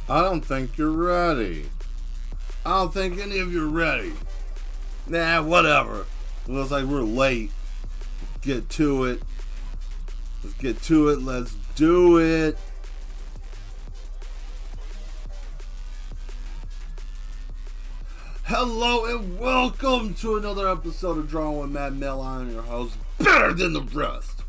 I don't think you're ready. I don't think any of you are ready. Nah, whatever. Looks like we're late. Let's get to it. Let's do it. Hello and welcome to another episode of Drawing with Matt Mel. I'm your host, better than the rest.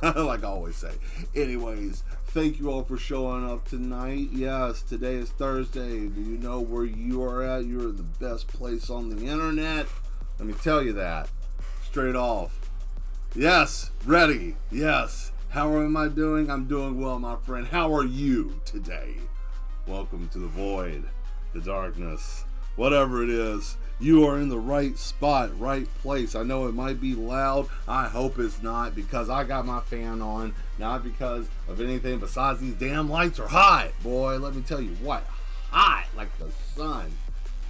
Like I always say. Anyways, thank you all for showing up tonight. Yes, today is Thursday. Do you know where you are at? You're in the best place on the internet. Let me tell you that. Straight off. Yes, ready. Yes. How am I doing? I'm doing well, my friend. How are you today? Welcome to the void, the darkness. Whatever it is, you are in the right spot, right place. I know it might be loud. I hope it's not, because I got my fan on. Not because of anything besides these damn lights are hot. Boy, let me tell you what. Hot like the sun.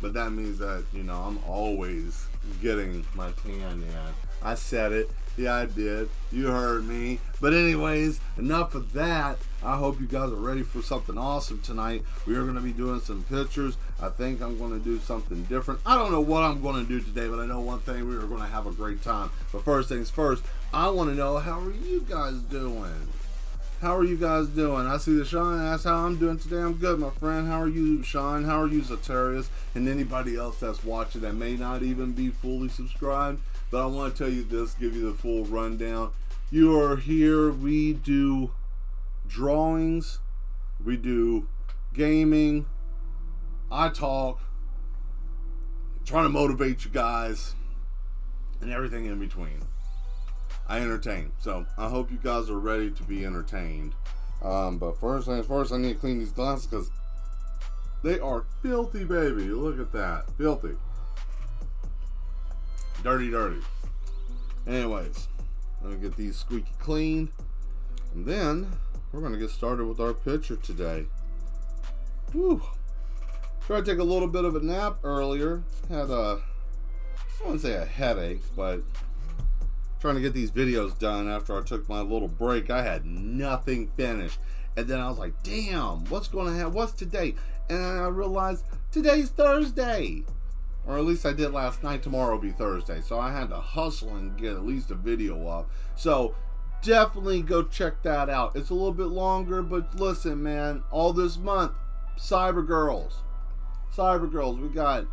But that means that, I'm always getting my tan in. I said it. Yeah, I did. You heard me. But anyways, enough of that. I hope you guys are ready for something awesome tonight. We are going to be doing some pictures. I think I'm going to do something different. I don't know what I'm going to do today, but I know one thing. We are going to have a great time. But first things first, I want to know, how are you guys doing? How are you guys doing? I see the Sean. That's how I'm doing today. I'm good, my friend. How are you, Sean? How are you, Zatarius? And anybody else that's watching that may not even be fully subscribed. But I want to tell you this, give you the full rundown. You are here. We do drawings. We do gaming. I talk. Trying to motivate you guys. And everything in between. I entertain. So I hope you guys are ready to be entertained. But first things first, I need to clean these glasses because they are filthy, baby. Look at that. Filthy. Dirty. Anyways, let me get these squeaky cleaned. And then we're going to get started with our picture today. Whew. Tried to take a little bit of a nap earlier. Had I wouldn't say a headache, but trying to get these videos done after I took my little break. I had nothing finished. And then I was like, damn, what's today? And I realized today's Thursday. Or at least I did last night. Tomorrow will be Thursday. So I had to hustle and get at least a video up. So definitely go check that out. It's a little bit longer, but listen, man, all this month, Cyber Girls. We got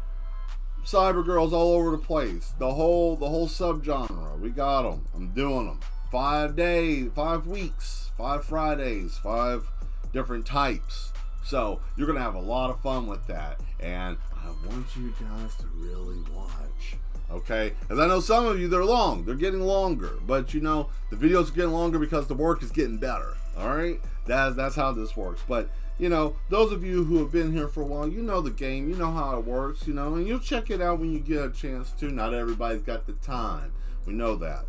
Cyber Girls all over the place. The whole subgenre. We got them. I'm doing them. 5 days, 5 weeks, 5 Fridays, 5 different types. So you're going to have a lot of fun with that. And I want you guys to really watch. Okay? Because I know some of you, they're long. They're getting longer. But the videos are getting longer because the work is getting better. Alright? That's how this works. But, those of you who have been here for a while, you know the game. You know how it works, and you'll check it out when you get a chance to. Not everybody's got the time. We know that.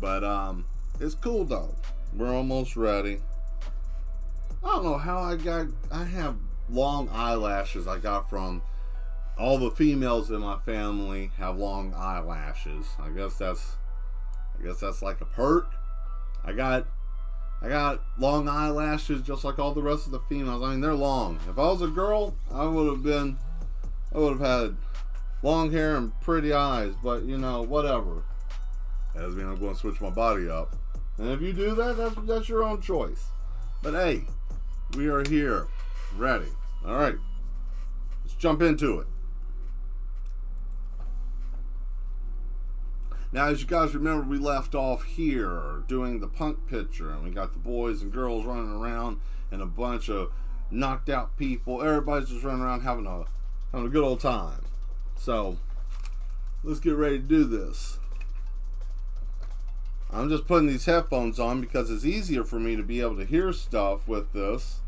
But it's cool though. We're almost ready. I don't know how I have long eyelashes. I got from all the females in my family have long eyelashes. I guess that's like a perk. I got long eyelashes just like all the rest of the females. I mean, they're long. If I was a girl, I would have had long hair and pretty eyes, but whatever. That doesn't mean I'm going to switch my body up. And if you do that, that's your own choice. But hey, we are here, ready. All right, let's jump into it. Now, as you guys remember, we left off here doing the punk picture, and we got the boys and girls running around and a bunch of knocked out people. Everybody's just running around having a good old time. So let's get ready to do this. I'm just putting these headphones on because it's easier for me to be able to hear stuff with this.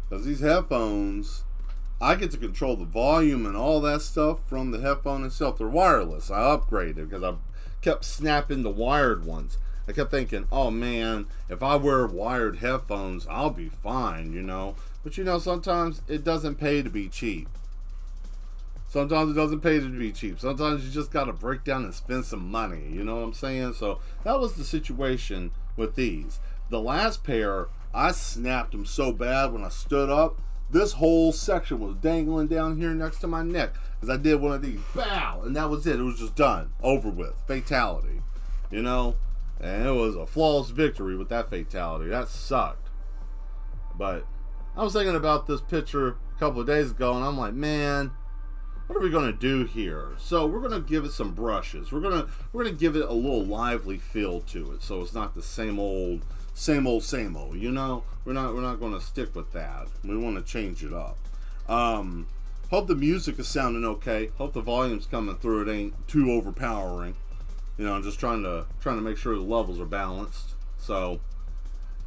Because these headphones, I get to control the volume and all that stuff from the headphone itself. They're wireless. I upgraded because I kept snapping the wired ones. I kept thinking, oh man, if I wear wired headphones, I'll be fine, But sometimes it doesn't pay to be cheap. Sometimes it doesn't pay to be cheap. Sometimes you just got to break down and spend some money. You know what I'm saying? So that was the situation with these. The last pair I snapped them so bad when I stood up. This whole section was dangling down here next to my neck as I did one of these. Bow! And that was it. It was just done. Over with. Fatality. You know? And it was a flawless victory with that fatality. That sucked. But I was thinking about this picture a couple of days ago, and I'm like, man, what are we gonna do here? So we're gonna give it some brushes. We're gonna give it a little lively feel to it, so it's not the same old. You know, we're not gonna stick with that. We want to change it up. Hope the music is sounding okay. Hope the volume's coming through. It ain't too overpowering. You know, I'm just trying to make sure the levels are balanced. So,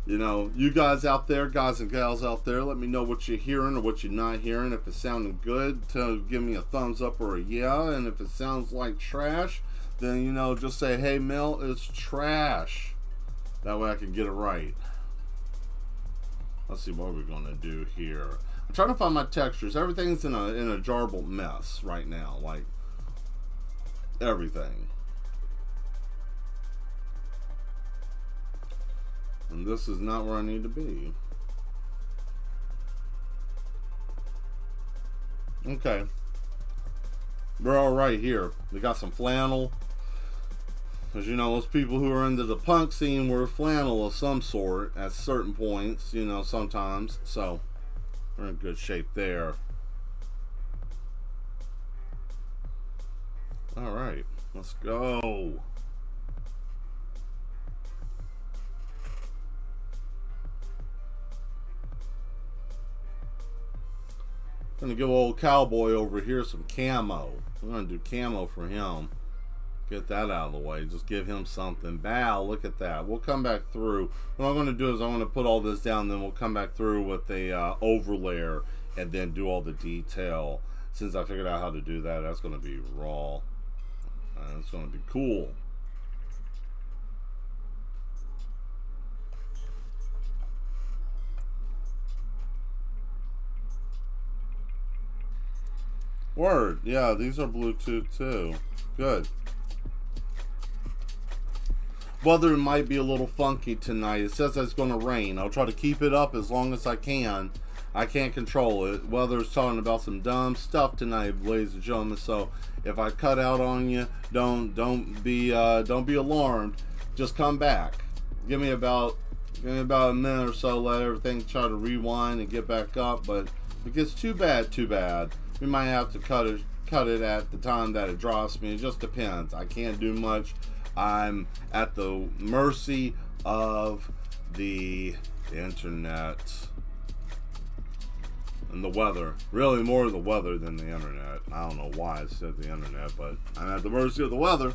you know, you guys out there, guys and gals out there, let me know what you're hearing or what you're not hearing. If it's sounding good, give me a thumbs up or a yeah. And if it sounds like trash, then, you know, just say, hey, Mel, it's trash. That way I can get it right. Let's see what we're going to do here. I'm trying to find my textures. Everything's in a jarbled mess right now. Like, everything. And this is not where I need to be. Okay. We're all right here. We got some flannel. As you know, those people who are into the punk scene wear flannel of some sort at certain points, you know, sometimes. So, we're in good shape there. Alright, let's go. Gonna give old cowboy over here some camo. We're gonna do camo for him. Get that out of the way. Just give him something. Bow, look at that. We'll come back through. What I'm going to do is I'm going to put all this down, then we'll come back through with a overlayer and then do all the detail. Since I figured out how to do that, that's going to be raw. It's going to be cool. Word. Yeah, these are Bluetooth too. Good. Weather might be a little funky tonight. It says it's going to rain. I'll try to keep it up as long as I can. I can't control it. Weather's talking about some dumb stuff tonight, ladies and gentlemen. So if I cut out on you, don't be alarmed. Just come back. Give me about a minute or so. Let everything try to rewind and get back up. But if it gets too bad, we might have to cut it at the time that it drops me. It just depends. I can't do much. I'm at the mercy of the internet and the weather. Really more the weather than the internet. I don't know why I said the internet, but I'm at the mercy of the weather.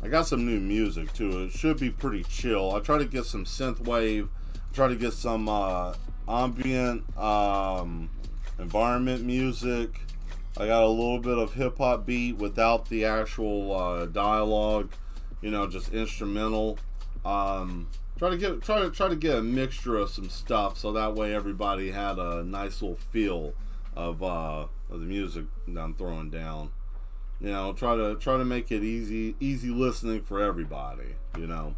I got some new music too. It should be pretty chill. I try to get some synthwave. Try to get some ambient environment music. I got a little bit of hip hop beat without the actual dialogue, you know, just instrumental. Try to get a mixture of some stuff so that way everybody had a nice little feel of the music that I'm throwing down. You know, try to make it easy listening for everybody. You know,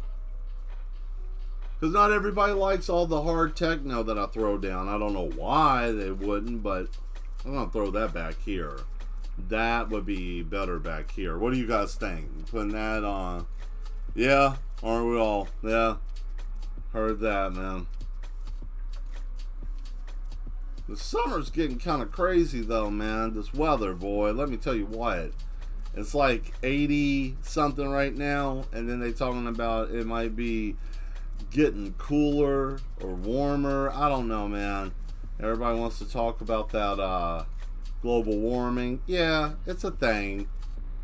because not everybody likes all the hard techno that I throw down. I don't know why they wouldn't, but I'm gonna throw that back here. That would be better back here. What do you guys think? Putting that on? Yeah, aren't we all? Yeah, heard that, man. The summer's getting kind of crazy though, man. This weather, boy, let me tell you what. It's like 80 something right now, and then they talking about it might be getting cooler or warmer. I don't know, man. Everybody wants to talk about that global warming. Yeah, it's a thing.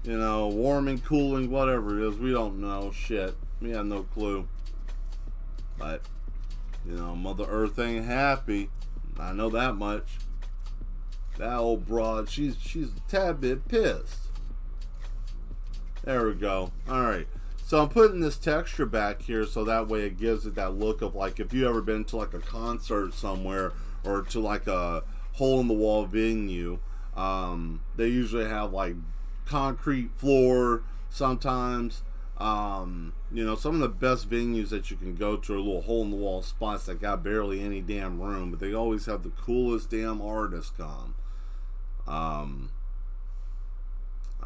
You know, warming, cooling, whatever it is. We don't know. Shit. We have no clue. But, you know, Mother Earth ain't happy. I know that much. That old broad, she's a tad bit pissed. There we go. Alright. So I'm putting this texture back here so that way it gives it that look of like if you ever been to like a concert somewhere or to like a hole-in-the-wall venue, they usually have like concrete floor sometimes, You know, some of the best venues that you can go to are little hole-in-the-wall spots that got barely any damn room, but they always have the coolest damn artists come. I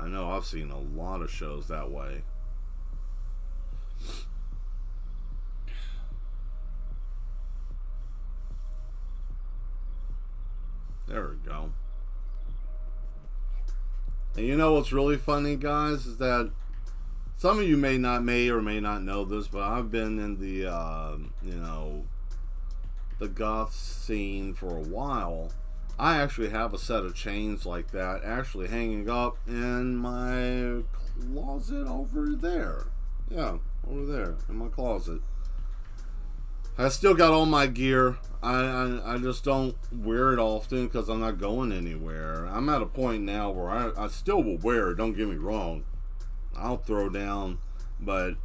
know I've seen a lot of shows that way. There we go. And you know what's really funny, guys, is that some of you may or may not know this, but I've been in the, you know, the goth scene for a while. I actually have a set of chains like that actually hanging up in my closet over there. Yeah, over there in my closet. I still got all my gear. I just don't wear it often because I'm not going anywhere. I'm at a point now where I still will wear it, don't get me wrong. I'll throw down, but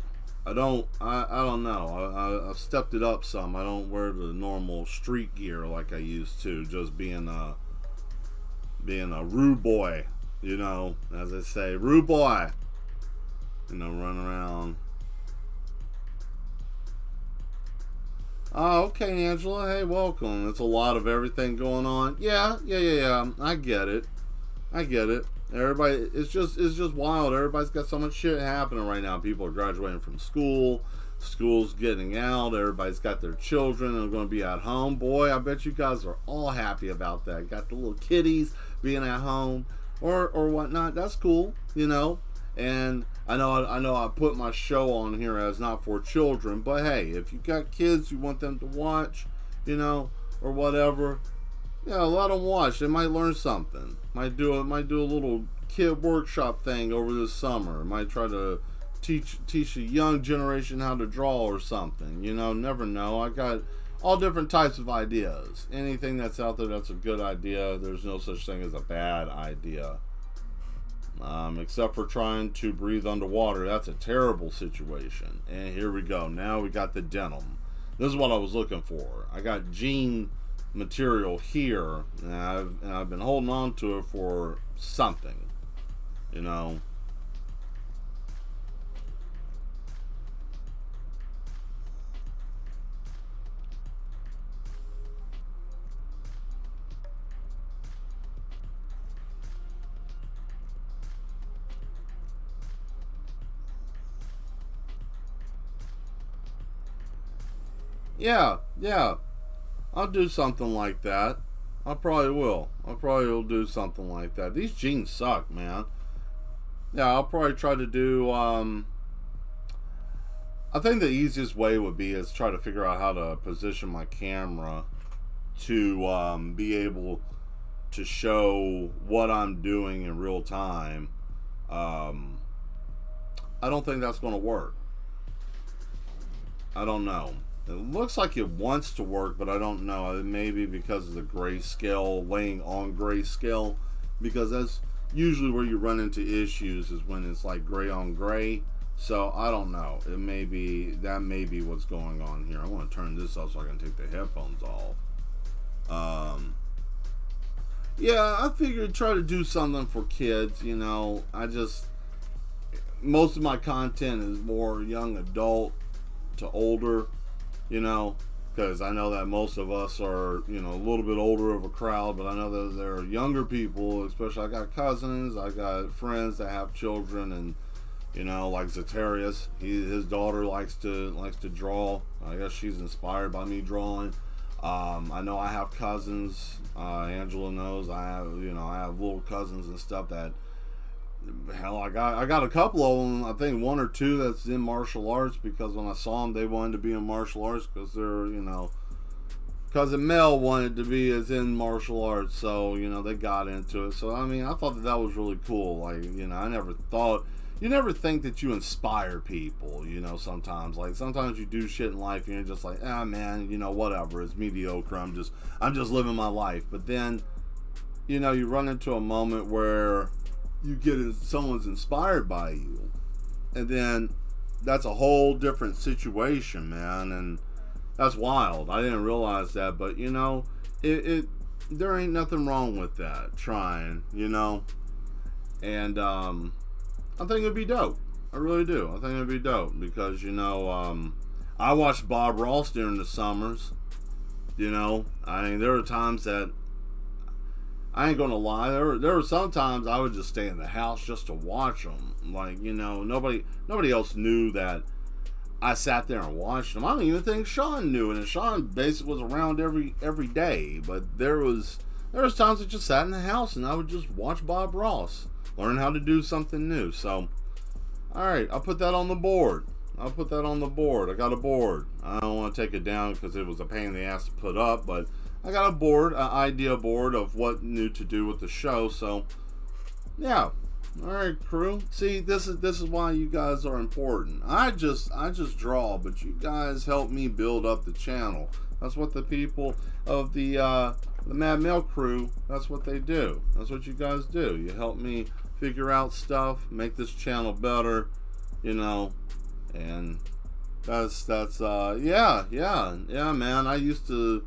I don't know. I've stepped it up some. I don't wear the normal street gear like I used to, just being a rude boy, you know, as I say, rude boy. You know, run around. Oh, okay, Angela. Hey, welcome. It's a lot of everything going on. Yeah. I get it. Everybody, it's just wild. Everybody's got so much shit happening right now. People are graduating from school. School's getting out. Everybody's got their children and are going to be at home. Boy, I bet you guys are all happy about that. Got the little kiddies being at home or whatnot. That's cool, you know. And I know I put my show on here as not for children, but hey, if you got kids you want them to watch, you know, or whatever, yeah, let them watch. They might learn something. Might do a little kid workshop thing over this summer. Might try to teach a young generation how to draw or something. You know, never know. I got all different types of ideas. Anything that's out there that's a good idea. There's no such thing as a bad idea. Except for trying to breathe underwater. That's a terrible situation. And here we go. Now we got the denim. This is what I was looking for. I got jean material here, and I've been holding on to it for something, you know. Yeah. I'll do something like that. I probably will. Do something like that. These jeans suck, man. Yeah, I'll probably try to do, I think the easiest way would be is try to figure out how to position my camera to be able to show what I'm doing in real time. I don't think that's going to work. I don't know. It looks like it wants to work, but I don't know. Maybe because of the grayscale, laying on grayscale, because that's usually where you run into issues is when it's like gray on gray. So I don't know. That may be what's going on here. I want to turn this off so I can take the headphones off. Yeah, I figured try to do something for kids. You know, most of my content is more young adult to older. You know, because I know that most of us are, you know, a little bit older of a crowd, but I know that there are younger people, especially I got cousins, I got friends that have children, and, you know, like Zetarius, his daughter likes to draw. I guess she's inspired by me drawing. I know I have cousins, Angela knows, I have little cousins and stuff that, hell, I got a couple of them. I think one or two that's in martial arts, because when I saw them, they wanted to be in martial arts because they're, you know, cousin Mel wanted to be as in martial arts, so, you know, they got into it. So I mean, I thought that was really cool. Like, you know, you never think that you inspire people, you know. Sometimes you do shit in life and you're just like, man, you know, whatever, it's mediocre, I'm just living my life. But then, you know, you run into a moment where you get someone's inspired by you, and then that's a whole different situation, man, and that's wild. I didn't realize that, but you know, there ain't nothing wrong with that, trying, you know, and I think it'd be dope. I really do. I think it'd be dope because, I watched Bob Ross during the summers. I mean, there were times that I ain't gonna lie. There were some times I would just stay in the house just to watch them. Like, nobody else knew that I sat there and watched them. I don't even think Sean knew it, and Sean basically was around every day. But there was times I just sat in the house and I would just watch Bob Ross, learn how to do something new. So, all right, I'll put that on the board. I got a board. I don't want to take it down because it was a pain in the ass to put up, but I got a board, an idea board of what new to do with the show. So, yeah. All right, crew. See, this is why you guys are important. I just draw, but you guys help me build up the channel. That's what the people of the Mad Mel crew. That's what they do. That's what you guys do. You help me figure out stuff, make this channel better. And that's yeah, man. I used to.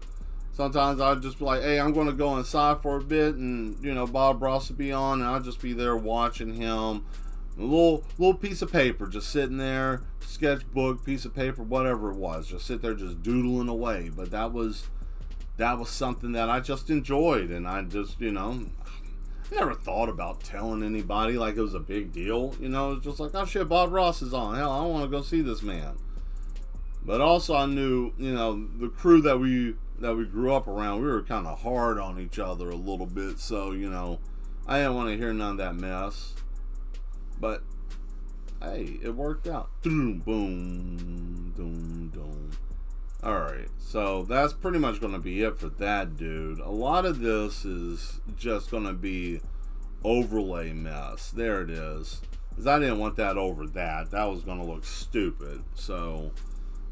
Sometimes I'd just be like, hey, I'm going to go inside for a bit, and, Bob Ross would be on, and I'd just be there watching him. A little piece of paper, just sitting there, sketchbook, piece of paper, whatever it was. Just sit there just doodling away. But that was something that I just enjoyed, and I just, never thought about telling anybody like it was a big deal. It was just like, oh, shit, Bob Ross is on. Hell, I want to go see this man. But also I knew, the crew that we grew up around, we were kind of hard on each other a little bit. So, I didn't want to hear none of that mess. But, hey, it worked out. Boom, boom, boom, boom. Alright, so that's pretty much going to be it for that, dude. A lot of this is just going to be overlay mess. There it is. Because I didn't want that over that. That was going to look stupid. So,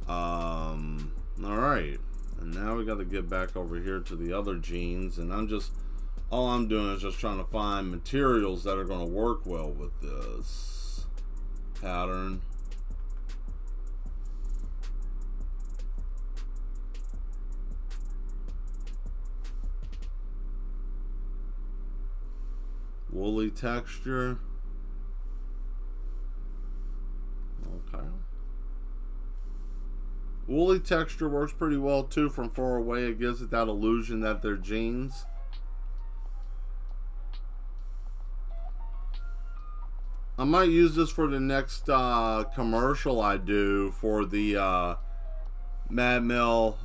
alright. And now we got to get back over here to the other jeans. And all I'm doing is just trying to find materials that are going to work well with this pattern. Woolly texture. Okay. Woolly texture works pretty well too from far away. It gives it that illusion that they're jeans. I might use this for the next commercial I do for the Mad Mel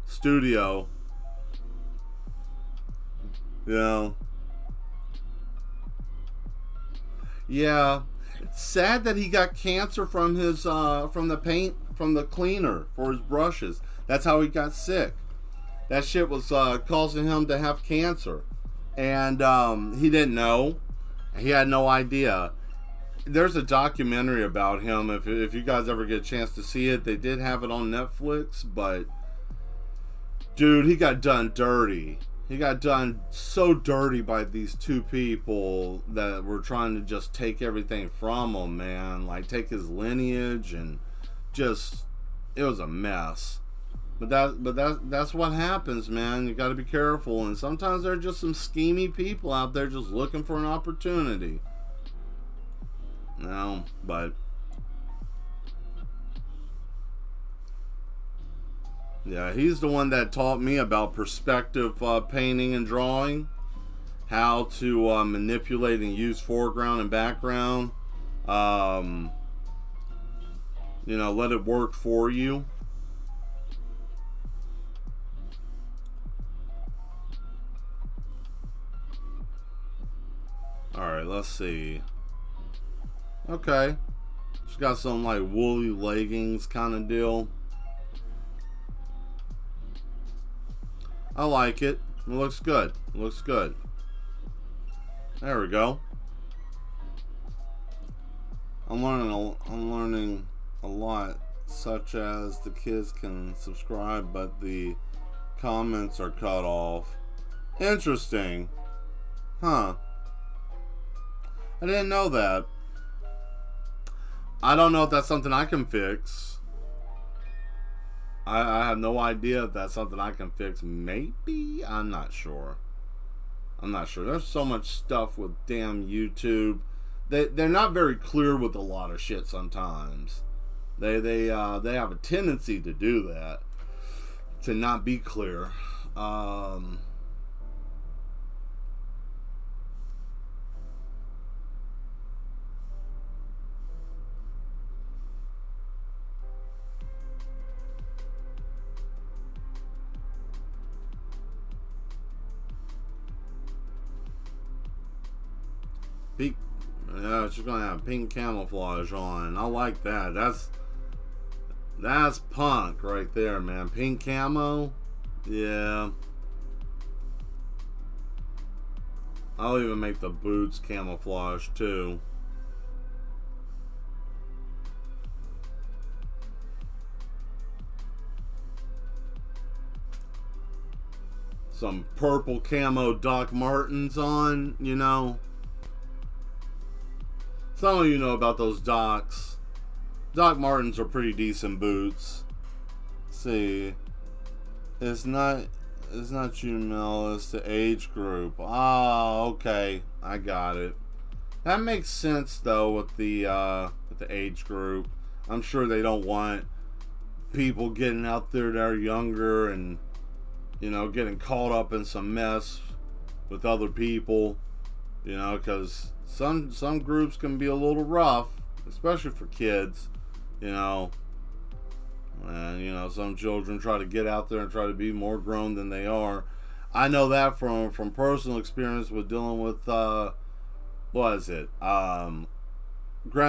studio. Yeah. It's sad that he got cancer from his from the paint, from the cleaner for his brushes. That's how he got sick. That shit was causing him to have cancer, and he didn't know. He had no idea. There's a documentary about him. If you guys ever get a chance to see it, they did have it on Netflix. But dude, he got done dirty. He got done so dirty by these two people that were trying to just take everything from him, man. Like, take his lineage, and just, it was a mess. But that's what happens, man. You got to be careful. And sometimes there are just some schemy people out there just looking for an opportunity. But yeah, he's the one that taught me about perspective painting and drawing, how to manipulate and use foreground and background. Let it work for you. Alright, let's see. Okay. She's got some like woolly leggings kind of deal. I like it. It looks good. It looks good. There we go. I'm learning a lot, such as the kids can subscribe, but the comments are cut off. Interesting. Huh. I didn't know that. I don't know if that's something I can fix. I have no idea if that's something I can fix. Maybe? I'm not sure. There's so much stuff with damn YouTube they're not very clear with a lot of shit sometimes. They have a tendency to do that, to not be clear. Yeah, she's gonna have pink camouflage on. I like that. That's punk right there, man. Pink camo. Yeah. I'll even make the boots camouflage too. Some purple camo Doc Martens on, you know. Some of you know about those Docs. Doc Martens are pretty decent boots. Let's see. It's not you, Mel, it's the age group. Oh, okay. I got it. That makes sense though with the age group. I'm sure they don't want people getting out there that are younger and, you know, getting caught up in some mess with other people, you know, because some groups can be a little rough, especially for kids, you know. And, you know, some children try to get out there and try to be more grown than they are. I know that from personal experience with dealing with, what is it? Grand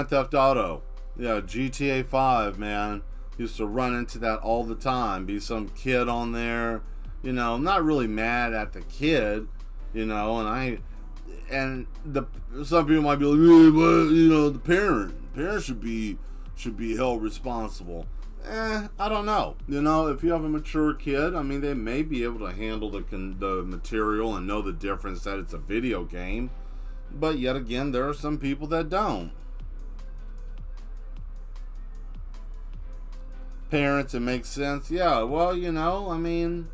Theft Auto. Yeah, GTA 5, man. Used to run into that all the time. Be some kid on there, you know, not really mad at the kid, you know, and some people might be like, well, you know, the parents should be held responsible. I don't know. You know, if you have a mature kid, I mean, they may be able to handle the material and know the difference that it's a video game. But yet again, there are some people that don't. Parents, it makes sense. Yeah, well, you know, I mean,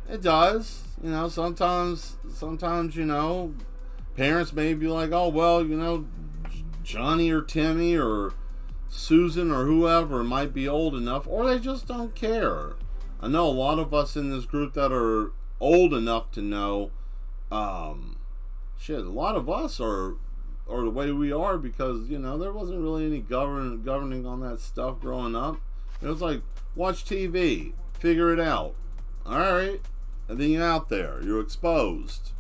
it does. You know, sometimes, you know, parents may be like, oh, well, you know, Johnny or Timmy or Susan or whoever might be old enough, or they just don't care. I know a lot of us in this group that are old enough to know, a lot of us are the way we are because, you know, there wasn't really any governing on that stuff growing up. It was like, watch TV, figure it out. Alright. And then you're out there, you're exposed.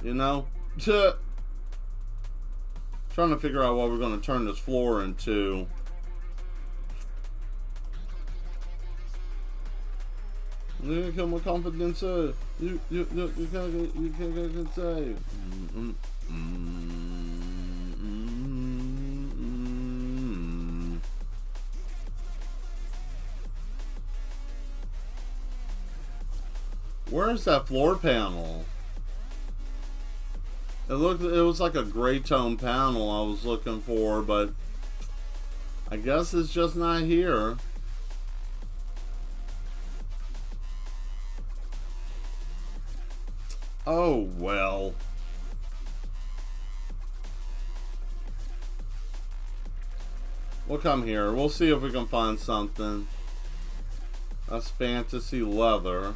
You know? Trying to figure out what we're going to turn this floor into. You can kill my confidence. You can't say. Where's that floor panel? It was like a gray tone panel I was looking for, but I guess it's just not here. Oh, well. We'll come here. We'll see if we can find something. That's fantasy leather.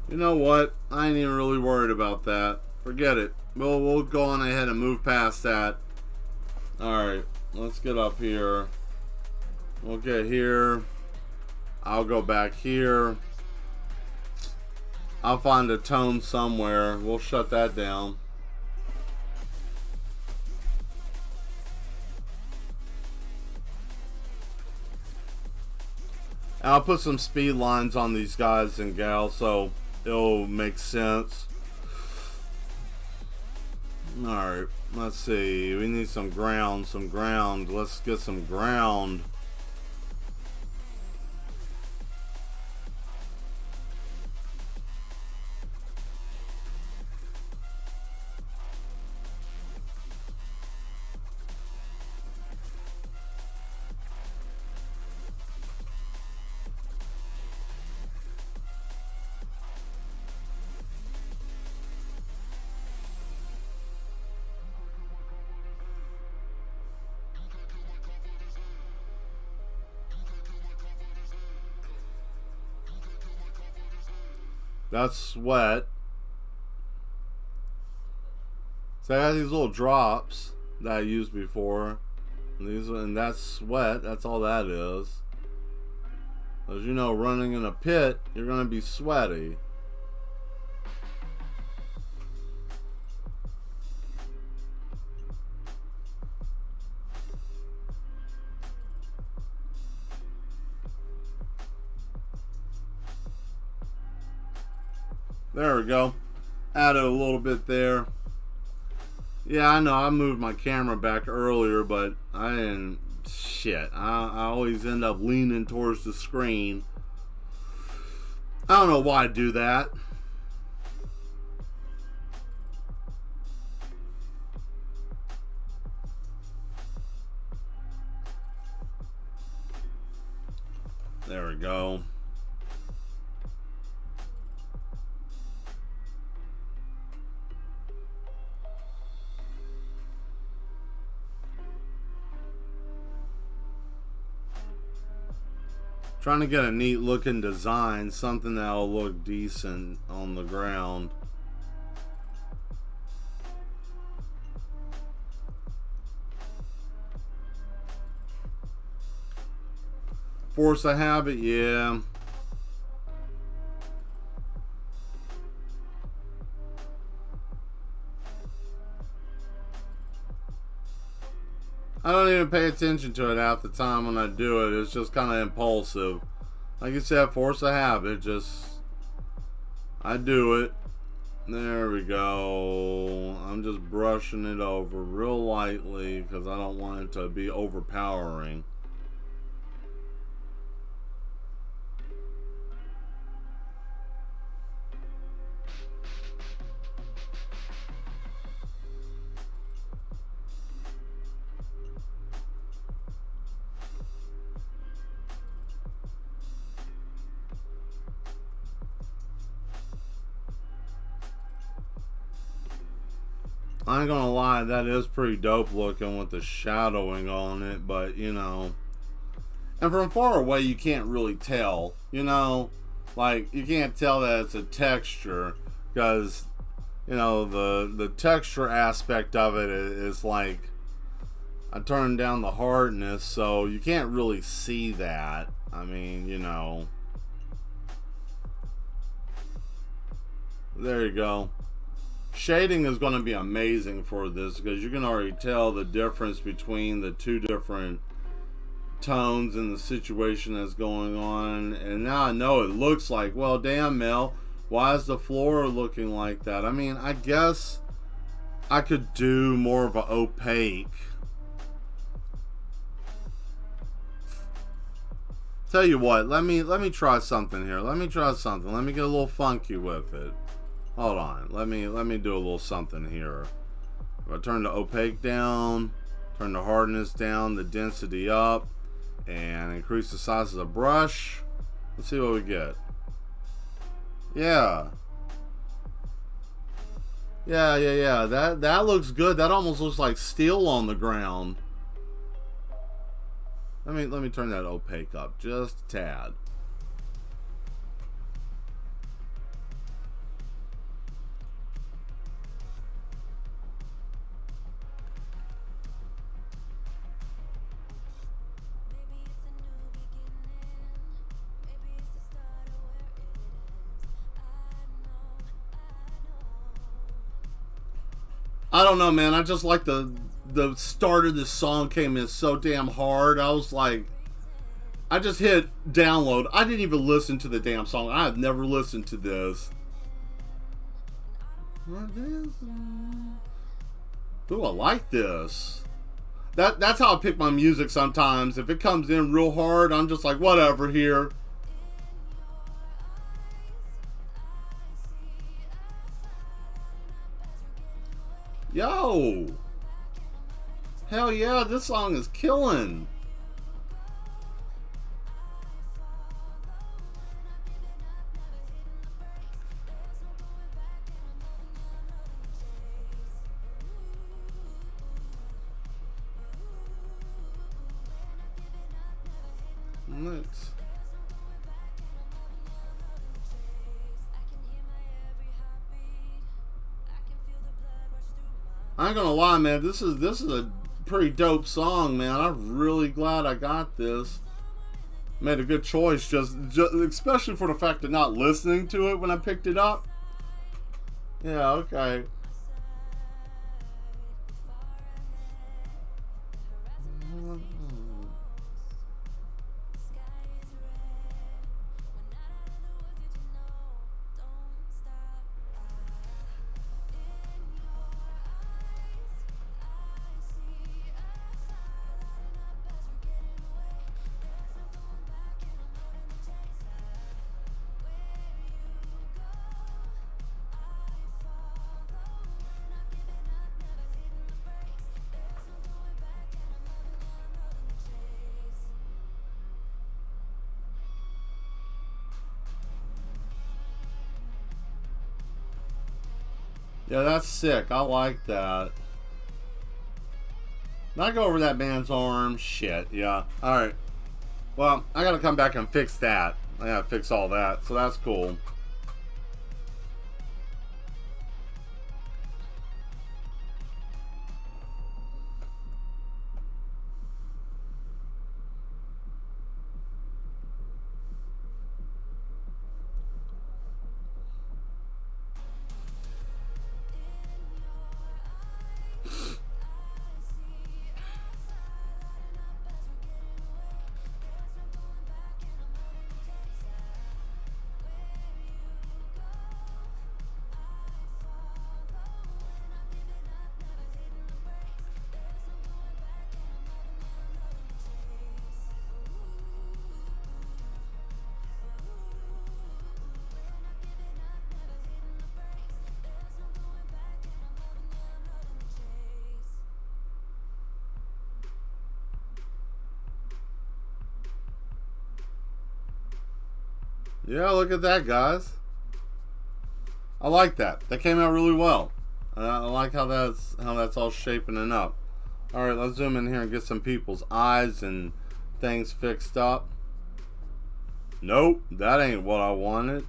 You know what? I ain't even really worried about that. Forget it. We'll go on ahead and move past that. Alright, let's get up here. We'll get here. I'll go back here. I'll find a tone somewhere. We'll shut that down. And I'll put some speed lines on these guys and gals so it'll make sense. Alright, let's see. We need some ground. Let's get some ground. That's sweat. So I got these little drops that I used before. And that's sweat. That's all that is. As you know, running in a pit, you're going to be sweaty. There we go. Added a little bit there. Yeah, I know I moved my camera back earlier, but I didn't. Shit. I always end up leaning towards the screen. I don't know why I do that. There we go. Trying to get a neat looking design, something that'll look decent on the ground. Force a habit, yeah. I don't even pay attention to it half the time when I do it. It's just kind of impulsive. Like you said, force a habit. I do it. There we go. I'm just brushing it over real lightly because I don't want it to be overpowering. I ain't gonna lie, that is pretty dope looking with the shadowing on it, but you know, and from far away you can't really tell, you know, like you can't tell that it's a texture because, you know, the texture aspect of it is like, I turned down the hardness, so you can't really see that. I mean, you know, there you go. Shading is going to be amazing for this because you can already tell the difference between the two different tones and the situation that's going on. And now I know it looks like, well, damn, Mel, why is the floor looking like that? I mean, I guess I could do more of an opaque. Tell you what, let me try something here. Let me try something. Let me get a little funky with it. Hold on, let me do a little something here. If I turn the opaque down, turn the hardness down, the density up, and increase the size of the brush, let's see what we get. Yeah. That looks good. That almost looks like steel on the ground. Let me turn that opaque up just a tad. I don't know, man. I just like the start of this song came in so damn hard. I was like, I just hit download. I didn't even listen to the damn song. I have never listened to this. Ooh, I like this. That's how I pick my music sometimes. If it comes in real hard, I'm just like, whatever here. Yo! Hell yeah, this song is killing. Let's... I ain't gonna lie, man. This is a pretty dope song, man. I'm really glad I got this. Made a good choice, just especially for the fact of not listening to it when I picked it up. Yeah, okay. Yeah, that's sick. I like that. Not go over that man's arm. Shit, yeah. Alright. Well, I gotta come back and fix that. I gotta fix all that. So that's cool. Yeah, look at that, guys. I like that. That came out really well. I like how that's all shaping up. All right, let's zoom in here and get some people's eyes and things fixed up. Nope, that ain't what I wanted.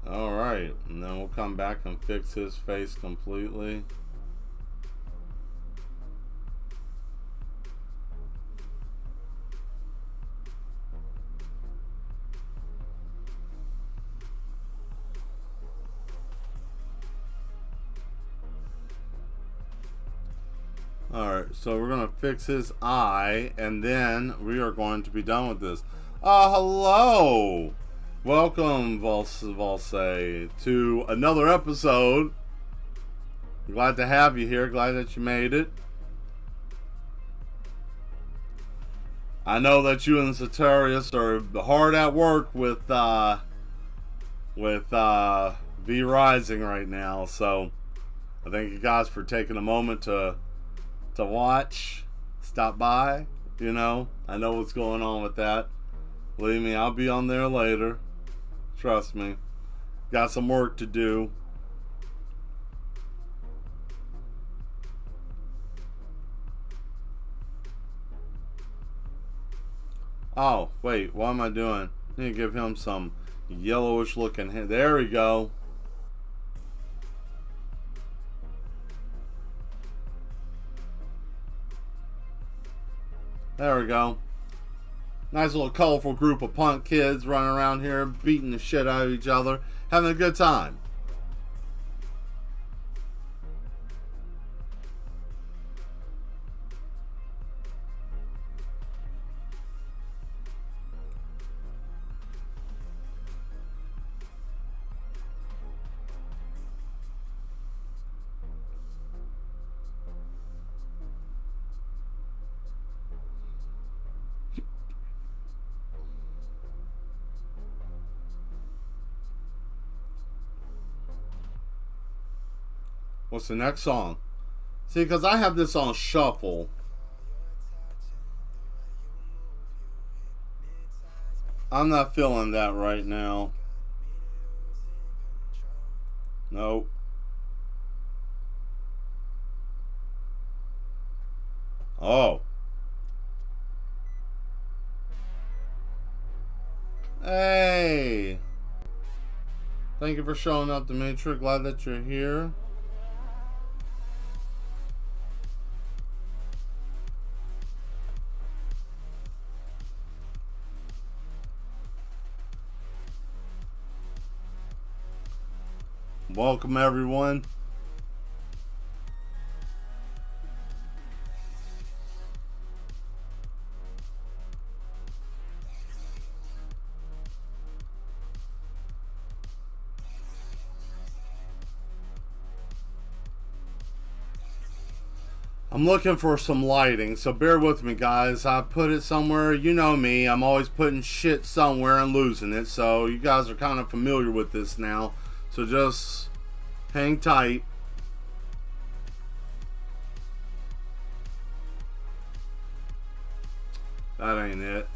All right, and then we'll come back and fix his face completely. Alright, so we're going to fix his eye, and then we are going to be done with this. Hello! Welcome, Valse, to another episode. Glad to have you here. Glad that you made it. I know that you and Saturius are hard at work with V Rising right now, so I thank you guys for taking a moment to watch, stop by. You know, I know what's going on with that. Believe me, I'll be on there later. Trust me. Got some work to do. Oh, wait, what am I doing? I need to give him some yellowish looking hair. There we go. There we go. Nice little colorful group of punk kids running around here, beating the shit out of each other, having a good time. What's the next song? See, because I have this on shuffle. I'm not feeling that right now. Nope. Oh. Hey. Thank you for showing up, Dimitri. Glad that you're here. Welcome, everyone. I'm looking for some lighting, so bear with me, guys. I put it somewhere. You know me. I'm always putting shit somewhere and losing it, so you guys are kind of familiar with this now. So just hang tight. That ain't it.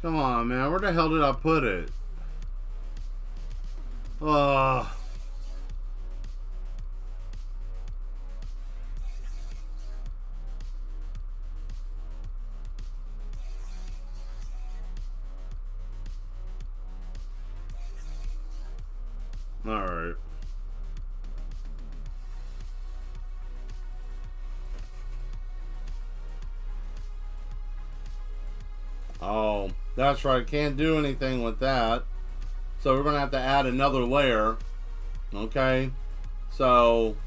Come on, man. Where the hell did I put it? Alright. Oh, that's right. Can't do anything with that. So we're going to have to add another layer. Okay. So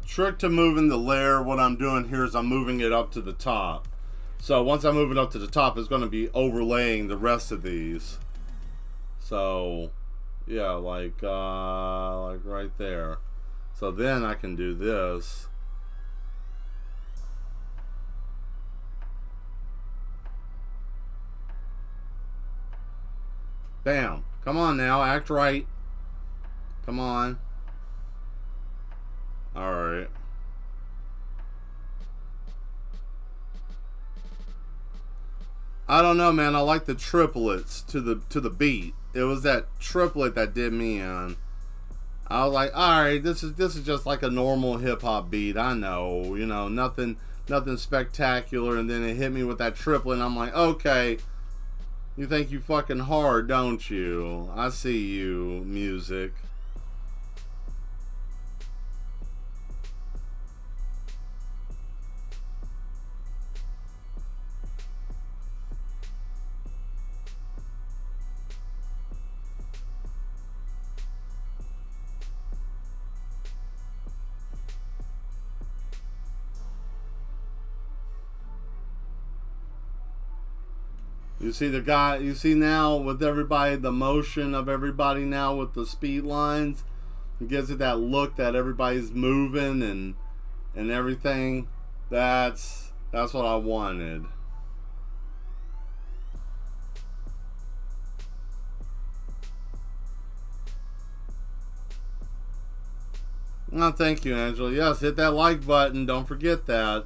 trick to moving the layer, what I'm doing here is I'm moving it up to the top. So once I move it up to the top, it's going to be overlaying the rest of these. So yeah, like right there. So then I can do this. Bam. Come on now, act right. Come on. Alright. I don't know, man. I like the triplets to the beat. It was that triplet that did me in. I was like, alright, this is just like a normal hip hop beat. I know, you know, nothing spectacular, and then it hit me with that triplet and I'm like, okay, you think you fucking hard, don't you? I see you, music. You see the guy, you see now with everybody, the motion of everybody now with the speed lines, it gives it that look that everybody's moving and everything. That's what I wanted. Oh, thank you, Angela. Yes, hit that like button. Don't forget that.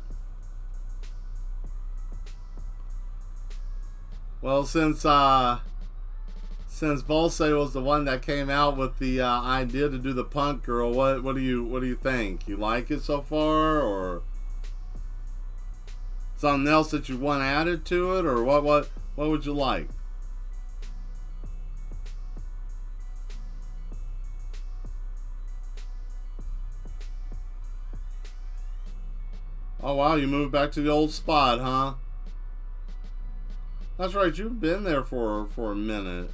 Well, since Volse was the one that came out with the idea to do the punk girl, what do you think? You like it so far, or something else that you want added to it, or what would you like? Oh wow, you moved back to the old spot, huh? That's right, you've been there for a minute.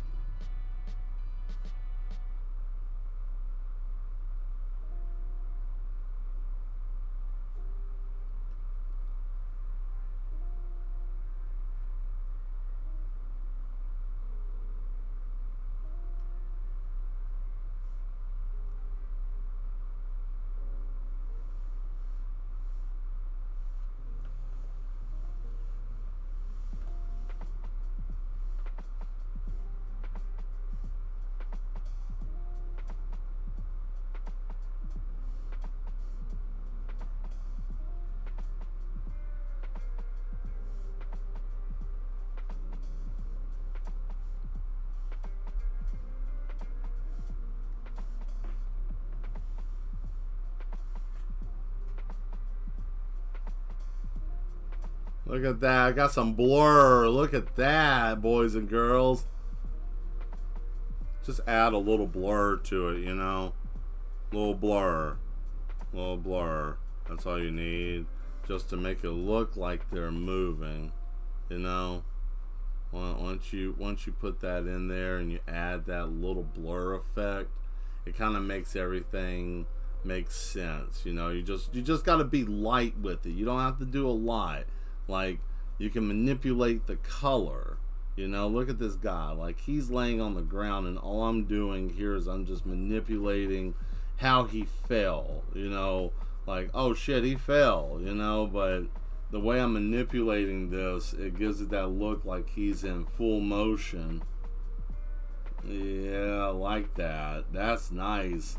Look at that. I got some blur. Look at that, boys and girls. Just add a little blur to it, you know. Little blur. Little blur. That's all you need. Just to make it look like they're moving. You know. Once you put that in there and you add that little blur effect, it kind of makes everything make sense. You know, you just got to be light with it. You don't have to do a lot. Like, you can manipulate the color. You know, look at this guy. Like, he's laying on the ground, and all I'm doing here is I'm just manipulating how he fell. You know, like, oh shit, he fell. You know, but the way I'm manipulating this, it gives it that look like he's in full motion. Yeah, I like that. That's nice.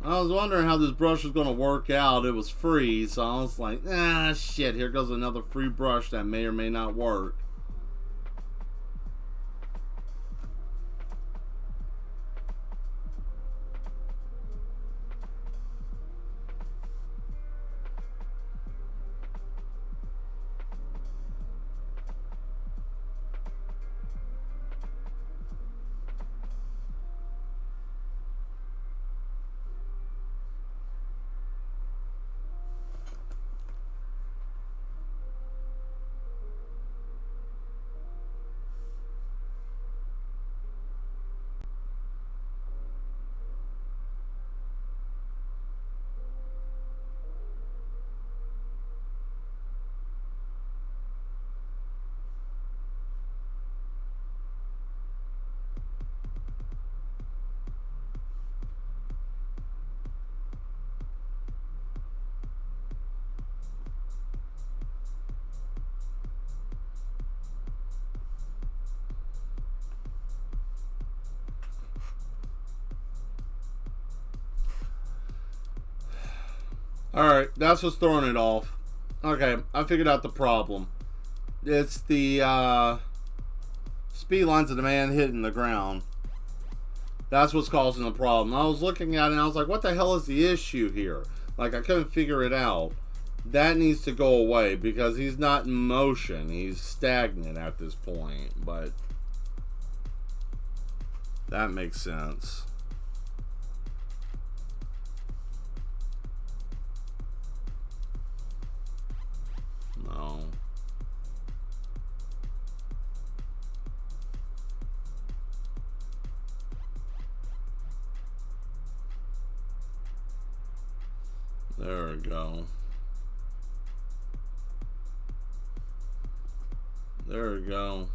I was wondering how this brush was going to work out. It was free, so I was like, ah, shit, here goes another free brush that may or may not work. Alright, that's what's throwing it off. Okay, I figured out the problem. It's the speed lines of the man hitting the ground. That's what's causing the problem. I was looking at it and I was like, what the hell is the issue here? Like, I couldn't figure it out. That needs to go away because he's not in motion. He's stagnant at this point. But that makes sense. No. There we go. There we go.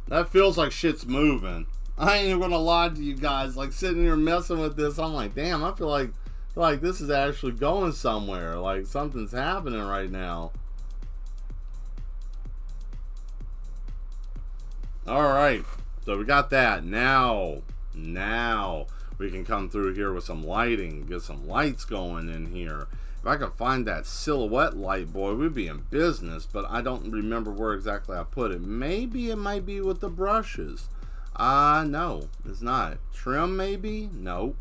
That feels like shit's moving. I ain't even gonna lie to you guys. Like, sitting here messing with this, I'm like, damn, I feel like this is actually going somewhere. Like, something's happening right now. Alright, so we got that. Now we can come through here with some lighting, get some lights going in here. If I could find that silhouette light, boy, we'd be in business, but I don't remember where exactly I put it. Maybe it might be with the brushes. No, it's not. Trim, maybe? Nope.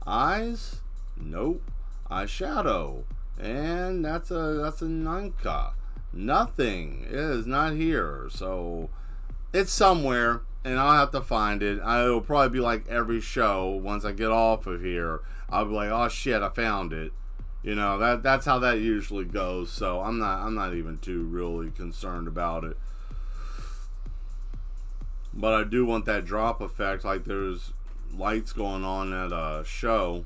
Eyes? Nope. Eyeshadow. And that's a Nanka. Nothing. It is not here. So it's somewhere, and I'll have to find it. It'll probably be like every show. Once I get off of here, I'll be like, oh shit, I found it. You know, that's how that usually goes. So I'm not even too really concerned about it. But I do want that drop effect, like there's lights going on at a show.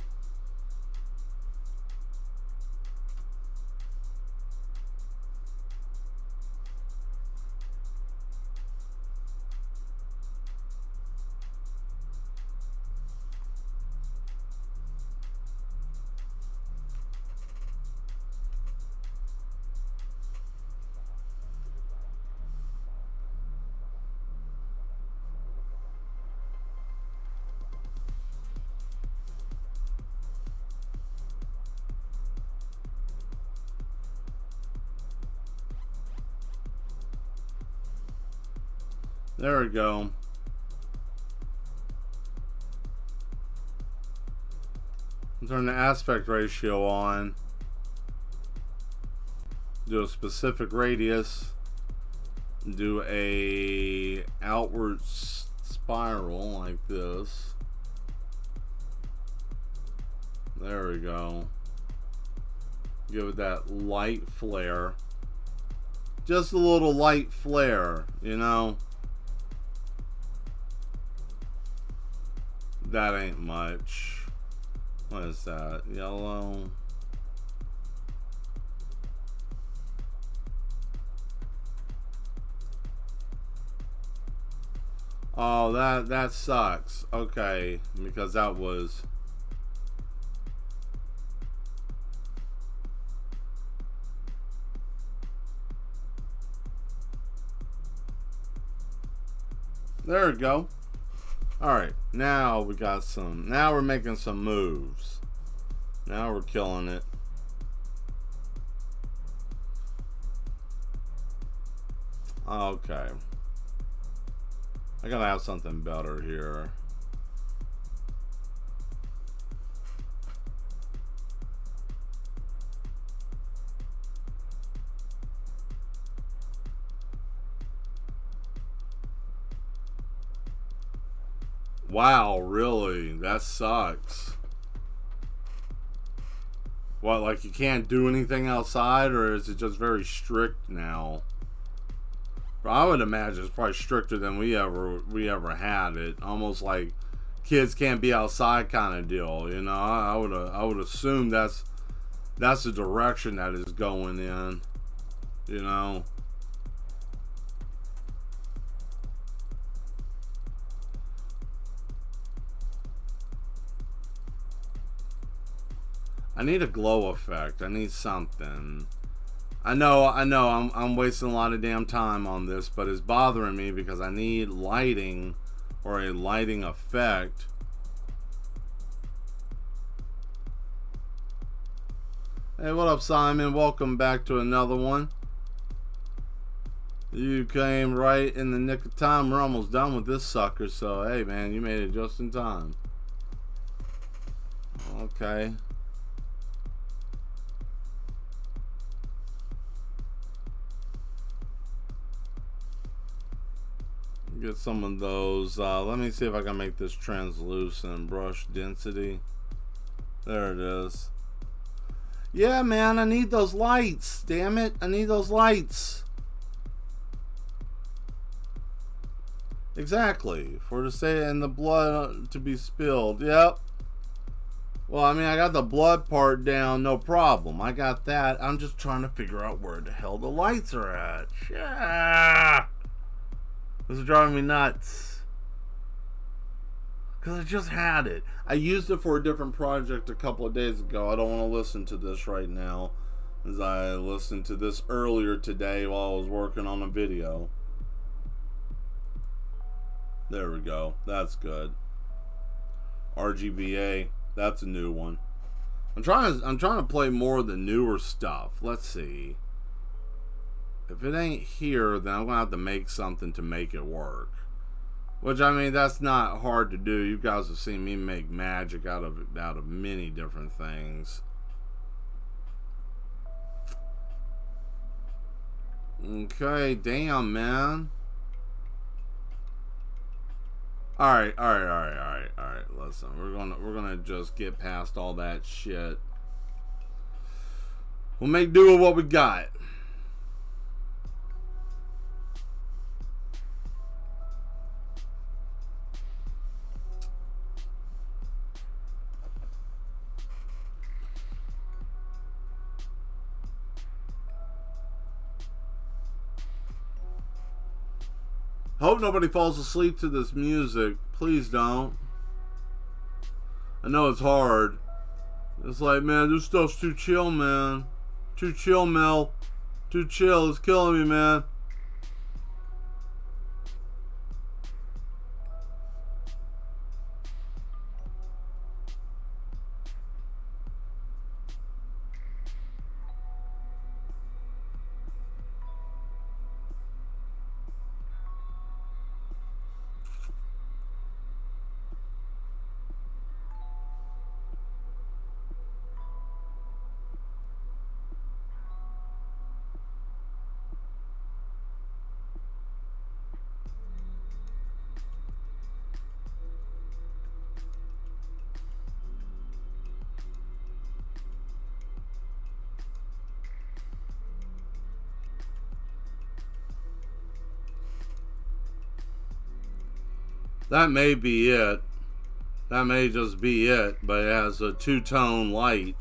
There we go. Turn the aspect ratio on. Do a specific radius. Do a outward spiral like this. There we go. Give it that light flare. Just a little light flare, you know. That ain't much. What is that? Yellow. Oh, that sucks. Okay, because that was... There we go. Alright, now we got some... Now we're making some moves. Now we're killing it. Okay. I gotta have something better here. Wow, really? That sucks. What, like you can't do anything outside, or is it just very strict now? I would imagine it's probably stricter than we ever had it. Almost like kids can't be outside kind of deal, you know. I would assume that's the direction that is going in, you know. I need a glow effect. I need something. I know, I'm wasting a lot of damn time on this, but it's bothering me because I need lighting or a lighting effect. Hey, what up, Simon? Welcome back to another one. You came right in the nick of time. We're almost done with this sucker, so hey, man, you made it just in time. Okay. Get some of those. Let me see if I can make this translucent. Brush density. There it is. Yeah, man, I need those lights. Damn it, I need those lights. Exactly. For to say in the blood to be spilled. Yep. Well, I mean, I got the blood part down, no problem. I got that. I'm just trying to figure out where the hell the lights are at. Yeah. This is driving me nuts. Because I just had it. I used it for a different project a couple of days ago. I don't want to listen to this right now, as I listened to this earlier today while I was working on a video. There we go. That's good. RGBA. That's a new one. I'm trying to play more of the newer stuff. Let's see. If it ain't here, then I'm gonna have to make something to make it work. Which, I mean, that's not hard to do. You guys have seen me make magic out of many different things. Okay, damn, man. Alright. Listen, we're gonna just get past all that shit. We'll make do with what we got. Hope nobody falls asleep to this music. Please don't. I know it's hard. It's like, man, this stuff's too chill, man. Too chill, Mel. Too chill. It's killing me, man. That may be it. That may just be it, but it has a two-tone light.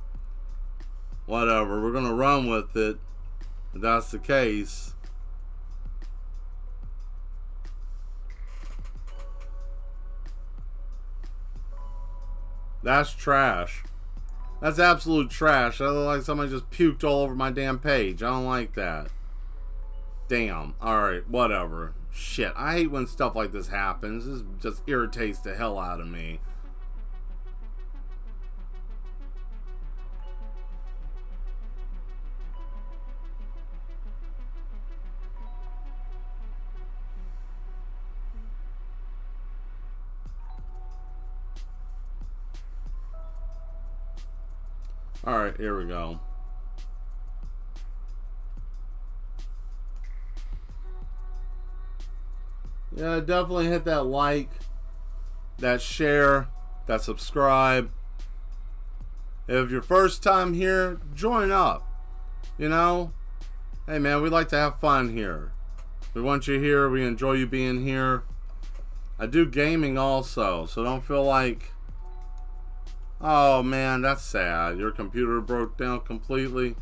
Whatever, we're gonna run with it if that's the case. That's trash. That's absolute trash. I look like somebody just puked all over my damn page. I don't like that. Damn. Alright, whatever. Shit. I hate when stuff like this happens. This just irritates the hell out of me. Alright, here we go. Yeah, definitely hit that like, that share, that subscribe. If you're first time here, join up. You know? Hey man, we like to have fun here. We want you here, we enjoy you being here. I do gaming also, so don't feel like, oh man, that's sad. Your computer broke down completely.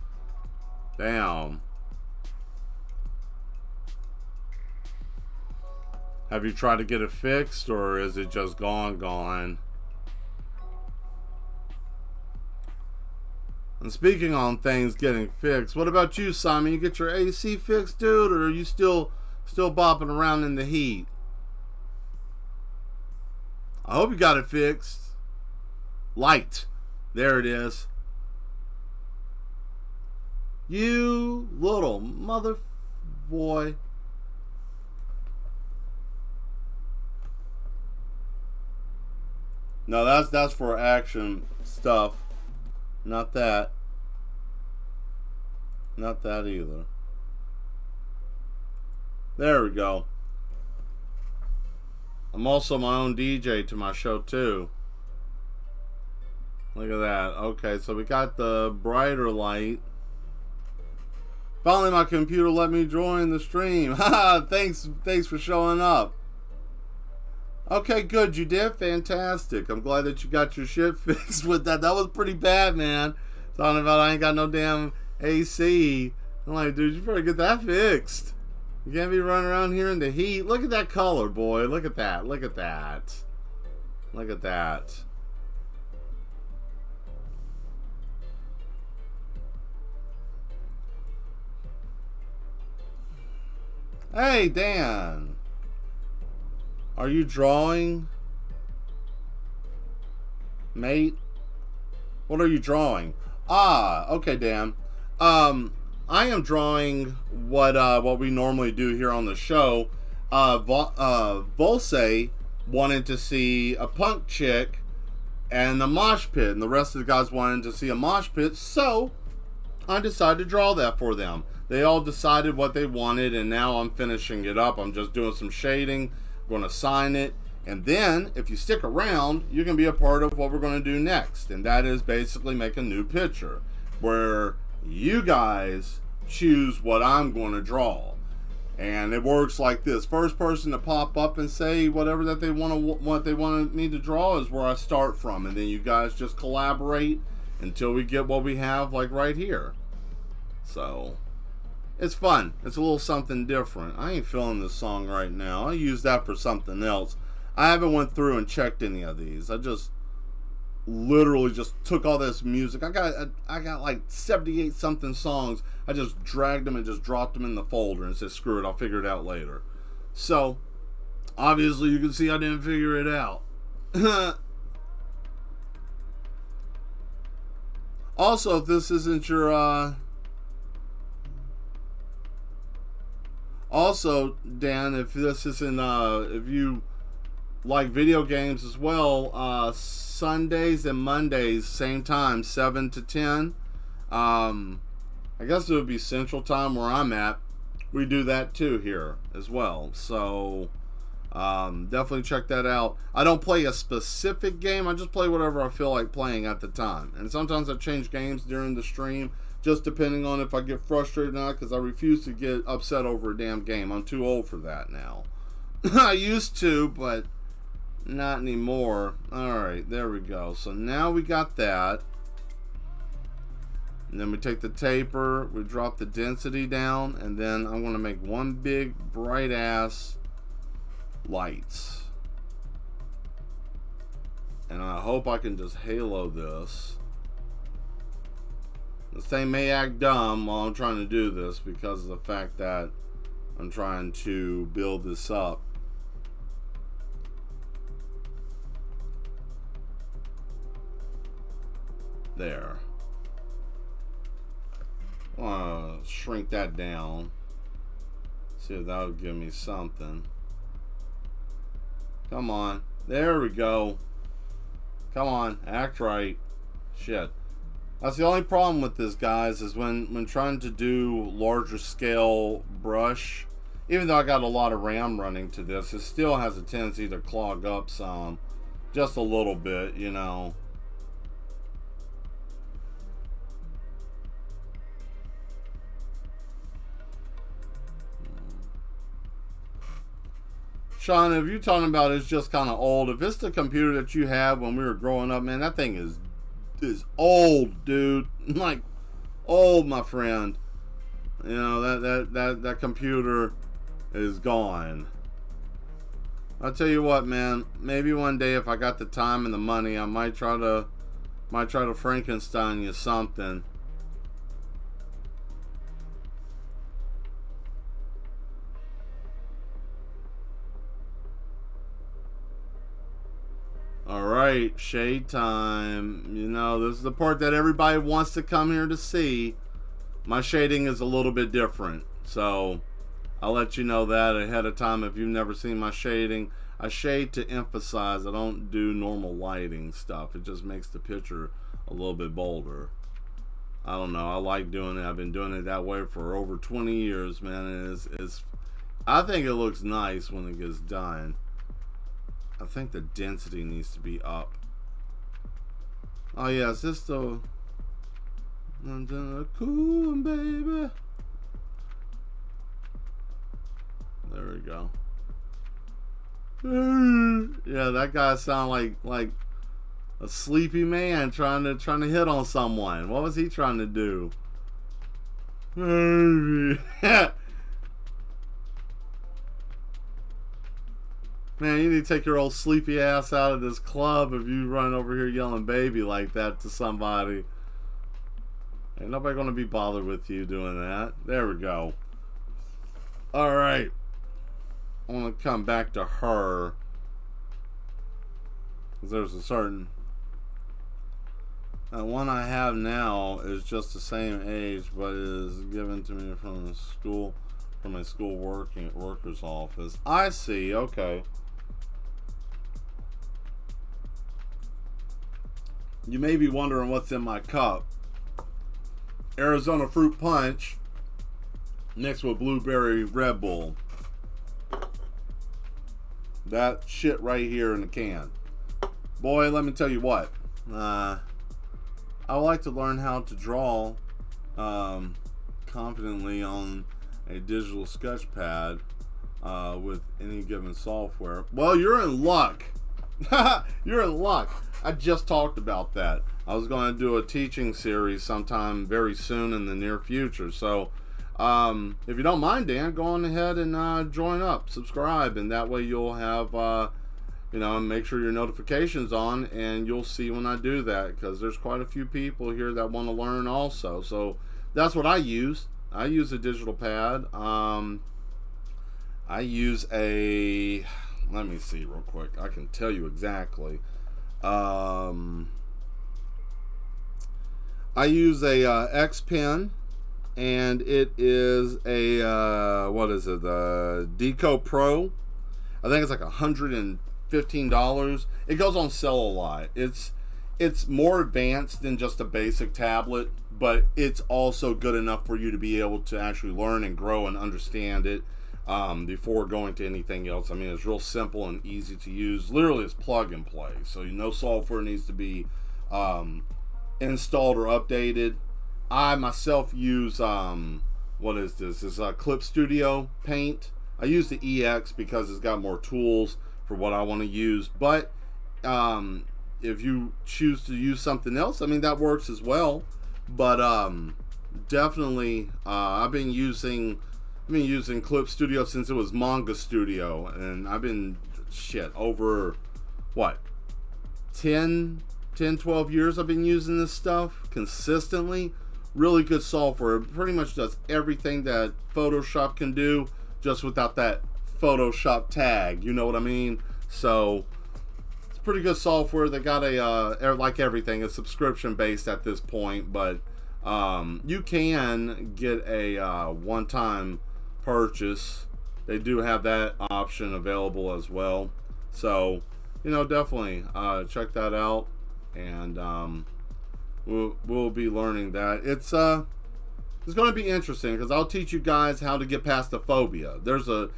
Damn. Have you tried to get it fixed, or is it just gone? And speaking on things getting fixed, what about you, Simon? You get your AC fixed, dude, or are you still bopping around in the heat? I hope you got it fixed. Light. There it is. You little mother boy. No, that's for action stuff. Not that. Not that either. There we go. I'm also my own DJ to my show too. Look at that. Okay, so we got the brighter light. Finally, my computer let me join the stream. Haha, thanks for showing up. Okay, good. You did? Fantastic. I'm glad that you got your shit fixed with that. That was pretty bad, man. Talking about I ain't got no damn AC. I'm like, dude, you better get that fixed. You can't be running around here in the heat. Look at that color, boy. Look at that. Look at that. Look at that. Hey, Dan. Are you drawing? Mate? What are you drawing? Ah, okay, Dan. I am drawing what we normally do here on the show. Volse wanted to see a punk chick and the mosh pit, and the rest of the guys wanted to see a mosh pit, so I decided to draw that for them. They all decided what they wanted, and now I'm finishing it up. I'm just doing some shading, going to sign it, and then if you stick around, you can be a part of what we're going to do next, and that is basically make a new picture where you guys choose what I'm going to draw. And it works like this: first person to pop up and say whatever that they want me to draw is where I start from, and then you guys just collaborate until we get what we have, like right here. So it's fun. It's a little something different. I ain't feeling this song right now. I use that for something else. I haven't went through and checked any of these. I just literally just took all this music. I got like 78 something songs. I just dragged them and just dropped them in the folder and said, screw it, I'll figure it out later. So obviously you can see I didn't figure it out. Also, if this isn't your also, Dan, if this isn't if you like video games as well, Sundays and Mondays, same time, 7 to 10. I guess it would be Central Time where I'm at. We do that too here as well. So definitely check that out. I don't play a specific game. I just play whatever I feel like playing at the time. And sometimes I change games during the stream, just depending on if I get frustrated or not, because I refuse to get upset over a damn game. I'm too old for that now. I used to, but Not anymore. Alright, there we go. So now we got that. And then we take the taper, we drop the density down, and then I'm going to make one big bright ass lights. And I hope I can just halo this. This thing may act dumb while I'm trying to do this because of the fact that I'm trying to build this up. There. I want to shrink that down. See if that would give me something. Come on. There we go. Come on. Act right. Shit. That's the only problem with this, guys, is when trying to do larger scale brush, even though I got a lot of RAM running to this, it still has a tendency to clog up some. Just a little bit, you know. Sean, if you're talking about it's just kind of old, if it's the computer that you had when we were growing up, man, that thing is old, dude. Like, old, my friend. You know, that computer is gone. I'll tell you what, man, maybe one day if I got the time and the money, I might try to Frankenstein you something. Alright, shade time. You know, this is the part that everybody wants to come here to see. My shading is a little bit different, so I'll let you know that ahead of time if you've never seen my shading. I shade to emphasize. I don't do normal lighting stuff. It just makes the picture a little bit bolder. I don't know. I like doing it. I've been doing it that way for over 20 years, man. And I think it looks nice when it gets done. I think the density needs to be up. Oh yeah, is this the cool baby? There we go. Yeah, that guy sounded like a sleepy man trying to hit on someone. What was he trying to do? Man, you need to take your old sleepy ass out of this club if you run over here yelling baby like that to somebody. Ain't nobody gonna be bothered with you doing that. There we go. Alright. I want to come back to her. Because there's a certain... The one I have now is just the same age, but is given to me from the school, from my school worker's office. I see, okay. You may be wondering what's in my cup. Arizona Fruit Punch mixed with Blueberry Red Bull. That shit right here in the can. Boy, let me tell you what. I would like to learn how to draw confidently on a digital sketch pad with any given software. Well, you're in luck. You're in luck. I just talked about that. I was going to do a teaching series sometime very soon in the near future. So if you don't mind, Dan, go on ahead and join up, subscribe, and that way you'll have, you know, make sure your notifications on, and you'll see when I do that, because there's quite a few people here that want to learn also. So that's what I use. I use a digital pad. I use a... Let me see real quick. I can tell you exactly. I use a X Pen, and it is a what is it? The Deco Pro. I think it's like $115. It goes on sale a lot. It's more advanced than just a basic tablet, but it's also good enough for you to be able to actually learn and grow and understand it. Before going to anything else. I mean, it's real simple and easy to use. Literally, it's plug and play. So no software needs to be installed or updated. I myself use what is this? It's Clip Studio Paint. I use the EX because it's got more tools for what I want to use. But if you choose to use something else, I mean, that works as well. But definitely, I've been using Clip Studio since it was Manga Studio, and I've been over what 10, 12 years I've been using this stuff consistently. Really good software. It pretty much does everything that Photoshop can do, just without that Photoshop tag. You know what I mean? So it's pretty good software. They got like everything, a subscription based at this point, but you can get a one-time purchase. They do have that option available as well. So, definitely check that out, and we'll be learning that. It's going to be interesting because I'll teach you guys how to get past the phobia. There's a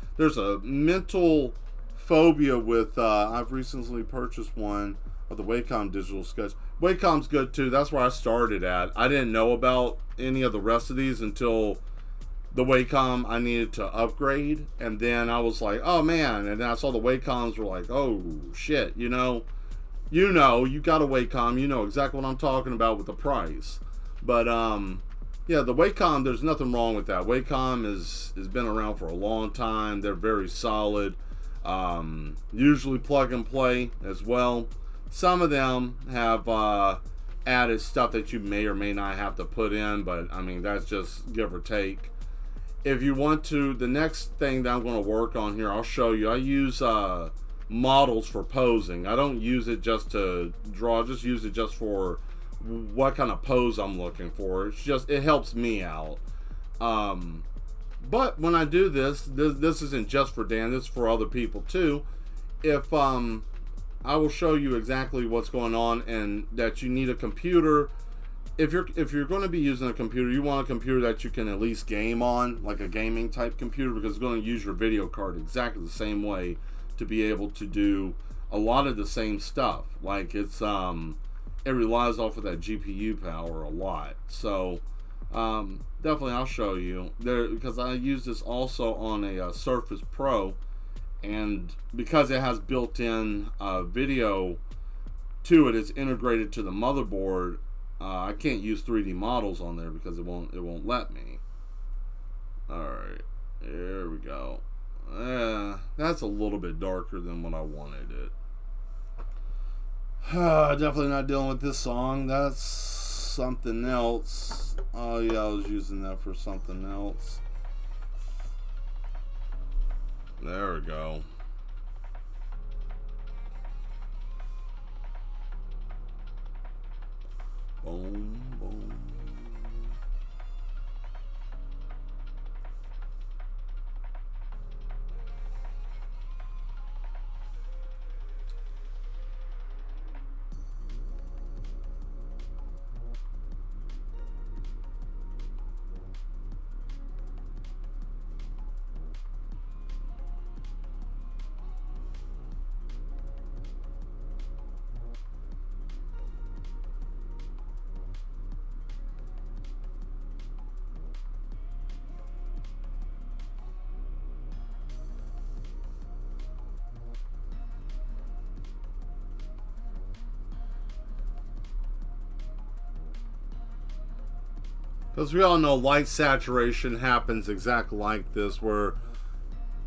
mental phobia with I've recently purchased one of the Wacom digital sketch. Wacom's good too. That's where I started at. I didn't know about any of the rest of these until the Wacom I needed to upgrade, and then I was like, oh man, and then I saw the Wacoms were like, oh shit, you got a Wacom, you know exactly what I'm talking about with the price. But yeah, the Wacom, there's nothing wrong with that. Wacom has been around for a long time. They're very solid. Usually plug and play as well. Some of them have added stuff that you may or may not have to put in, but I mean, that's just give or take. If you want to, the next thing that I'm going to work on here, I'll show you. I use models for posing. I don't use it just to draw. I just use it just for what kind of pose I'm looking for. It helps me out. But when I do this isn't just for Dan. This is for other people too. If I will show you exactly what's going on, and that you need a computer. If you're going to be using a computer, you want a computer that you can at least game on, like a gaming type computer, because it's going to use your video card exactly the same way to be able to do a lot of the same stuff. Like it relies off of that GPU power a lot. So definitely I'll show you there, because I use this also on a Surface Pro, and because it has built-in video to it, it's integrated to the motherboard. I can't use 3D models on there because it won't let me. Alright, there we go. That's a little bit darker than what I wanted it. Definitely not dealing with this song. That's something else. Oh yeah, I was using that for something else. There we go. Boom, boom. Because we all know light saturation happens exactly like this, where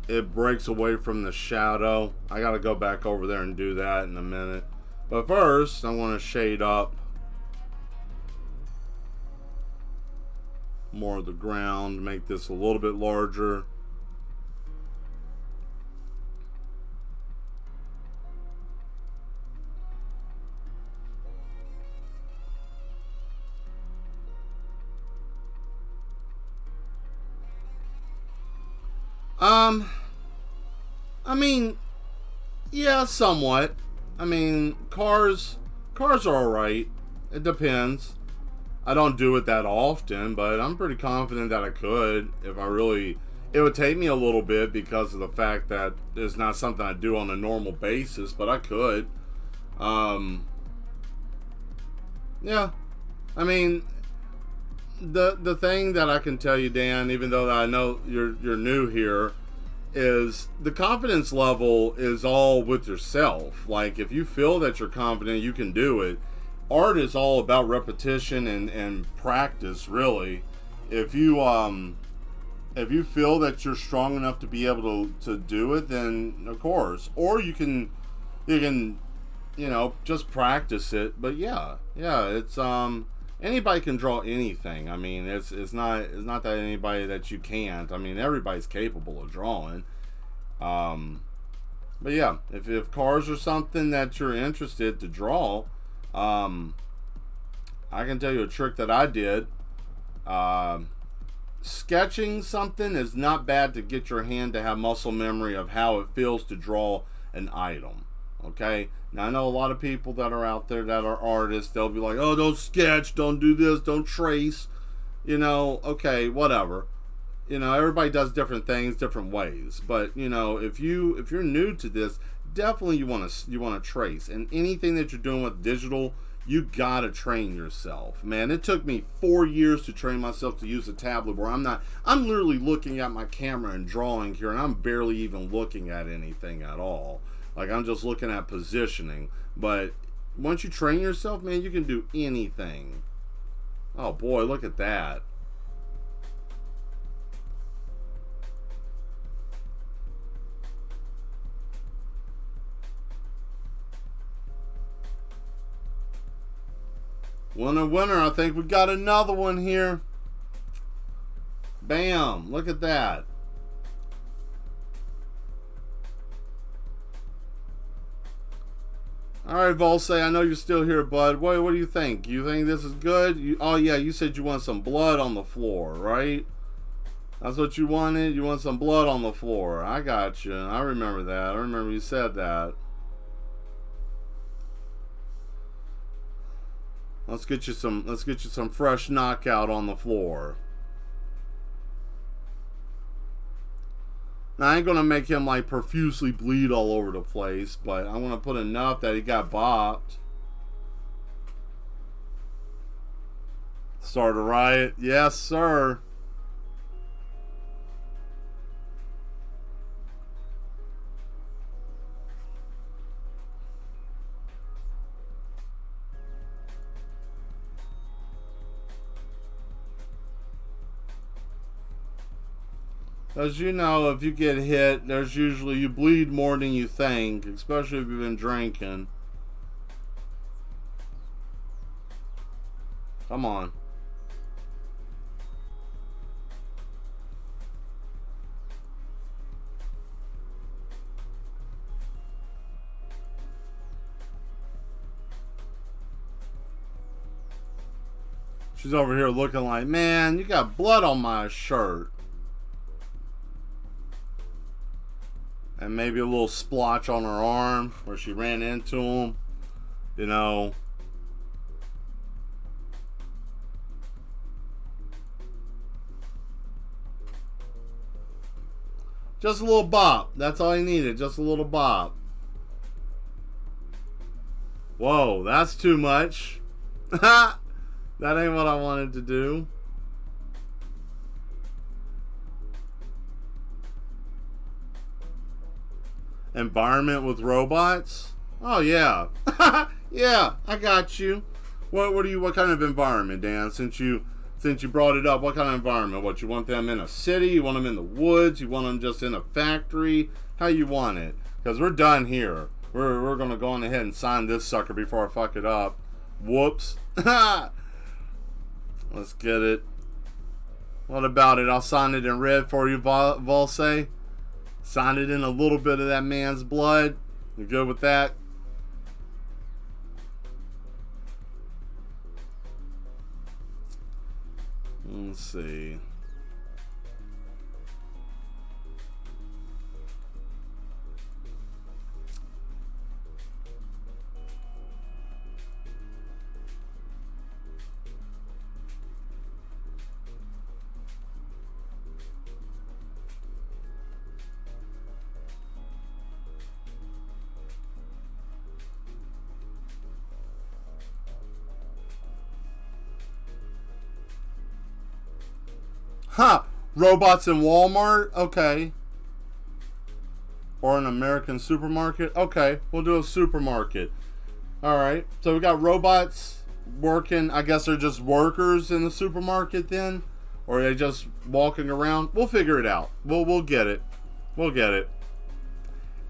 it breaks away from the shadow. I got to go back over there and do that in a minute. But first, I want to shade up more of the ground, make this a little bit larger. I mean, yeah, somewhat. I mean, cars are alright. It depends. I don't do it that often, but I'm pretty confident that I could if I really. It would take me a little bit because of the fact that it's not something I do on a normal basis, but I could. Yeah. I mean, the thing that I can tell you, Dan, even though I know you're new here, is the confidence level is all with yourself. Like, if you feel that you're confident, you can do it. Art is all about repetition and practice, really. If you feel that you're strong enough to be able to do it, then of course. Or you can just practice it. But yeah, it's anybody can draw anything. I mean, it's not that anybody that you can't. I mean, everybody's capable of drawing. But yeah, if cars are something that you're interested to draw, I can tell you a trick that I did. Sketching something is not bad to get your hand to have muscle memory of how it feels to draw an item. Okay? Now, I know a lot of people that are out there that are artists. They'll be like, oh, don't sketch, don't do this, don't trace. Okay, whatever. Everybody does different things different ways. But, if you're new to this, definitely you want to trace. And anything that you're doing with digital, you gotta train yourself. Man, it took me 4 years to train myself to use a tablet where I'm literally looking at my camera and drawing here, and I'm barely even looking at anything at all. Like, I'm just looking at positioning. But once you train yourself, man, you can do anything. Oh boy, look at that. Winner, I think we got another one here. Bam, look at that. Alright, Volse, I know you're still here, bud. What do you think? You think this is good? Oh yeah, you said you want some blood on the floor, right? That's what you wanted? You want some blood on the floor. I got you. I remember that. I remember you said that. Let's get you some fresh knockout on the floor. Now, I ain't gonna make him like profusely bleed all over the place, but I want to put enough that he got bopped. Start a riot. Yes, sir. As you know, if you get hit, there's usually, you bleed more than you think, especially if you've been drinking. Come on. She's over here looking like, man, you got blood on my shirt. And maybe a little splotch on her arm where she ran into him. Just a little bop. That's all he needed. Just a little bop. Whoa, that's too much. That ain't what I wanted to do. Environment with robots? Oh yeah. Yeah, I got you. What kind of environment, Dan? Since you brought it up, what kind of environment? What, you want them in a city? You want them in the woods? You want them just in a factory? How you want it? Because we're done here. We're gonna go on ahead and sign this sucker before I fuck it up. Whoops. Let's get it. What about it? I'll sign it in red for you, Volse. Sign it in a little bit of that man's blood. You good with that? Let's see. Huh. Robots in Walmart? Okay. or an American supermarket? Okay, we'll do a supermarket. Alright, so we got robots working. I guess they're just workers in the supermarket then? Or are they just walking around? We'll figure it out. We'll get it. We'll get it.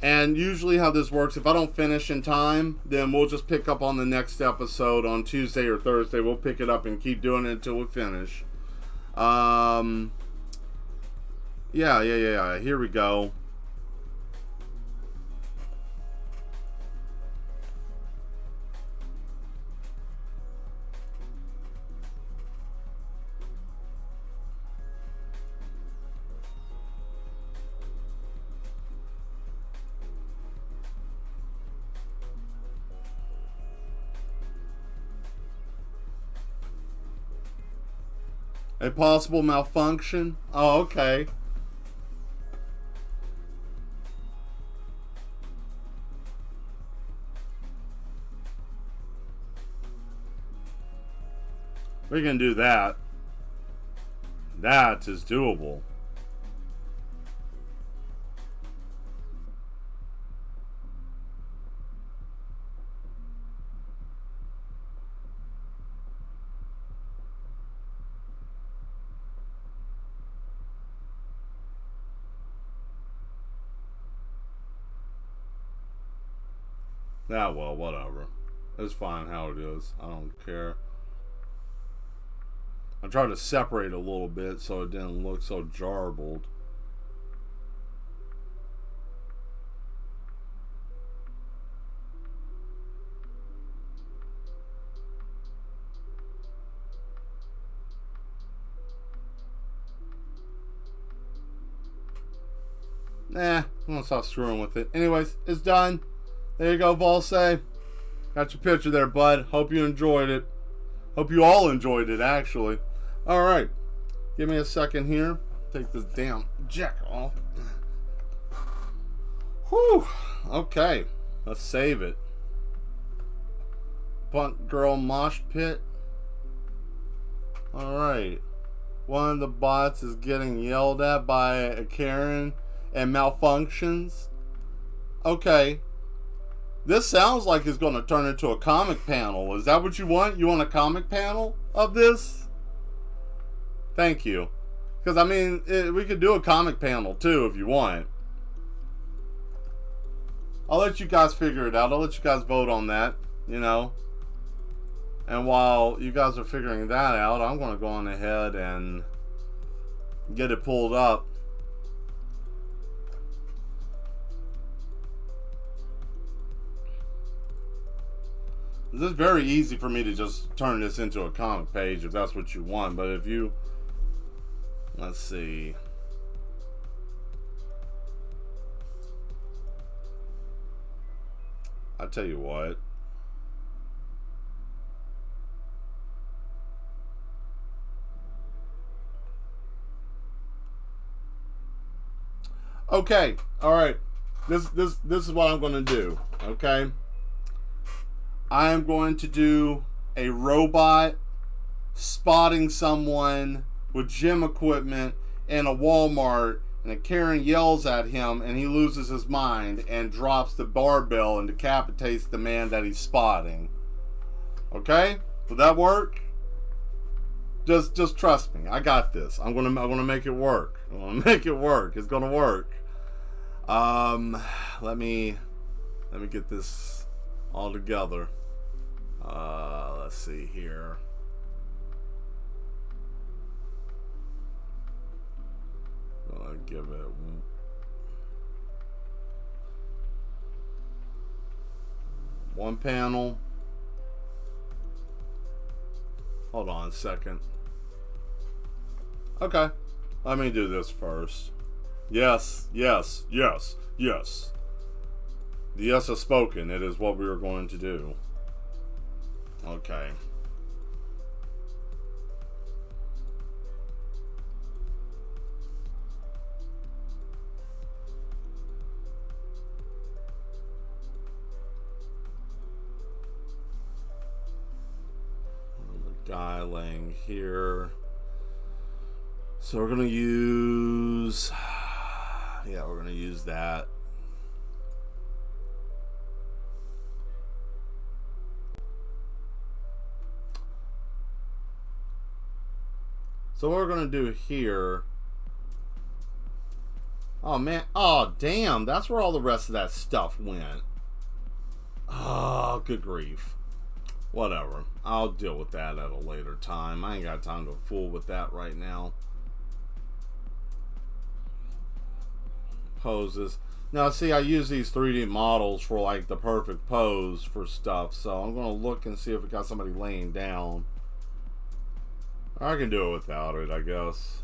And usually how this works, if I don't finish in time, then we'll just pick up on the next episode on Tuesday or Thursday. We'll pick it up and keep doing it until we finish. Yeah. Here we go. A possible malfunction? Oh, okay. We can do that. That is doable. Yeah, well, whatever. It's fine how it is. I don't care. I tried to separate a little bit so it didn't look so jarbled. Nah, I'm gonna stop screwing with it. Anyways, it's done. There you go, Volsay. Got your picture there, bud. Hope you enjoyed it. Hope you all enjoyed it, actually. Alright. Give me a second here. Take this damn jacket off. Whew. Okay. Let's save it. Punk Girl Mosh Pit. Alright. One of the bots is getting yelled at by a Karen and malfunctions. Okay. This sounds like it's going to turn into a comic panel. Is that what you want? You want a comic panel of this? Thank you. Because, I mean, we could do a comic panel, too, if you want. I'll let you guys figure it out. I'll let you guys vote on that, you know. And while you guys are figuring that out, I'm going to go on ahead and get it pulled up. This is very easy for me to just turn this into a comic page if that's what you want. But if you... Let's see. I'll tell you what. Okay. Alright. This is what I'm going to do. Okay. I am going to do a robot spotting someone with gym equipment in a Walmart, and a Karen yells at him and he loses his mind and drops the barbell and decapitates the man that he's spotting. Okay? Will that work? Just trust me. I got this. I'm gonna make it work. I'm gonna make it work. It's gonna work. Let me get this all together. Let's see here. I'll give it one panel. Hold on a second. Okay, let me do this first. Yes. The yes has spoken. It is what we are going to do. Okay. The guy laying here. So we're gonna use, yeah, we're gonna use that. So what we're going to do here... Oh, man. Oh, damn. That's where all the rest of that stuff went. Oh, good grief. Whatever. I'll deal with that at a later time. I ain't got time to fool with that right now. Poses. Now, see, I use these 3D models for, like, the perfect pose for stuff. So I'm going to look and see if we got somebody laying down. I can do it without it, I guess.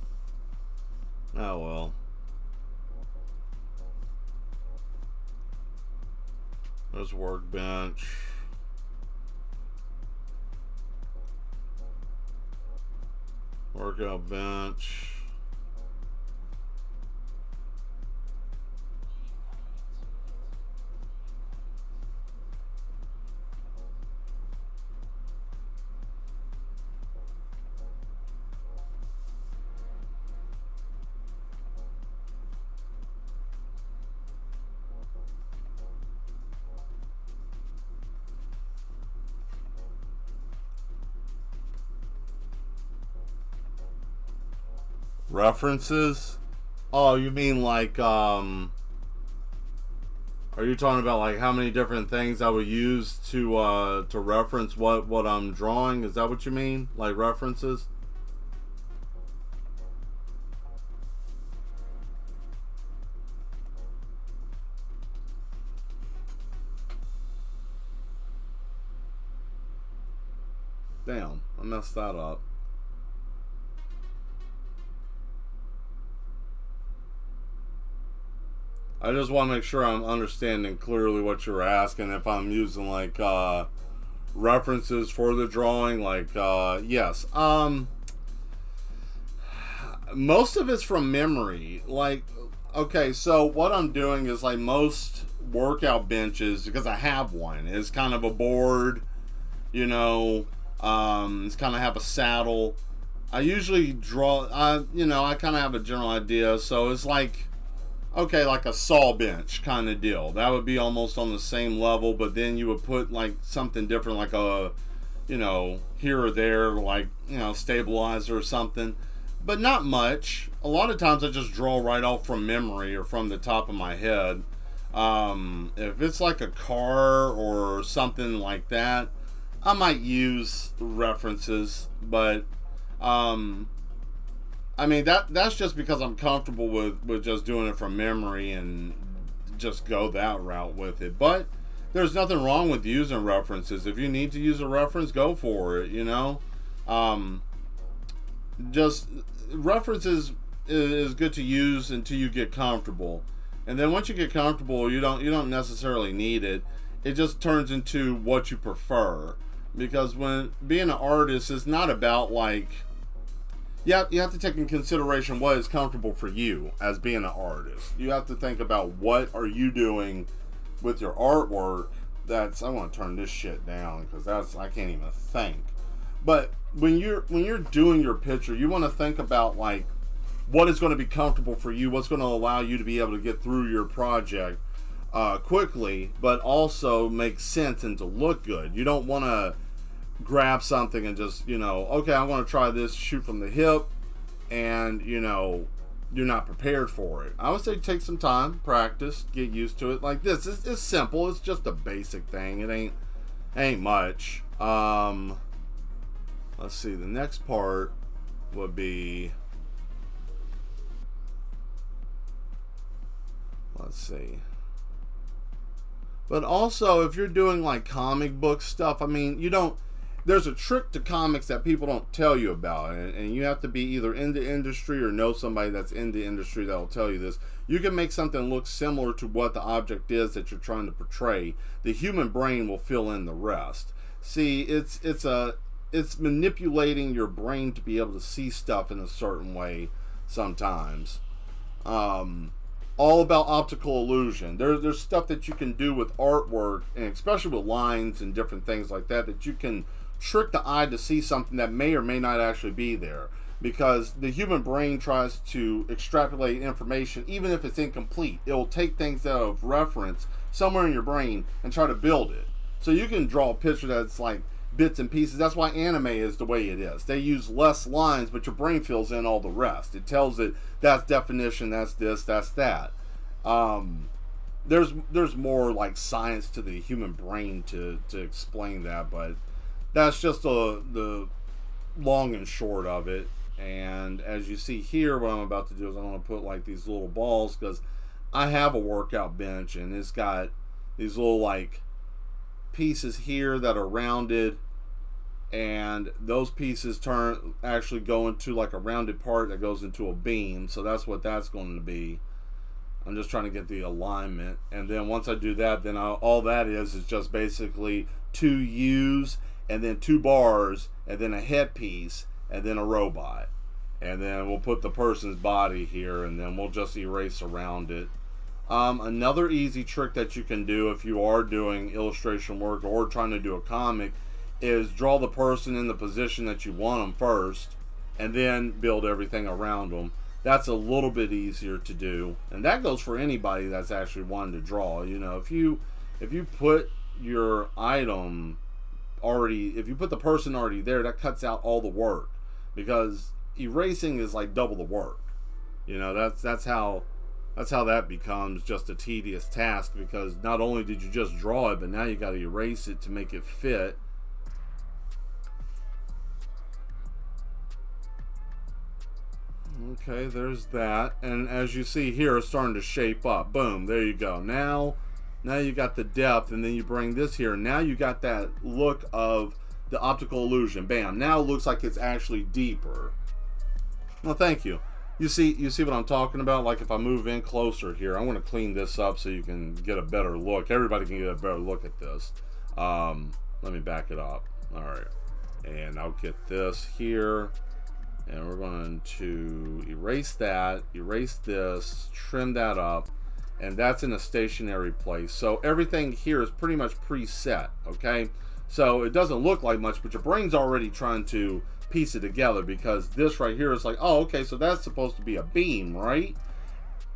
Oh, well. There's workbench. Workout bench. References? Oh, you mean like, are you talking about like how many different things I would use to reference what I'm drawing? Is that what you mean? Like references? Damn, I messed that up. I just want to make sure I'm understanding clearly what you're asking. If I'm using like references for the drawing, like yes. Most of it's from memory. Like, okay, so what I'm doing is like most workout benches, because I have one, is kind of a board, you know. It's kind of have a saddle. I usually draw. I kind of have a general idea. So it's like, okay, like a saw bench kind of deal. That would be almost on the same level, but then you would put like something different, like a, here or there, like, stabilizer or something. But not much. A lot of times I just draw right off from memory or from the top of my head. If it's like a car or something like that, I might use references, but I mean, that's just because I'm comfortable with just doing it from memory and just go that route with it. But there's nothing wrong with using references. If you need to use a reference, go for it, Just references is good to use until you get comfortable. And then once you get comfortable, you don't necessarily need it. It just turns into what you prefer. Because when being an artist is not about like... Yeah, you have to take in consideration what is comfortable for you as being an artist. You have to think about what are you doing with your artwork. I want to turn this shit down because I can't even think. But when you're doing your picture, you want to think about like what is going to be comfortable for you, what's going to allow you to be able to get through your project quickly, but also make sense and to look good. You don't want to grab something and just, okay, I want to try this, shoot from the hip, and, you're not prepared for it. I would say take some time, practice, get used to it. Like this, it's simple. It's just a basic thing. It ain't much. Let's see. The next part would be, let's see. But also, if you're doing like comic book stuff, I mean, there's a trick to comics that people don't tell you about, and you have to be either in the industry or know somebody that's in the industry that will tell you this. You can make something look similar to what the object is that you're trying to portray. The human brain will fill in the rest. See, it's manipulating your brain to be able to see stuff in a certain way sometimes. All about optical illusion. There's stuff that you can do with artwork, and especially with lines and different things like that you can trick the eye to see something that may or may not actually be there, because the human brain tries to extrapolate information even if it's incomplete. It will take things out of reference somewhere in your brain and try to build it. So you can draw a picture that's like bits and pieces. That's why anime is the way it is. They use less lines, but your brain fills in all the rest. It tells it that's definition, that's this, that's that. There's more like science to the human brain to explain that, but that's just the long and short of it. And as you see here, what I'm about to do is I'm going to put like these little balls, because I have a workout bench and it's got these little like pieces here that are rounded, and those pieces actually go into like a rounded part that goes into a beam. So that's what that's going to be. I'm just trying to get the alignment, and then once I do that, then all that is just basically 2 U's and then 2 bars and then a headpiece and then a robot, and then we'll put the person's body here, and then we'll just erase around it. Another easy trick that you can do if you are doing illustration work or trying to do a comic is draw the person in the position that you want them first, and then build everything around them. That's a little bit easier to do, and that goes for anybody that's actually wanting to draw. You know, if you put your item already, if you put the person already there, that cuts out all the work, because erasing is like double the work. You know, that's how that becomes just a tedious task, because not only did you just draw it, but now you got to erase it to make it fit. Okay, there's that, and as you see here, it's starting to shape up. Boom, there you go. Now you got the depth, and then you bring this here, and now you got that look of the optical illusion. Bam, now it looks like it's actually deeper. Well, thank you. You see what I'm talking about? Like if I move in closer here, I want to clean this up so you can get a better look. Everybody can get a better look at this. Let me back it up. All right, and I'll get this here. And we're going to erase that, erase this, trim that up, and that's in a stationary place. So everything here is pretty much preset, okay? So it doesn't look like much, but your brain's already trying to piece it together, because this right here is like, oh, okay, so that's supposed to be a beam, right?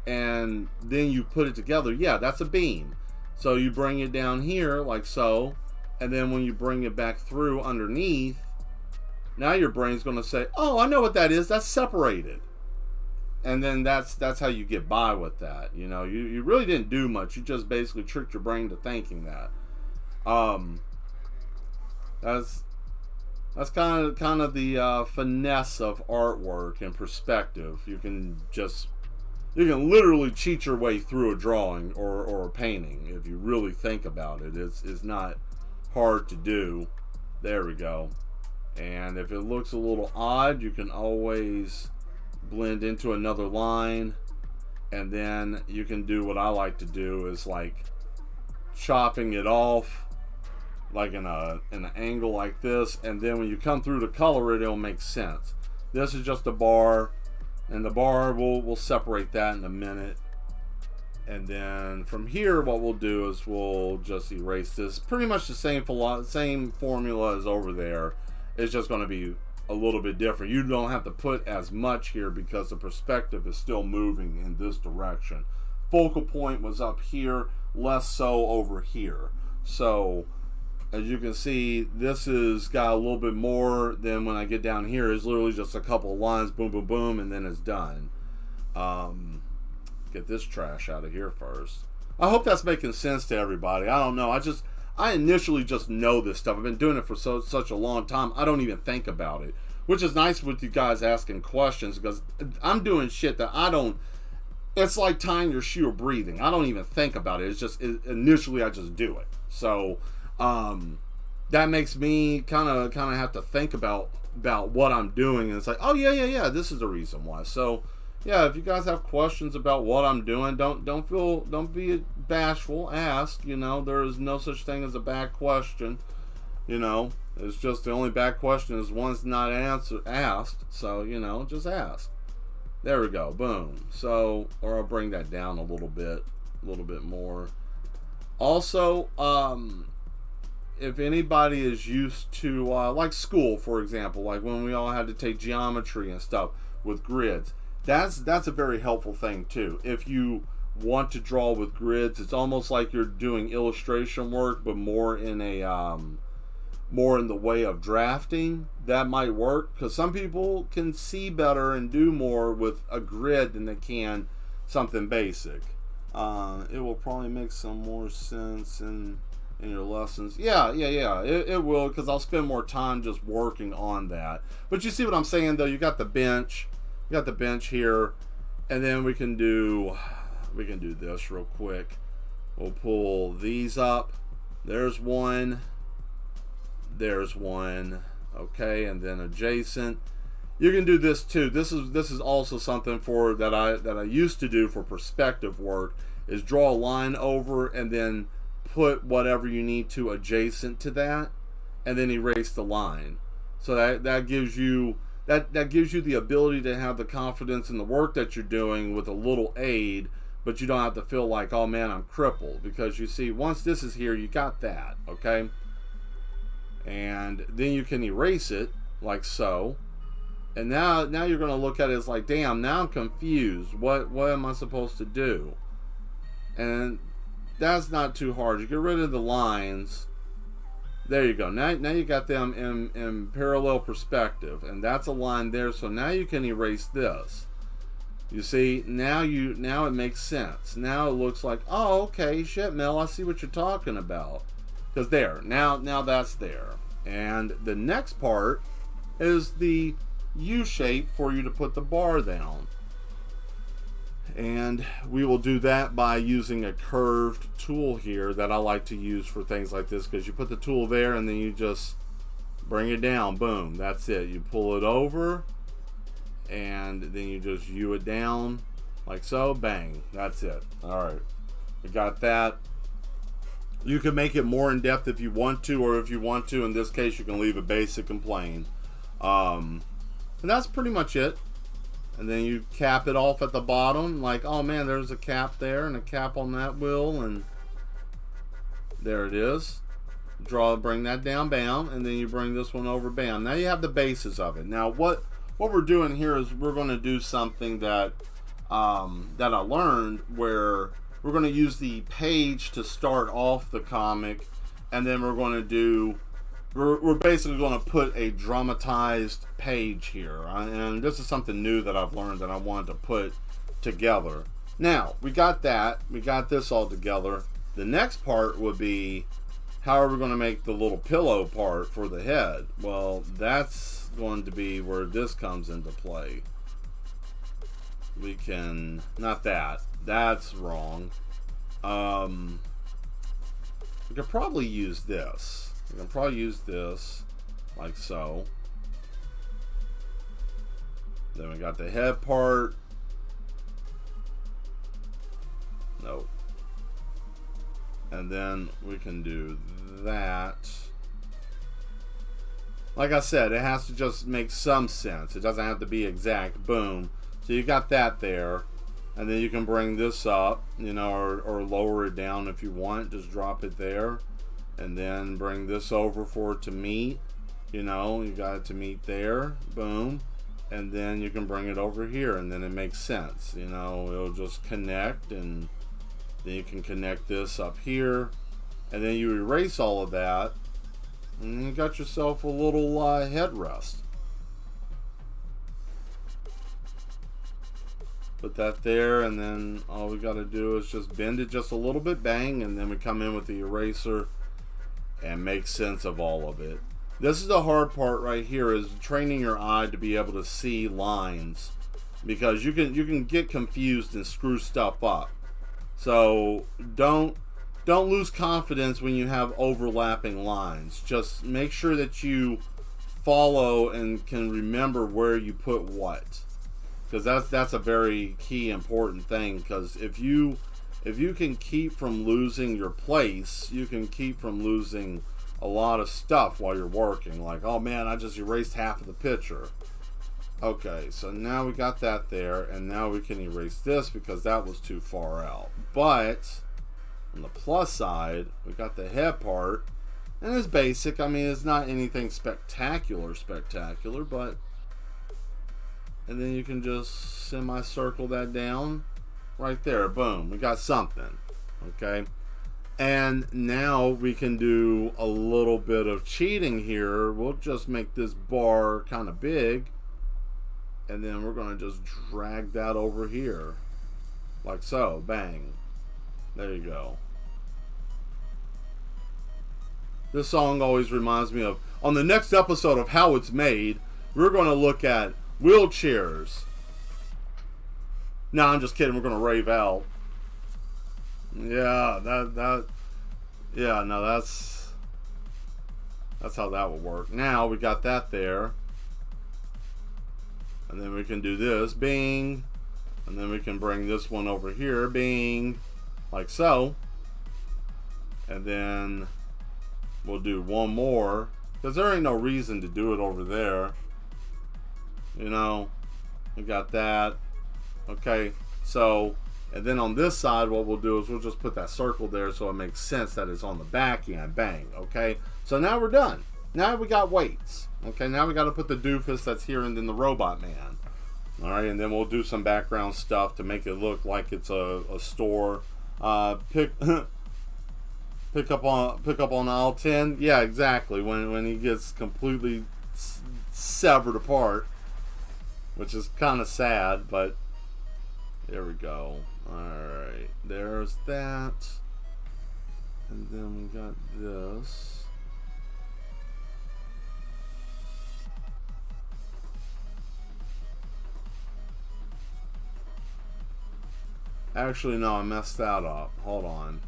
And then you put it together, yeah, that's a beam. So you bring it down here like so, and then when you bring it back through underneath, now your brain's going to say, oh, I know what that is. That's separated. And then that's how you get by with that. You know, you really didn't do much. You just basically tricked your brain to thinking that. That's kind of the finesse of artwork and perspective. You can literally cheat your way through a drawing or a painting if you really think about it. It's not hard to do. There we go. And if it looks a little odd, you can always blend into another line, and then you can do what I like to do is like chopping it off like in an angle like this, and then when you come through to color it, it'll make sense. This is just a bar, and the bar we'll separate that in a minute. And then from here, what we'll do is we'll just erase this. Pretty much the same formula as over there. It's just going to be a little bit different. You don't have to put as much here because the perspective is still moving in this direction. Focal point was up here, less so over here. So as you can see, this has got a little bit more than when I get down here. It's literally just a couple of lines, boom, boom, boom, and then it's done. Get this trash out of here first. I hope that's making sense to everybody. I don't know. I initially just know this stuff. I've been doing it for such a long time. I don't even think about it, which is nice with you guys asking questions, because I'm doing shit that I don't. It's like tying your shoe or breathing. I don't even think about it. It's just initially I just do it. So that makes me kind of have to think about what I'm doing, and it's like, oh yeah, this is the reason why. So yeah, if you guys have questions about what I'm doing, don't be bashful. Ask. You know, there is no such thing as a bad question. You know, it's just the only bad question is one's not asked. So you know, just ask. There we go. Boom. So, or I'll bring that down a little bit more. Also, if anybody is used to like school, for example, like when we all had to take geometry and stuff with grids. That's a very helpful thing too. If you want to draw with grids, it's almost like you're doing illustration work, but more in a more in the way of drafting, that might work, because some people can see better and do more with a grid than they can something basic. It will probably make some more sense in your lessons. Yeah, it will, because I'll spend more time just working on that. But you see what I'm saying, though? You got the bench here, and then we can do this real quick. We'll pull these up. There's one, okay, and then adjacent. You can do this too. This is also something for that I used to do for perspective work, is draw a line over and then put whatever you need to adjacent to that, and then erase the line. So that gives you the ability to have the confidence in the work that you're doing with a little aid, but you don't have to feel like, oh man, I'm crippled, because you see, once this is here, you got that, okay? And then you can erase it like so. And now you're going to look at it as like, damn, now I'm confused. What am I supposed to do? And that's not too hard. You get rid of the lines. There you go. Now you got them in parallel perspective, and that's a line there. So now you can erase this. You see, now it makes sense. Now it looks like, oh, okay, shit, Mel, I see what you're talking about. Because there, now that's there. And the next part is the U shape for you to put the bar down. And we will do that by using a curved tool here that I like to use for things like this, because you put the tool there and then you just bring it down. Boom, that's it. You pull it over and then you just U it down like so. Bang, that's it. Alright, we got that. You can make it more in depth if you want to, or if you want to, in this case, you can leave it basic and plain. And that's pretty much it. And then you cap it off at the bottom, like, oh man, there's a cap there and a cap on that wheel, and there it is. Bring that down, bam, and then you bring this one over, bam. Now you have the basis of it. Now what we're doing here is we're going to do something that that I learned, where we're going to use the page to start off the comic, and then we're going to do, we're basically going to put a dramatized page here. And this is something new that I've learned that I wanted to put together. Now, we got that. We got this all together. The next part would be, how are we going to make the little pillow part for the head? Well, that's going to be where this comes into play. We can, not that. That's wrong. We could probably use this. We can probably use this like so. Then we got the head part. Nope. And then we can do that. Like I said, it has to just make some sense. It doesn't have to be exact. Boom. So you got that there. And then you can bring this up, you know, or lower it down if you want. Just drop it there. And then bring this over for it to meet. You know, you got it to meet there. Boom. And then you can bring it over here, and then it makes sense. You know, it'll just connect, and then you can connect this up here. And then you erase all of that, and you got yourself a little headrest. Put that there, and then all we got to do is just bend it just a little bit, bang, and then we come in with the eraser and make sense of all of it. This is the hard part right here, is training your eye to be able to see lines, because you can get confused and screw stuff up. So don't lose confidence when you have overlapping lines. Just make sure that you follow and can remember where you put what. Because that's a very key important thing. Because if you can keep from losing your place, you can keep from losing a lot of stuff while you're working. Like, oh man, I just erased half of the picture. Okay, so now we got that there, and now we can erase this because that was too far out. But on the plus side, we got the head part, and it's basic. I mean, it's not anything spectacular, but. And then you can just semicircle that down right there. Boom, we got something. Okay. And now we can do a little bit of cheating here. We'll just make this bar kind of big. And then we're going to just drag that over here. Like so. Bang. There you go. This song always reminds me of, on the next episode of How It's Made, we're going to look at wheelchairs. No, I'm just kidding. We're going to rave out. Yeah, yeah, no, that's how that would work. Now we got that there. And then we can do this, bing. And then we can bring this one over here, bing. Like so. And then we'll do one more. Because there ain't no reason to do it over there. You know, we got that. Okay, so, and then on this side, what we'll do is we'll just put that circle there so it makes sense that it's on the back end. Bang, okay? So now we're done. Now we got weights. Okay, now we got to put the doofus that's here and then the robot man. All right, and then we'll do some background stuff to make it look like it's a store. Pick up on aisle 10. Yeah, exactly. When he gets completely severed apart, which is kind of sad, but there we go. Alright, there's that. And then we got this. Actually, no, I messed that up. Hold on.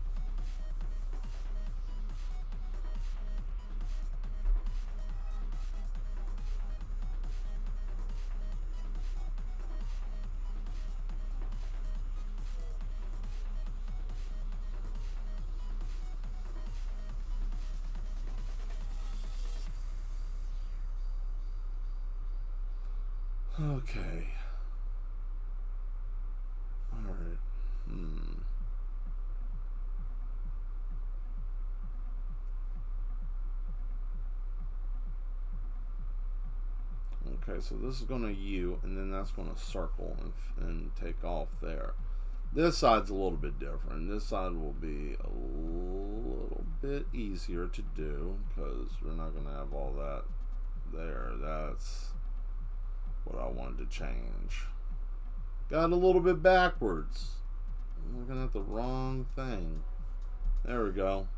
Okay. Alright. Okay, so this is going to U, and then that's going to circle and take off there. This side's a little bit different. This side will be a little bit easier to do because we're not going to have all that there. That's what I wanted to change. Got a little bit backwards. I'm looking at the wrong thing. There we go.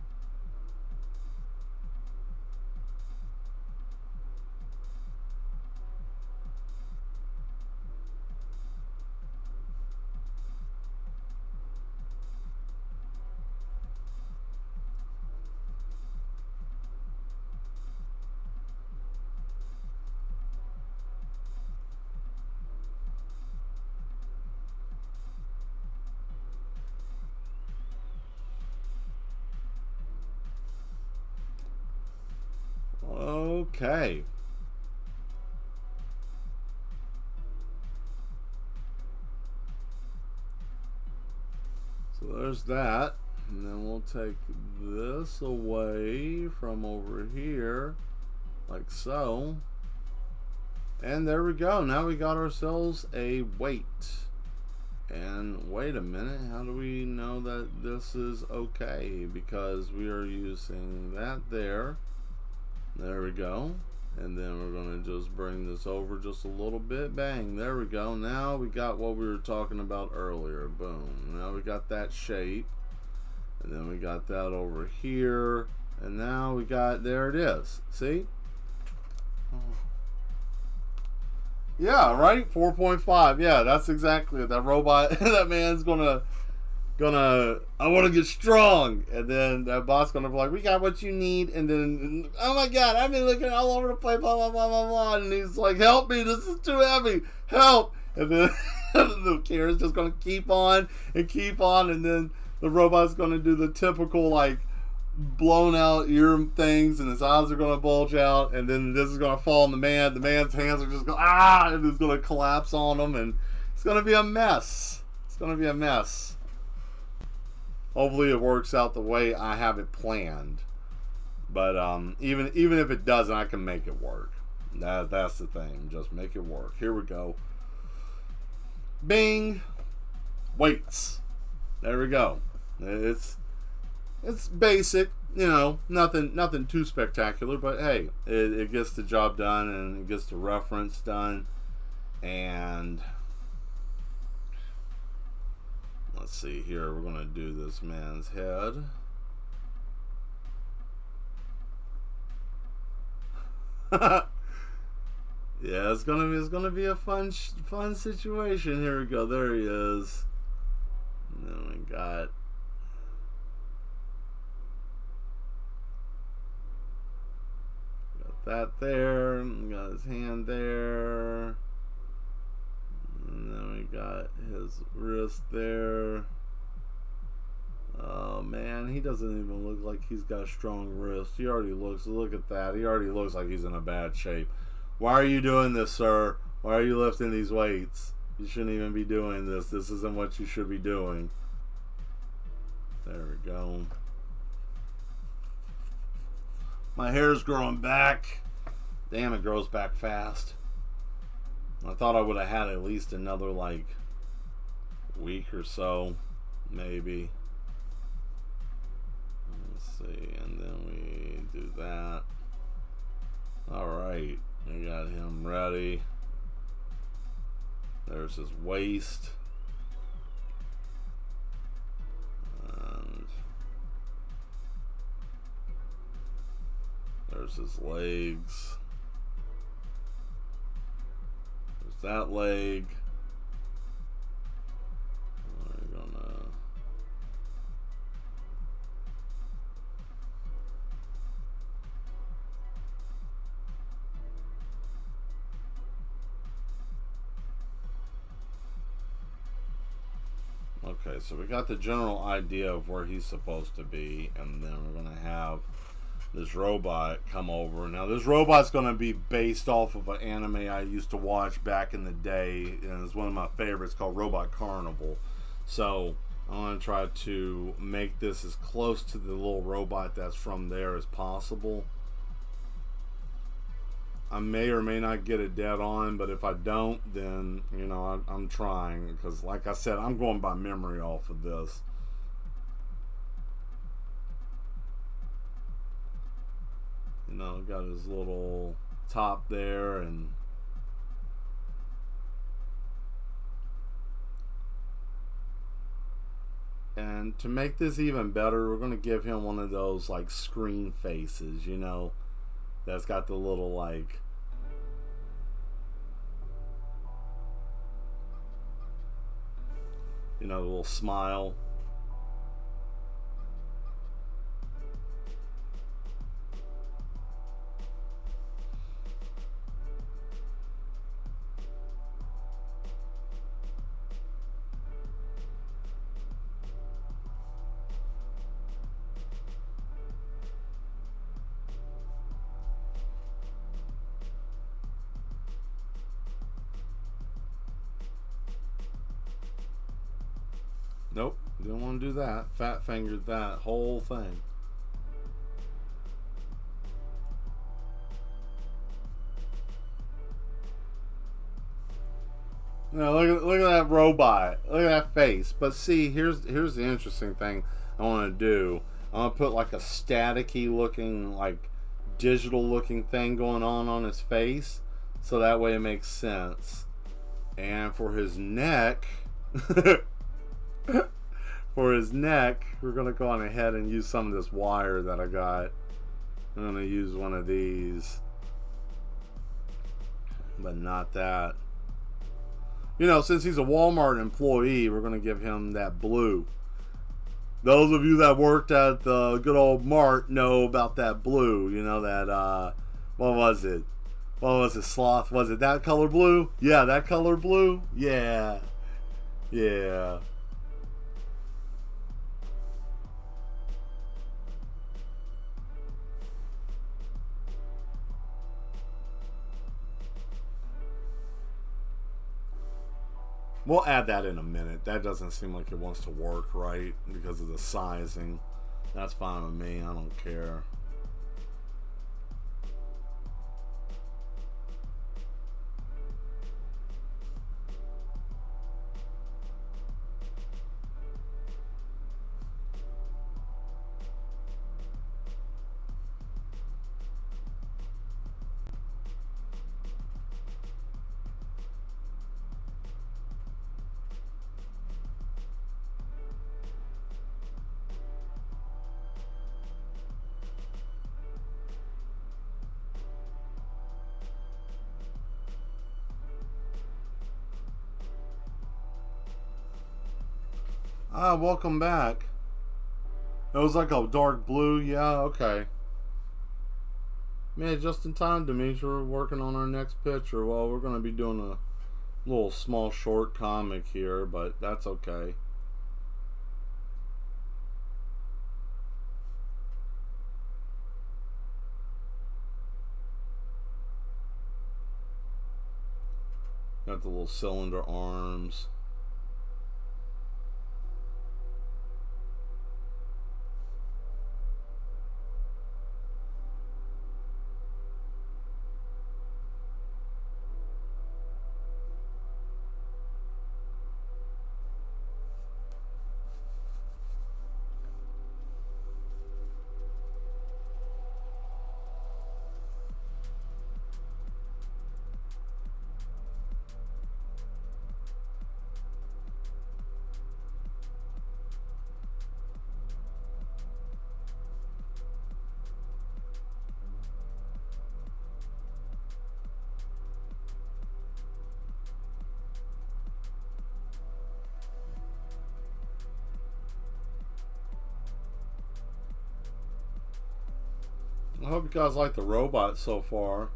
Okay. So there's that. And then we'll take this away from over here. Like so. And there we go. Now we got ourselves a weight. And wait a minute. How do we know that this is okay? Because we are using that there. There we go. And then we're going to just bring this over just a little bit. Bang. There we go. Now we got what we were talking about earlier. Boom. Now we got that shape. And then we got that over here. And now we got, there it is. See? Yeah, right? 4.5. Yeah, that's exactly it. That robot, that man's gonna, I want to get strong. And then that bot's gonna be like, we got what you need. And then, oh my God, I've been looking all over the place, blah, blah, blah, blah, blah. And he's like, help me, this is too heavy, help. And then the Kira's just gonna keep on. And then the robot's gonna do the typical, like, blown out ear things, and his eyes are gonna bulge out. And then this is gonna fall on the man. The man's hands are just going, and it's gonna collapse on him. And it's gonna be a mess. It's gonna be a mess. Hopefully it works out the way I have it planned. But even if it doesn't, I can make it work. That's the thing. Just make it work. Here we go. Bing. Weights. There we go. It's basic, you know, nothing too spectacular, but hey, it gets the job done and it gets the reference done. And let's see here, we're gonna do this man's head. Yeah, it's gonna be a fun situation. Here we go. There he is. And then we got that there. We got his hand there. And then we got his wrist there. Oh man, he doesn't even look like he's got a strong wrist. He already looks, look at that. He already looks like he's in a bad shape. Why are you doing this, sir? Why are you lifting these weights? You shouldn't even be doing this. This isn't what you should be doing. There we go. My hair's growing back. Damn, it grows back fast. I thought I would have had at least another, like, week or so, maybe. Let's see, and then we do that. Alright, we got him ready. There's his waist. And there's his legs. There's that leg. We're gonna... Okay, so we got the general idea of where he's supposed to be, and then we're going to have this robot come over. Now, this robot's going to be based off of an anime I used to watch back in the day, and it's one of my favorites called Robot Carnival. So, I want to try to make this as close to the little robot that's from there as possible. I may or may not get it dead on, but if I don't, then, you know, I'm trying. Because, like I said, I'm going by memory off of this. You know, got his little top there, and to make this even better, we're going to give him one of those, like, screen faces, you know, that's got the little, like, you know, the little smile. Nope, didn't want to do that. Fat fingered that whole thing. Now look at that robot. Look at that face. But see, here's the interesting thing I want to do. I want to put like a staticky looking, like digital looking thing going on his face, so that way it makes sense. And for his neck. For his neck, we're going to go on ahead and use some of this wire that I got. I'm going to use one of these, but not that. You know, since he's a Walmart employee, we're going to give him that blue. Those of you that worked at the good old Mart know about that blue. You know, that, what was it? What was it, Sloth? Was it that color blue? Yeah, that color blue? Yeah. Yeah. We'll add that in a minute. That doesn't seem like it wants to work right because of the sizing. That's fine with me. I don't care. Ah, welcome back. It was like a dark blue. Yeah, okay. Man, just in time, Demetri. We're working on our next picture. Well, we're going to be doing a little small short comic here, but that's okay. Got the little cylinder arms. I hope you guys like the robot so far.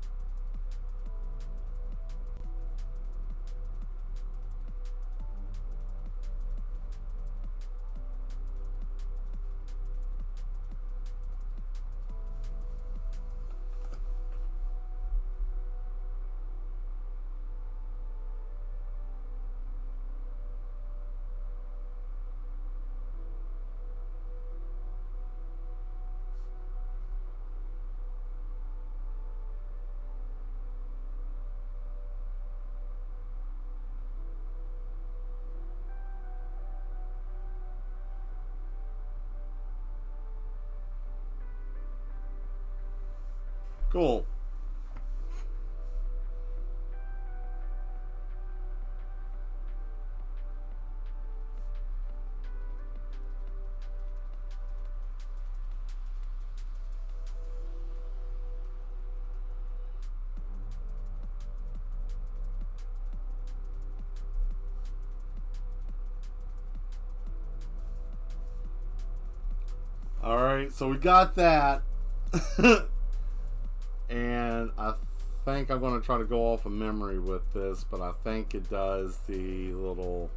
Cool. Alright, so we got that. And I think I'm going to try to go off of memory with this, but I think it does the little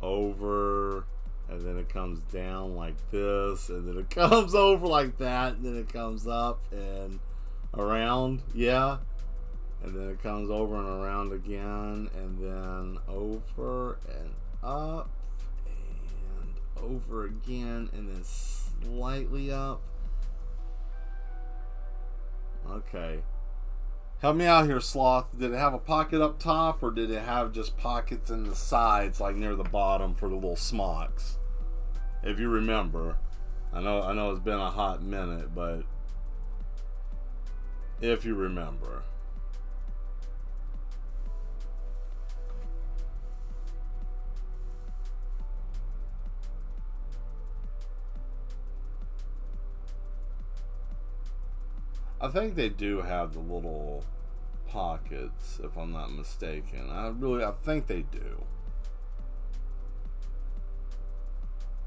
over, and then it comes down like this, and then it comes over like that, and then it comes up and around, yeah, and then it comes over and around again, and then over and up, and over again, and then slightly up. Okay. Help me out here, Sloth. Did it have a pocket up top, or did it have just pockets in the sides, like near the bottom for the little smocks? If you remember. I know it's been a hot minute, but if you remember. I think they do have the little pockets, if I'm not mistaken. I think they do.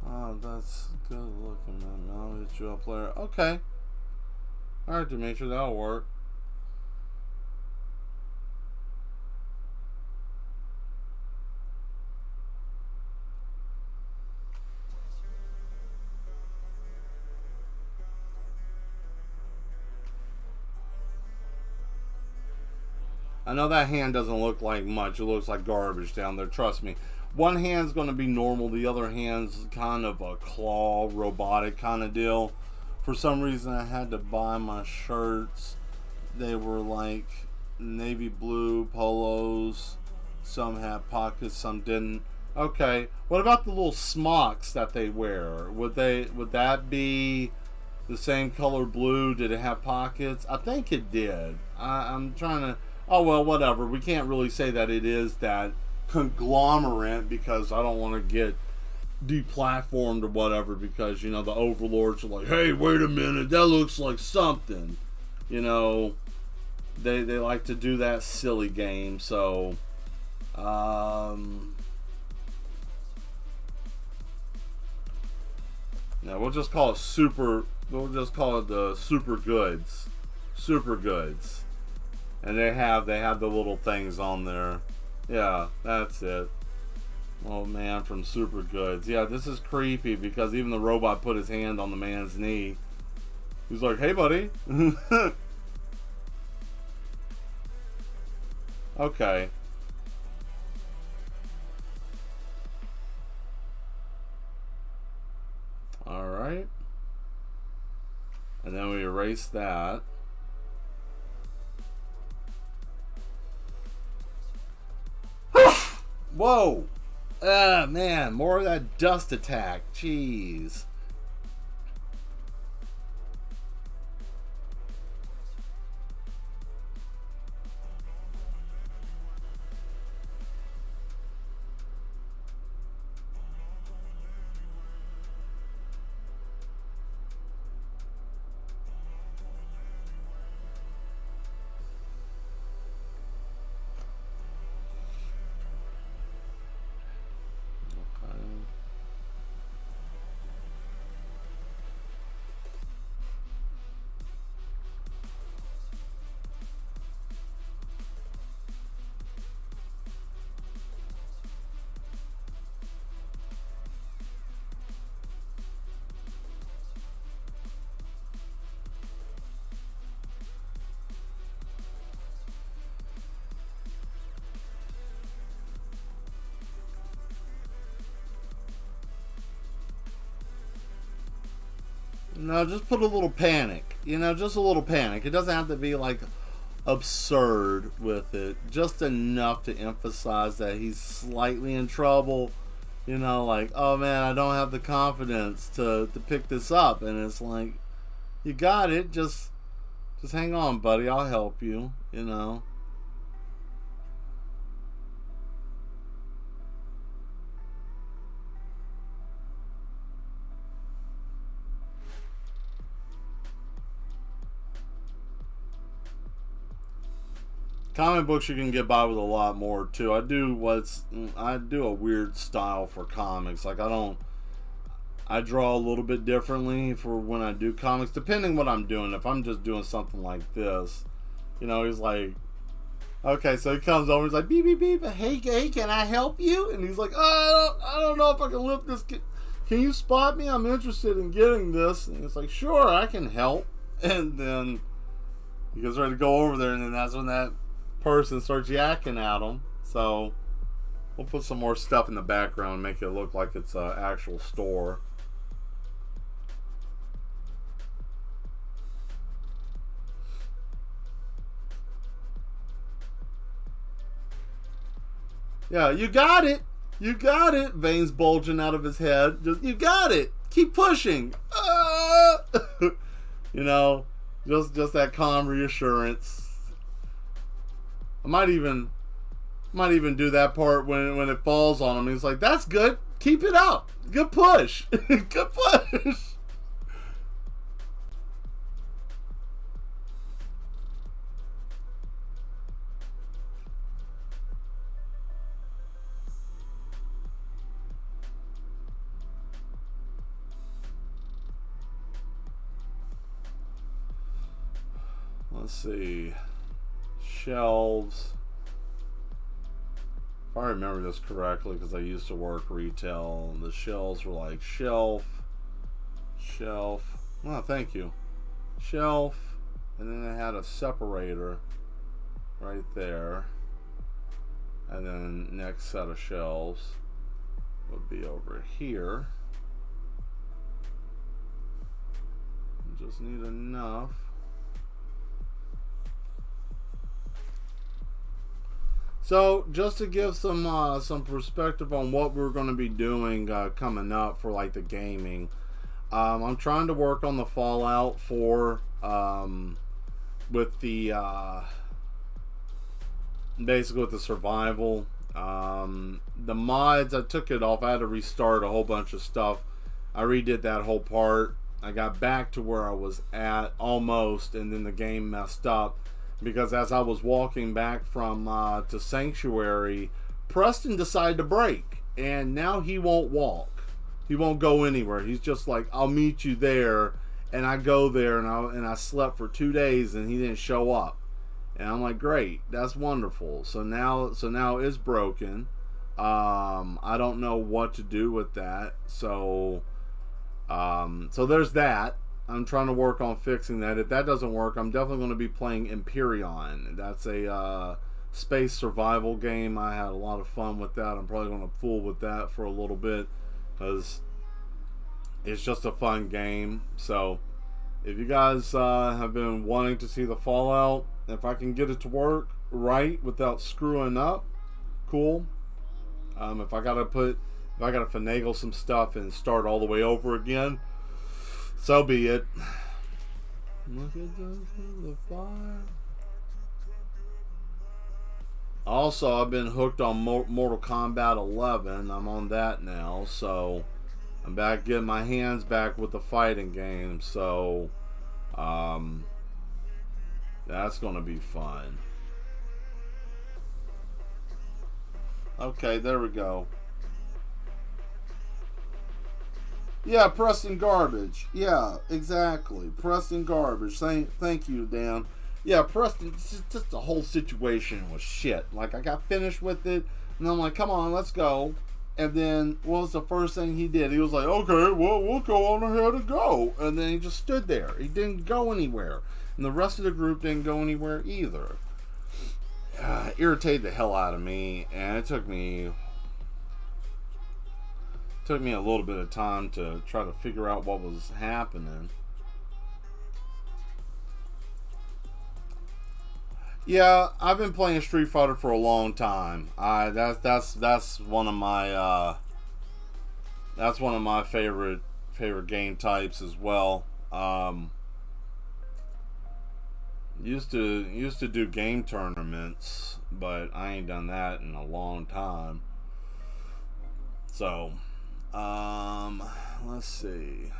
Oh, that's good looking, man. I'll hit you up later. Okay. Alright, Demetri, that'll work. I know that hand doesn't look like much. It looks like garbage down there. Trust me. One hand's going to be normal. The other hand's kind of a claw, robotic kind of deal. For some reason, I had to buy my shirts. They were like navy blue polos. Some had pockets, some didn't. Okay. What about the little smocks that they wear? Would that be the same color blue? Did it have pockets? I think it did. I'm trying to... Oh, well, whatever. We can't really say that it is that conglomerate because I don't want to get deplatformed or whatever because, you know, the overlords are like, hey, wait a minute, that looks like something. You know, they like to do that silly game. So, Yeah, we'll just call it super. We'll just call it the super goods. Super goods. And they have the little things on there. Yeah, that's it. Oh man, from Super Goods. Yeah, this is creepy because even the robot put his hand on the man's knee. He's like, "Hey, buddy." Okay. All right. And then we erase that. Whoa! Ah, man, more of that dust attack. Jeez. No, just put a little panic. You know, just a little panic. It doesn't have to be like absurd with it. Just enough to emphasize that he's slightly in trouble. You know, like, oh man, I don't have the confidence to pick this up. And it's like, you got it. Just hang on, buddy. I'll help you. You know. Comic books you can get by with a lot more too. I do a weird style for comics. Like I draw a little bit differently for when I do comics, depending what I'm doing. If I'm just doing something like this, you know, he's like, okay, so he comes over, he's like, beep beep beep, hey, can I help you? And he's like, oh, I don't know if I can lift this. Can you spot me? I'm interested in getting this. And it's like, sure, I can help. And then he goes ready to go over there, and then that's when that person starts yakking at him. So we'll put some more stuff in the background and make it look like it's an actual store. Yeah, you got it. You got it. Veins bulging out of his head. Just, you got it. Keep pushing. You know, just that calm reassurance. I might even do that part when it falls on him. He's like, "That's good. Keep it up. Good push. Good push." Let's see. Shelves. If I remember this correctly, because I used to work retail, the shelves were like shelf. Oh, thank you. Shelf, and then it had a separator right there, and then next set of shelves would be over here. Just need enough. So, just to give some perspective on what we're going to be doing coming up for like the gaming, I'm trying to work on the Fallout 4 with the basically with the survival. The mods, I took it off. I had to restart a whole bunch of stuff. I redid that whole part. I got back to where I was at almost, and then the game messed up. Because as I was walking back from to Sanctuary, Preston decided to brake, and now he won't walk. He won't go anywhere. He's just like, I'll meet you there, and I go there, and I slept for 2 days, and he didn't show up. And I'm like, great, that's wonderful. So now it's broken. I don't know what to do with that. So there's that. I'm trying to work on fixing that. If that doesn't work, I'm definitely going to be playing Empyrean. That's a space survival game. I had a lot of fun with that. I'm probably going to fool with that for a little bit because it's just a fun game. So if you guys have been wanting to see the Fallout, if I can get it to work right without screwing up, cool. If I gotta finagle some stuff and start all the way over again, so be it. Look at the fire. Also, I've been hooked on Mortal Kombat 11. I'm on that now, so I'm back getting my hands back with the fighting game. So, that's gonna be fun. Okay, there we go. Yeah, Preston Garbage. Yeah, exactly. Preston Garbage. Thank you, Dan. Yeah, Preston, just the whole situation was shit. Like, I got finished with it, and I'm like, come on, let's go. And then, what was the first thing he did? He was like, okay, well, we'll go on ahead and go. And then he just stood there. He didn't go anywhere. And the rest of the group didn't go anywhere either. Irritated the hell out of me, and it took me a little bit of time to try to figure out what was happening. Yeah, I've been playing Street Fighter for a long time. That's one of my favorite game types as well. Used to do game tournaments, but I ain't done that in a long time. So, let's see.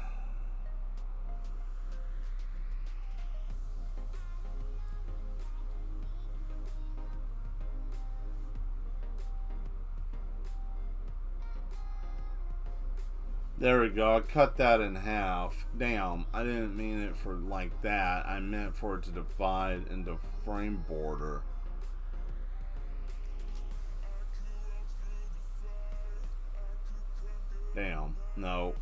There we go. I cut that in half. Damn, I didn't mean it for like that. I meant for it to divide into frame border. Damn, no.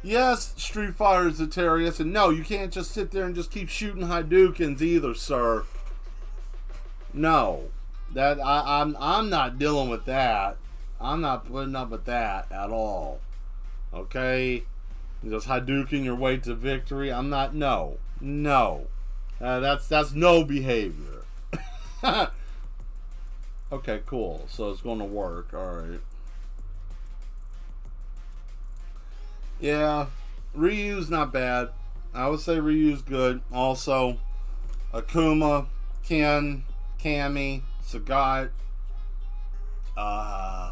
Yes, Street Fighter Zetarius, and no, you can't just sit there and just keep shooting Hadoukens either, sir. No, that I'm not dealing with that. I'm not putting up with that at all. Okay, just Hadouken your way to victory. I'm not. No. That's no behavior. Okay, cool. So it's going to work. All right. Yeah, Ryu's not bad. I would say Ryu's good. Also, Akuma, Ken, Cammy, Sagat.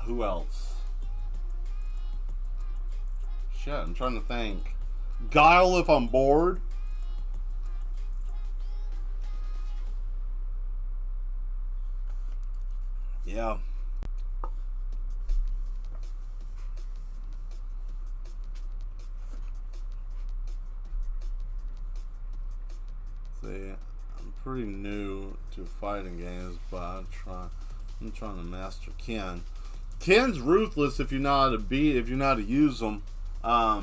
Who else? Shit, I'm trying to think. Guile if I'm bored. Yeah. See, I'm pretty new to fighting games, but I'm trying to master Ken. Ken's ruthless if you know how to use them. I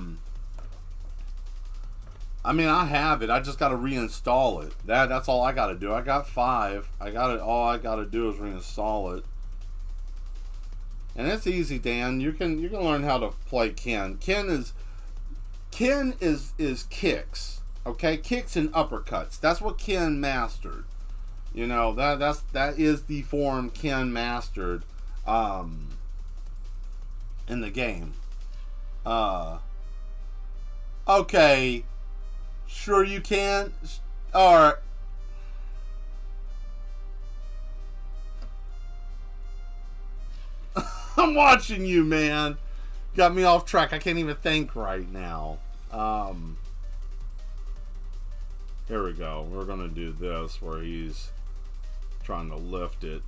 mean, I have it. I just got to reinstall it. That's all I got to do. I got 5. All I got to do is reinstall it. And it's easy, Dan. You can learn how to play Ken. Ken is kicks. Okay, kicks and uppercuts. That's what Ken mastered. You know, that is the form Ken mastered in the game. Okay. Sure you can. Alright. I'm watching you, man. got me off track. I can't even think right now. Here we go. We're going to do this where he's trying to lift it.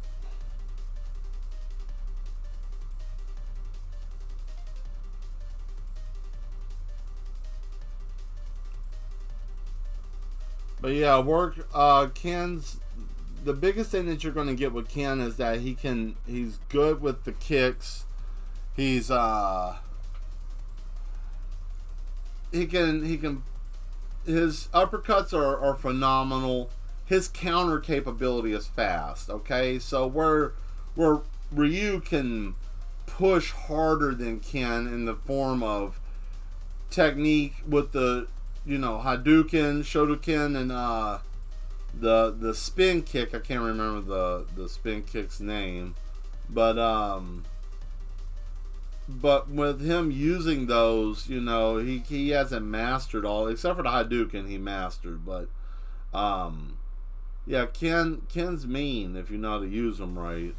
But yeah, Ken's the biggest thing that you're going to get with Ken is that he's good with the kicks. He can his uppercuts are phenomenal. His counter capability is fast. Okay, so where Ryu can push harder than Ken in the form of technique with the Hadouken, Shotoken, and the spin kick. I can't remember the spin kick's name, but with him using those, he hasn't mastered all except for the Hadouken he mastered. But yeah, Ken's mean if you know how to use them right.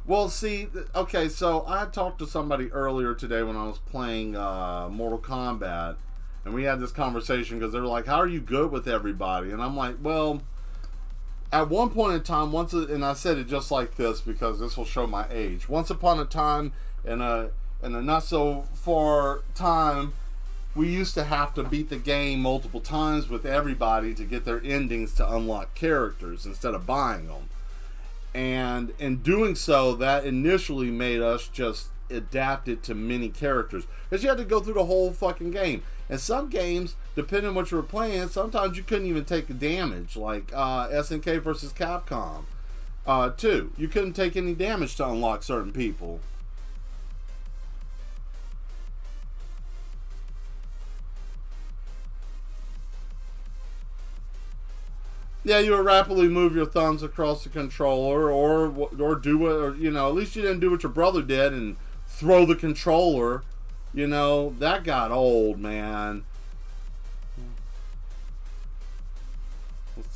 Well, see, okay, so I talked to somebody earlier today when I was playing Mortal Kombat, and we had this conversation because they were like, how are you good with everybody? And I'm like, well, at one point in time, and I said it just like this because this will show my age. Once upon a time, in a not so far time, we used to have to beat the game multiple times with everybody to get their endings to unlock characters instead of buying them. And in doing so, that initially made us just adapt it to many characters. Because you had to go through the whole fucking game. And some games, depending on what you were playing, sometimes you couldn't even take the damage. Like SNK versus Capcom 2. You couldn't take any damage to unlock certain people. Yeah, you would rapidly move your thumbs across the controller, or do what, or at least you didn't do what your brother did and throw the controller. That got old, man.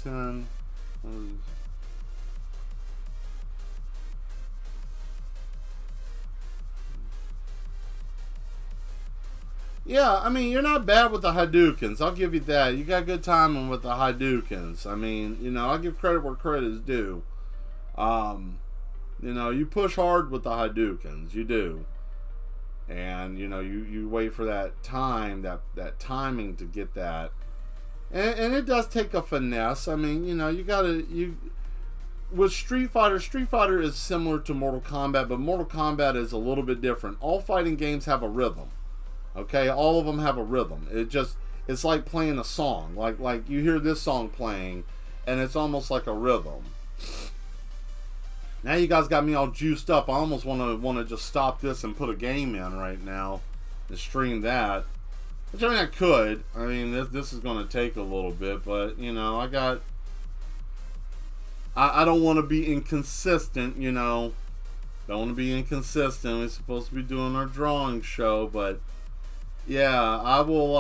10. Yeah, I mean, you're not bad with the Hadoukens. I'll give you that. You got good timing with the Hadoukens. I mean, I'll give credit where credit is due. You push hard with the Hadoukens. You do. And, you wait for that time, that timing to get that. And it does take a finesse. I mean, with Street Fighter is similar to Mortal Kombat, but Mortal Kombat is a little bit different. All fighting games have a rhythm. Okay, all of them have a rhythm. It's like playing a song. Like you hear this song playing, and it's almost like a rhythm. Now you guys got me all juiced up. I almost want to just stop this and put a game in right now and stream that. Which, I mean, I could. I mean, this is going to take a little bit, but I don't want to be inconsistent. Don't want to be inconsistent. We're supposed to be doing our drawing show, but. Yeah, I will.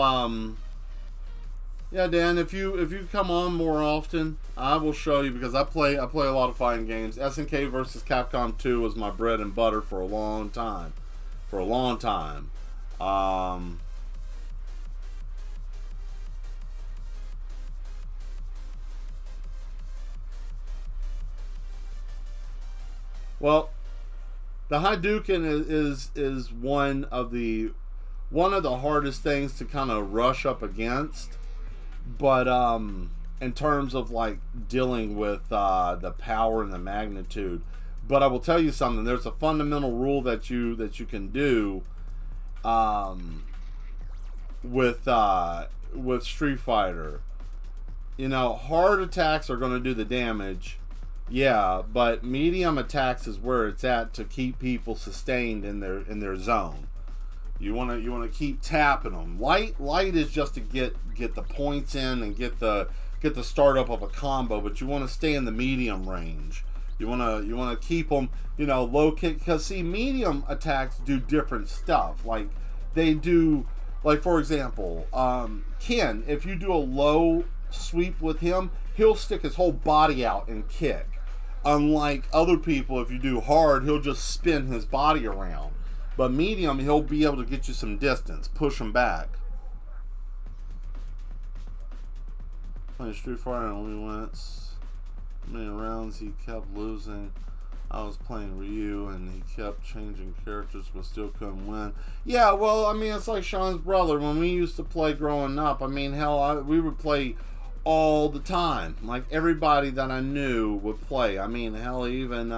Yeah, Dan, if you come on more often, I will show you because I play a lot of fighting games. SNK versus Capcom 2 was my bread and butter for a long time. Well, the Hadouken is one of the hardest things to kind of rush up against, but in terms of like dealing with the power and the magnitude. But I will tell you something. There's a fundamental rule that you can do with Street Fighter. Hard attacks are going to do the damage. Yeah, but medium attacks is where it's at to keep people sustained in their zone. You want to keep tapping them. Light is just to get the points in and get the startup of a combo, but you want to stay in the medium range. You want to keep them, low kick, because see, medium attacks do different stuff. Like they do, like for example, Ken. If you do a low sweep with him, he'll stick his whole body out and kick. Unlike other people, if you do hard, he'll just spin his body around. But medium, he'll be able to get you some distance, push him back. Playing Street Fighter only once. Many rounds he kept losing. I was playing Ryu and he kept changing characters but still couldn't win. Yeah, well, I mean, it's like Sean's brother. When we used to play growing up, I mean, hell, we would play all the time. Like, everybody that I knew would play. I mean, hell, even,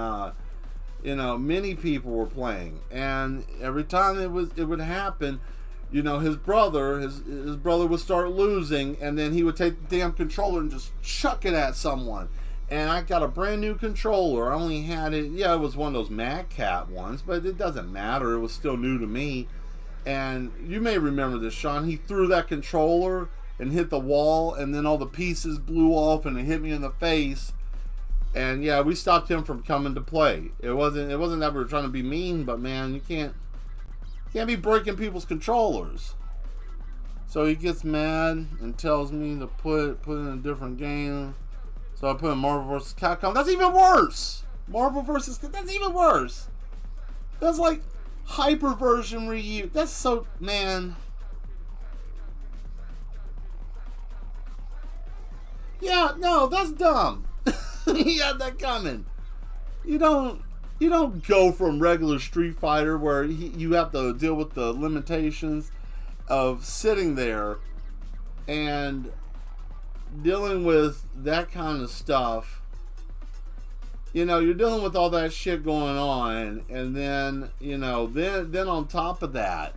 you know, many people were playing. And every time it would happen, you know, his brother would start losing, and then he would take the damn controller and just chuck it at someone. And I got a brand new controller. I only had it, yeah, it was one of those Mad Cat ones, but it doesn't matter. It was still new to me. And you may remember this, Sean. He threw that controller and hit the wall, and then all the pieces blew off, and it hit me in the face. And yeah, we stopped him from coming to play. It wasn't that we were trying to be mean, but man, you can't be breaking people's controllers. So he gets mad and tells me to put in a different game. So I put in Marvel vs. Capcom. That's even worse. Marvel vs. That's even worse. That's like hyper version Ryu. That's so, man. Yeah, no, that's dumb. He had that coming. You don't go from regular Street Fighter where you have to deal with the limitations of sitting there and dealing with that kind of stuff. You know, you're dealing with all that shit going on, and then, you know, then on top of that,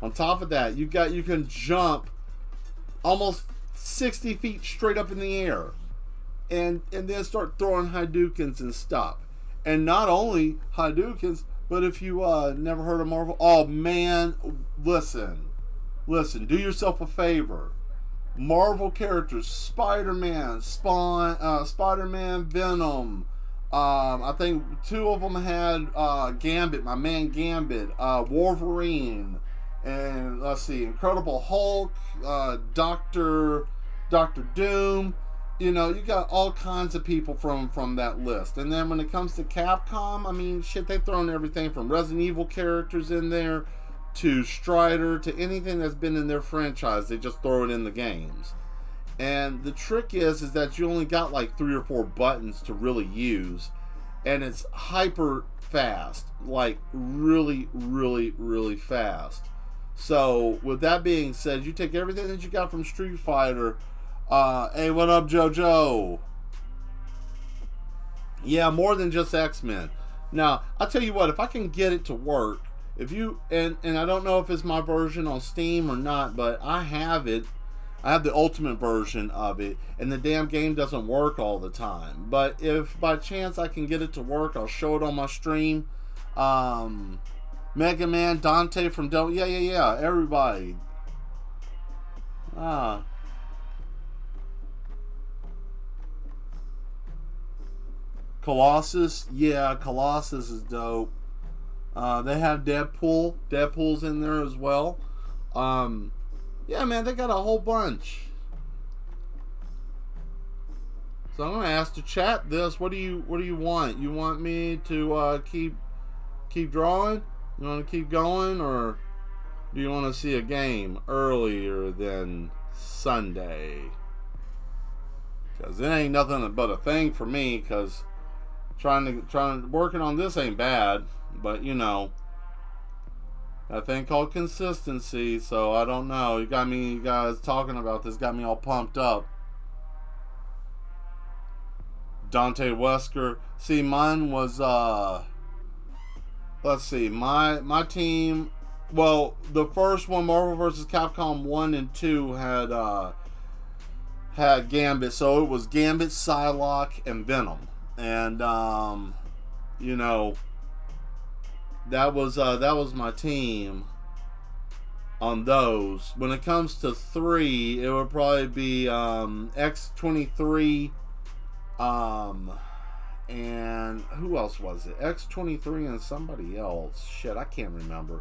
you can jump almost 60 feet straight up in the air, and then start throwing Hadoukens and stuff. And not only Hadoukens, but if you never heard of Marvel, oh man, listen, do yourself a favor. Marvel characters, Spider-Man, Spawn, Spider-Man, Venom. I think 2 of them had Gambit, my man Gambit, Wolverine, and let's see, Incredible Hulk, Doctor Doom. You know, you got all kinds of people from that list. And then when it comes to Capcom, I mean, shit, they've thrown everything from Resident Evil characters in there to Strider to anything that's been in their franchise. They just throw it in the games. And the trick is that you only got like 3 or 4 buttons to really use, and it's hyper fast, like really, really, really fast. So with that being said, you take everything that you got from Street Fighter. Hey, what up, JoJo? Yeah, more than just X-Men. Now, I'll tell you what, if I can get it to work, if you, and I don't know if it's my version on Steam or not, but I have it. I have the ultimate version of it, and the damn game doesn't work all the time. But if by chance I can get it to work, I'll show it on my stream. Mega Man, Dante from yeah, everybody. Colossus, yeah, Colossus is dope. They have Deadpool. Deadpool's in there as well. Yeah, man, they got a whole bunch. So I'm gonna ask the chat this. What do you want? You want me to keep drawing? You want to keep going, or do you want to see a game earlier than Sunday? Because it ain't nothing but a thing for me. Because working on this ain't bad, but you know. A thing called consistency, so I don't know. You guys talking about this got me all pumped up. Dante Wesker. See, mine was let's see, my team, well, the first one, Marvel vs. Capcom 1 and 2 had Gambit, so it was Gambit, Psylocke, and Venom. And you know, that was my team on those. When it comes to 3, it would probably be X-23, and who else was it? X-23 and somebody else. Shit, I can't remember.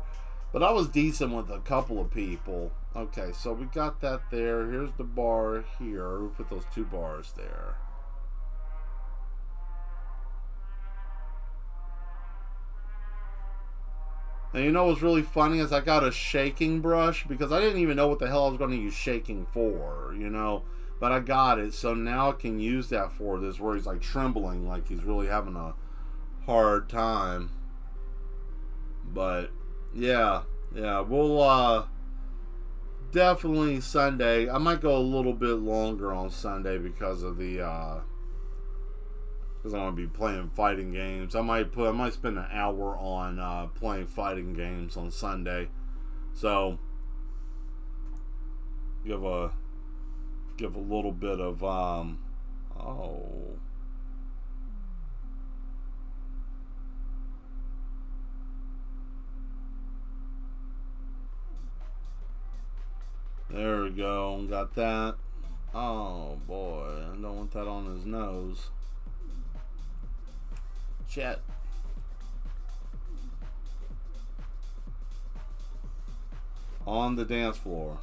But I was decent with a couple of people. Okay, so we got that there. Here's the bar here. We put those 2 bars there. And you know what's really funny is I got a shaking brush because I didn't even know what the hell I was going to use shaking for, you know. But I got it, so now I can use that for this where he's like trembling, like he's really having a hard time. But yeah, we'll definitely Sunday. I might go a little bit longer on Sunday because of the because I'm gonna be playing fighting games. I might spend an hour on playing fighting games on Sunday. So give a little bit of oh. There we go. Got that. Oh boy, I don't want that on his nose. Shit. On the dance floor.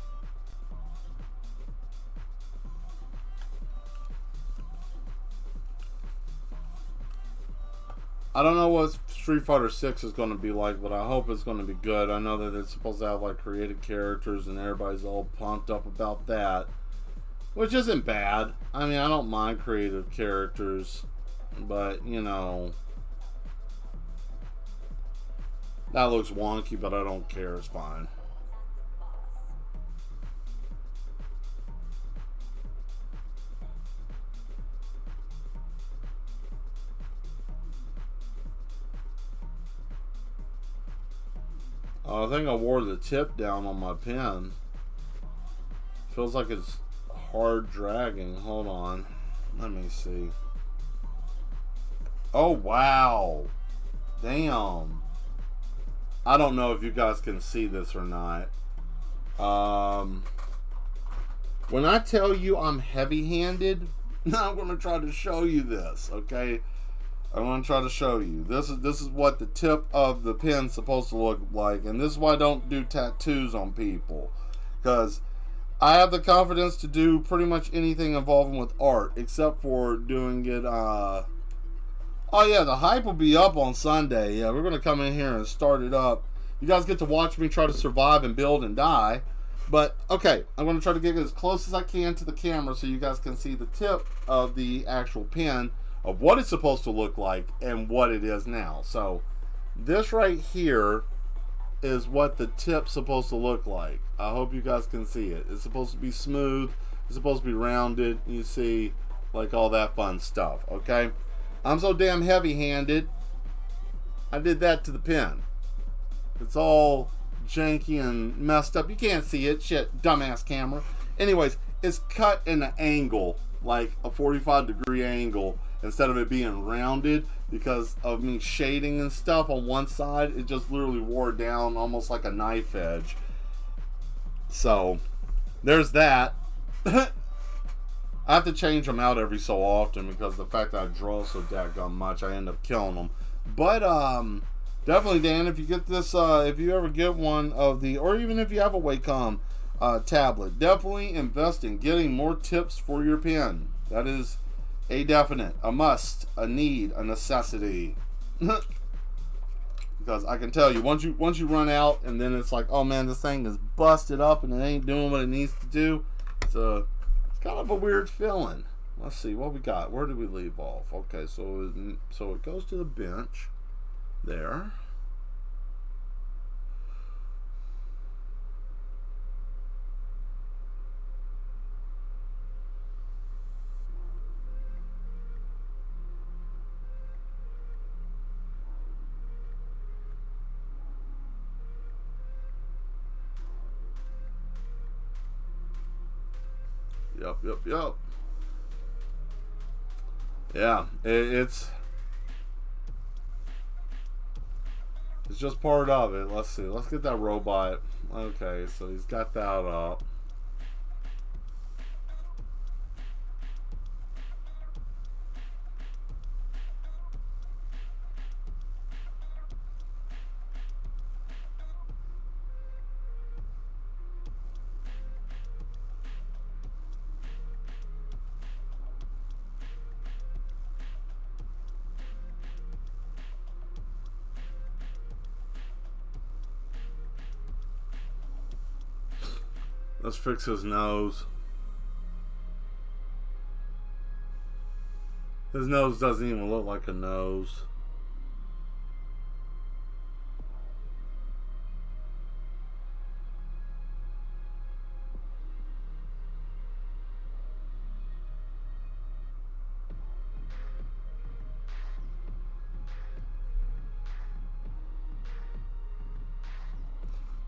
I don't know what Street Fighter 6 is going to be like, but I hope it's going to be good. I know that it's supposed to have like creative characters and everybody's all pumped up about that, which isn't bad. I mean, I don't mind creative characters, but you know, that looks wonky, but I don't care. It's fine. I think I wore the tip down on my pen. Feels like it's hard dragging. Hold on. Let me see. Oh, wow. Damn. I don't know if you guys can see this or not. When I tell you I'm heavy-handed, I'm going to try to show you this, okay? I want to try to show you. This is what the tip of the pen's supposed to look like, and this is why I don't do tattoos on people, because I have the confidence to do pretty much anything involving with art, except for doing it. Oh yeah, the hype will be up on Sunday. Yeah, we're gonna come in here and start it up. You guys get to watch me try to survive and build and die. But okay, I'm gonna try to get as close as I can to the camera so you guys can see the tip of the actual pen, of what it's supposed to look like and what it is now. So this right here is what the tip's supposed to look like. I hope you guys can see it. It's supposed to be smooth. It's supposed to be rounded. You see, like all that fun stuff, okay? I'm so damn heavy-handed, I did that to the pen. It's all janky and messed up. You can't see it. Shit, dumbass camera. Anyways, it's cut in an angle, like a 45-degree angle, instead of it being rounded because of me shading and stuff on one side. It just literally wore down almost like a knife edge. So there's that. I have to change them out every so often because the fact that I draw so dadgum much, I end up killing them. But definitely, Dan, if you get this, if you ever get one of the, or even if you have a Wacom tablet, definitely invest in getting more tips for your pen. That is a definite, a must, a need, a necessity. Because I can tell you, once you run out, and then it's like, oh man, this thing is busted up and it ain't doing what it needs to do. It's kind of a weird feeling. Let's see what we got. Where did we leave off? Okay, so it goes to the bench there. Yep. Yeah, it's just part of it. Let's see. Let's get that robot. Okay, so he's got that up. Let's fix his nose. His nose doesn't even look like a nose.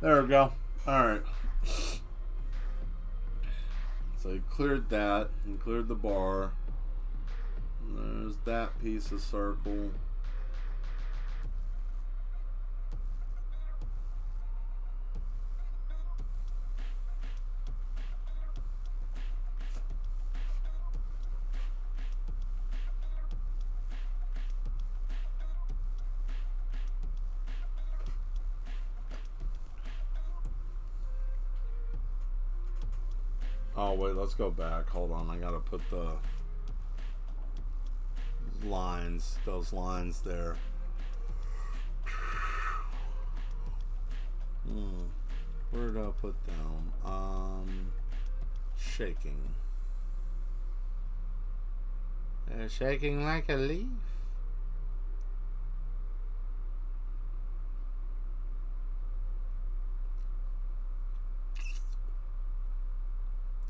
There we go. Alright. So he cleared that. He cleared the bar. There's that piece of circle. Oh wait, let's go back. Hold on, I gotta put the lines, those lines there. Where did I put them? Shaking. Shaking like a leaf.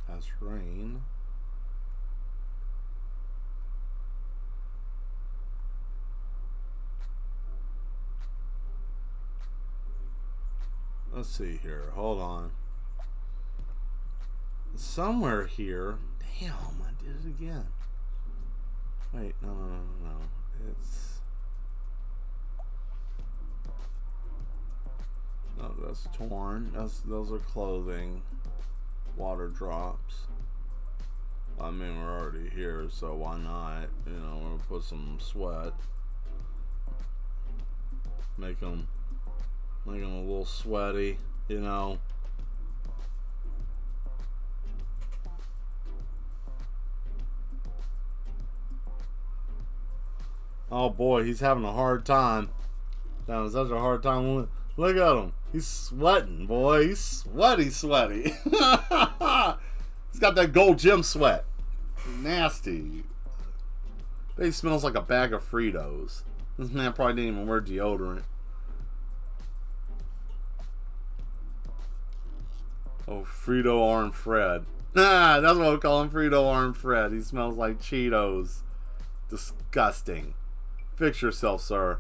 That's rain. Let's see here. Hold on. Somewhere here. Damn, I did it again. Wait, no. It's... No, that's torn. Those are clothing. Water drops. I mean, we're already here, so why not? You know, we'll put some sweat. Make them a little sweaty, you know. Oh boy, he's having a hard time. Having such a hard time. Look at him. He's sweating, boy. He's sweaty. He's got that gold gym sweat. Nasty. But he smells like a bag of Fritos. This man probably didn't even wear deodorant. Oh, Frito Arm Fred. That's what we call him, Frito Arm Fred. He smells like Cheetos. Disgusting. Fix yourself, sir.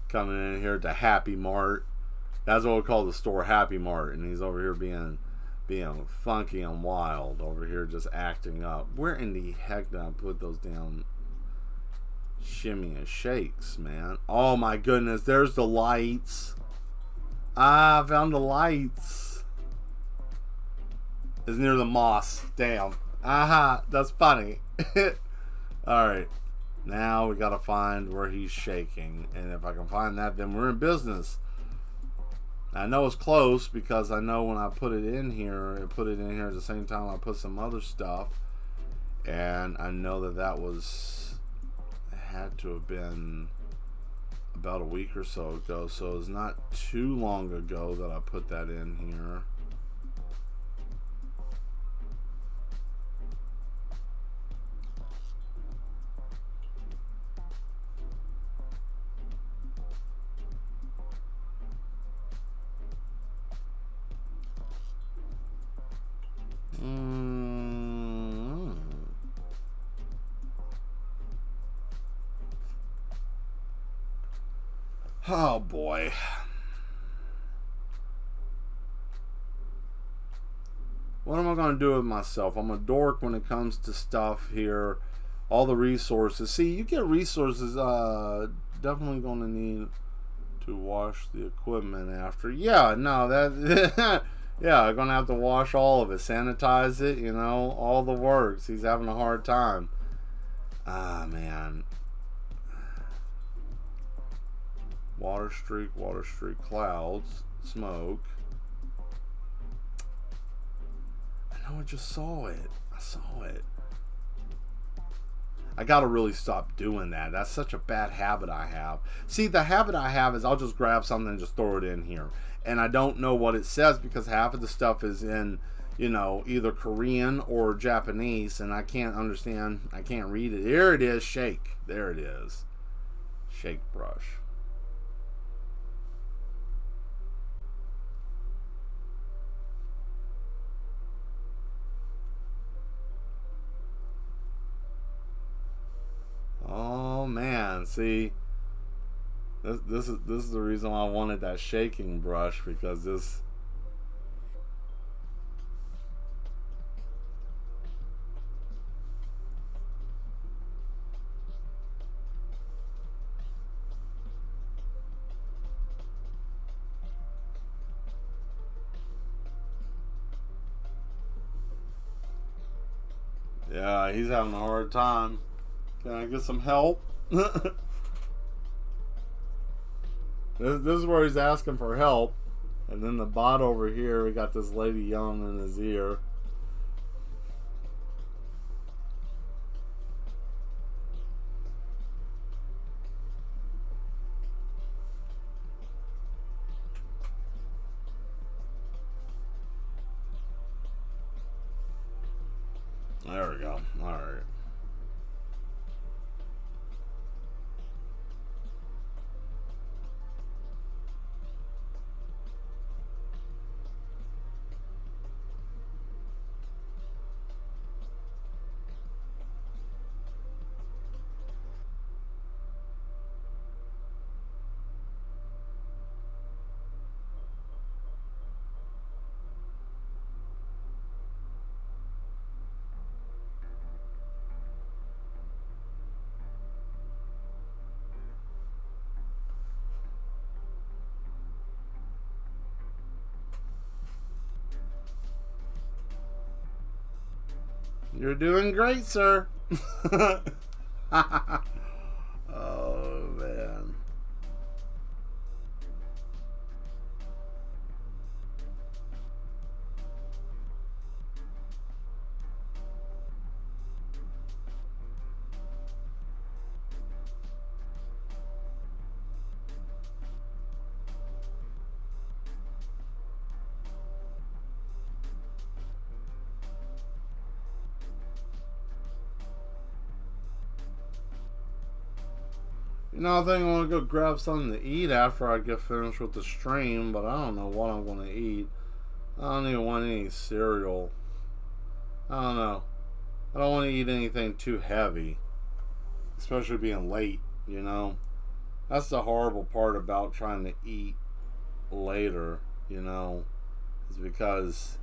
Coming in here to Happy Mart. That's what we call the store, Happy Mart. And he's over here being funky and wild. Over here just acting up. Where in the heck did I put those damn shimmy and shakes, man? Oh my goodness, there's the lights. I found the lights. It's near the moss. Damn. Aha, that's funny. Alright. Now we gotta find where he's shaking. And if I can find that, then we're in business. I know it's close because I know when I put it in here, I put it in here at the same time I put some other stuff. And I know that had to have been about a week or so ago. So it's not too long ago that I put that in here. Oh boy. What am I going to do with myself? I'm a dork when it comes to stuff here. All the resources. See, you get resources. Definitely going to need to wash the equipment after. Yeah, no, that... yeah, I'm going to have to wash all of it. Sanitize it, you know. All the works. He's having a hard time. Ah, man. Water streak, clouds, smoke. I know I just saw it. I saw it. I gotta really stop doing that. That's such a bad habit I have. See, the habit I have is I'll just grab something and just throw it in here. And I don't know what it says because half of the stuff is in, either Korean or Japanese, and I can't understand. I can't read it. Here it is, shake. There it is. Shake brush. Oh man, see, this is the reason why I wanted that shaking brush, because this. Yeah, he's having a hard time. Can I get some help? This is where he's asking for help. And then the bot over here, we got this lady yelling in his ear. There we go. All right. You're doing great, sir. Oh, man. I think I want to go grab something to eat after I get finished with the stream, but I don't know what I'm going to eat. I don't even want any cereal. I don't know. I don't want to eat anything too heavy, especially being late, That's the horrible part about trying to eat later, is because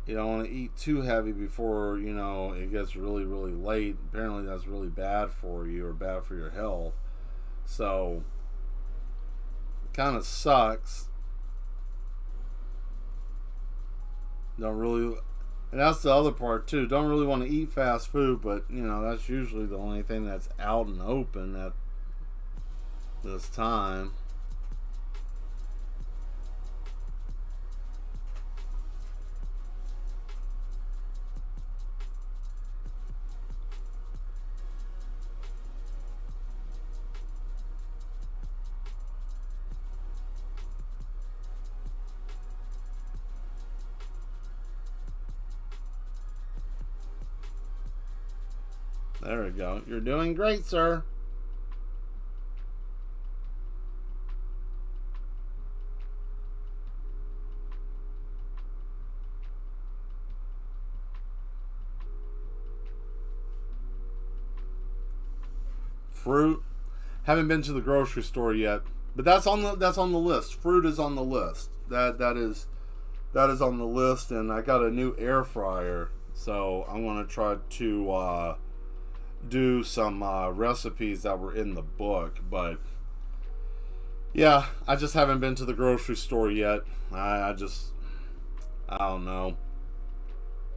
you don't want to eat too heavy before, it gets really, really late. Apparently that's really bad for you or bad for your health. So, it kind of sucks. Don't really, and that's the other part too. Don't really want to eat fast food, but, that's usually the only thing that's out and open at this time. There we go. You're doing great, sir. Fruit. Haven't been to the grocery store yet, but that's on the list. Fruit is on the list. That is on the list, and I got a new air fryer, so I'm gonna try to do some recipes that were in the book. But yeah, I just haven't been to the grocery store yet. I don't know.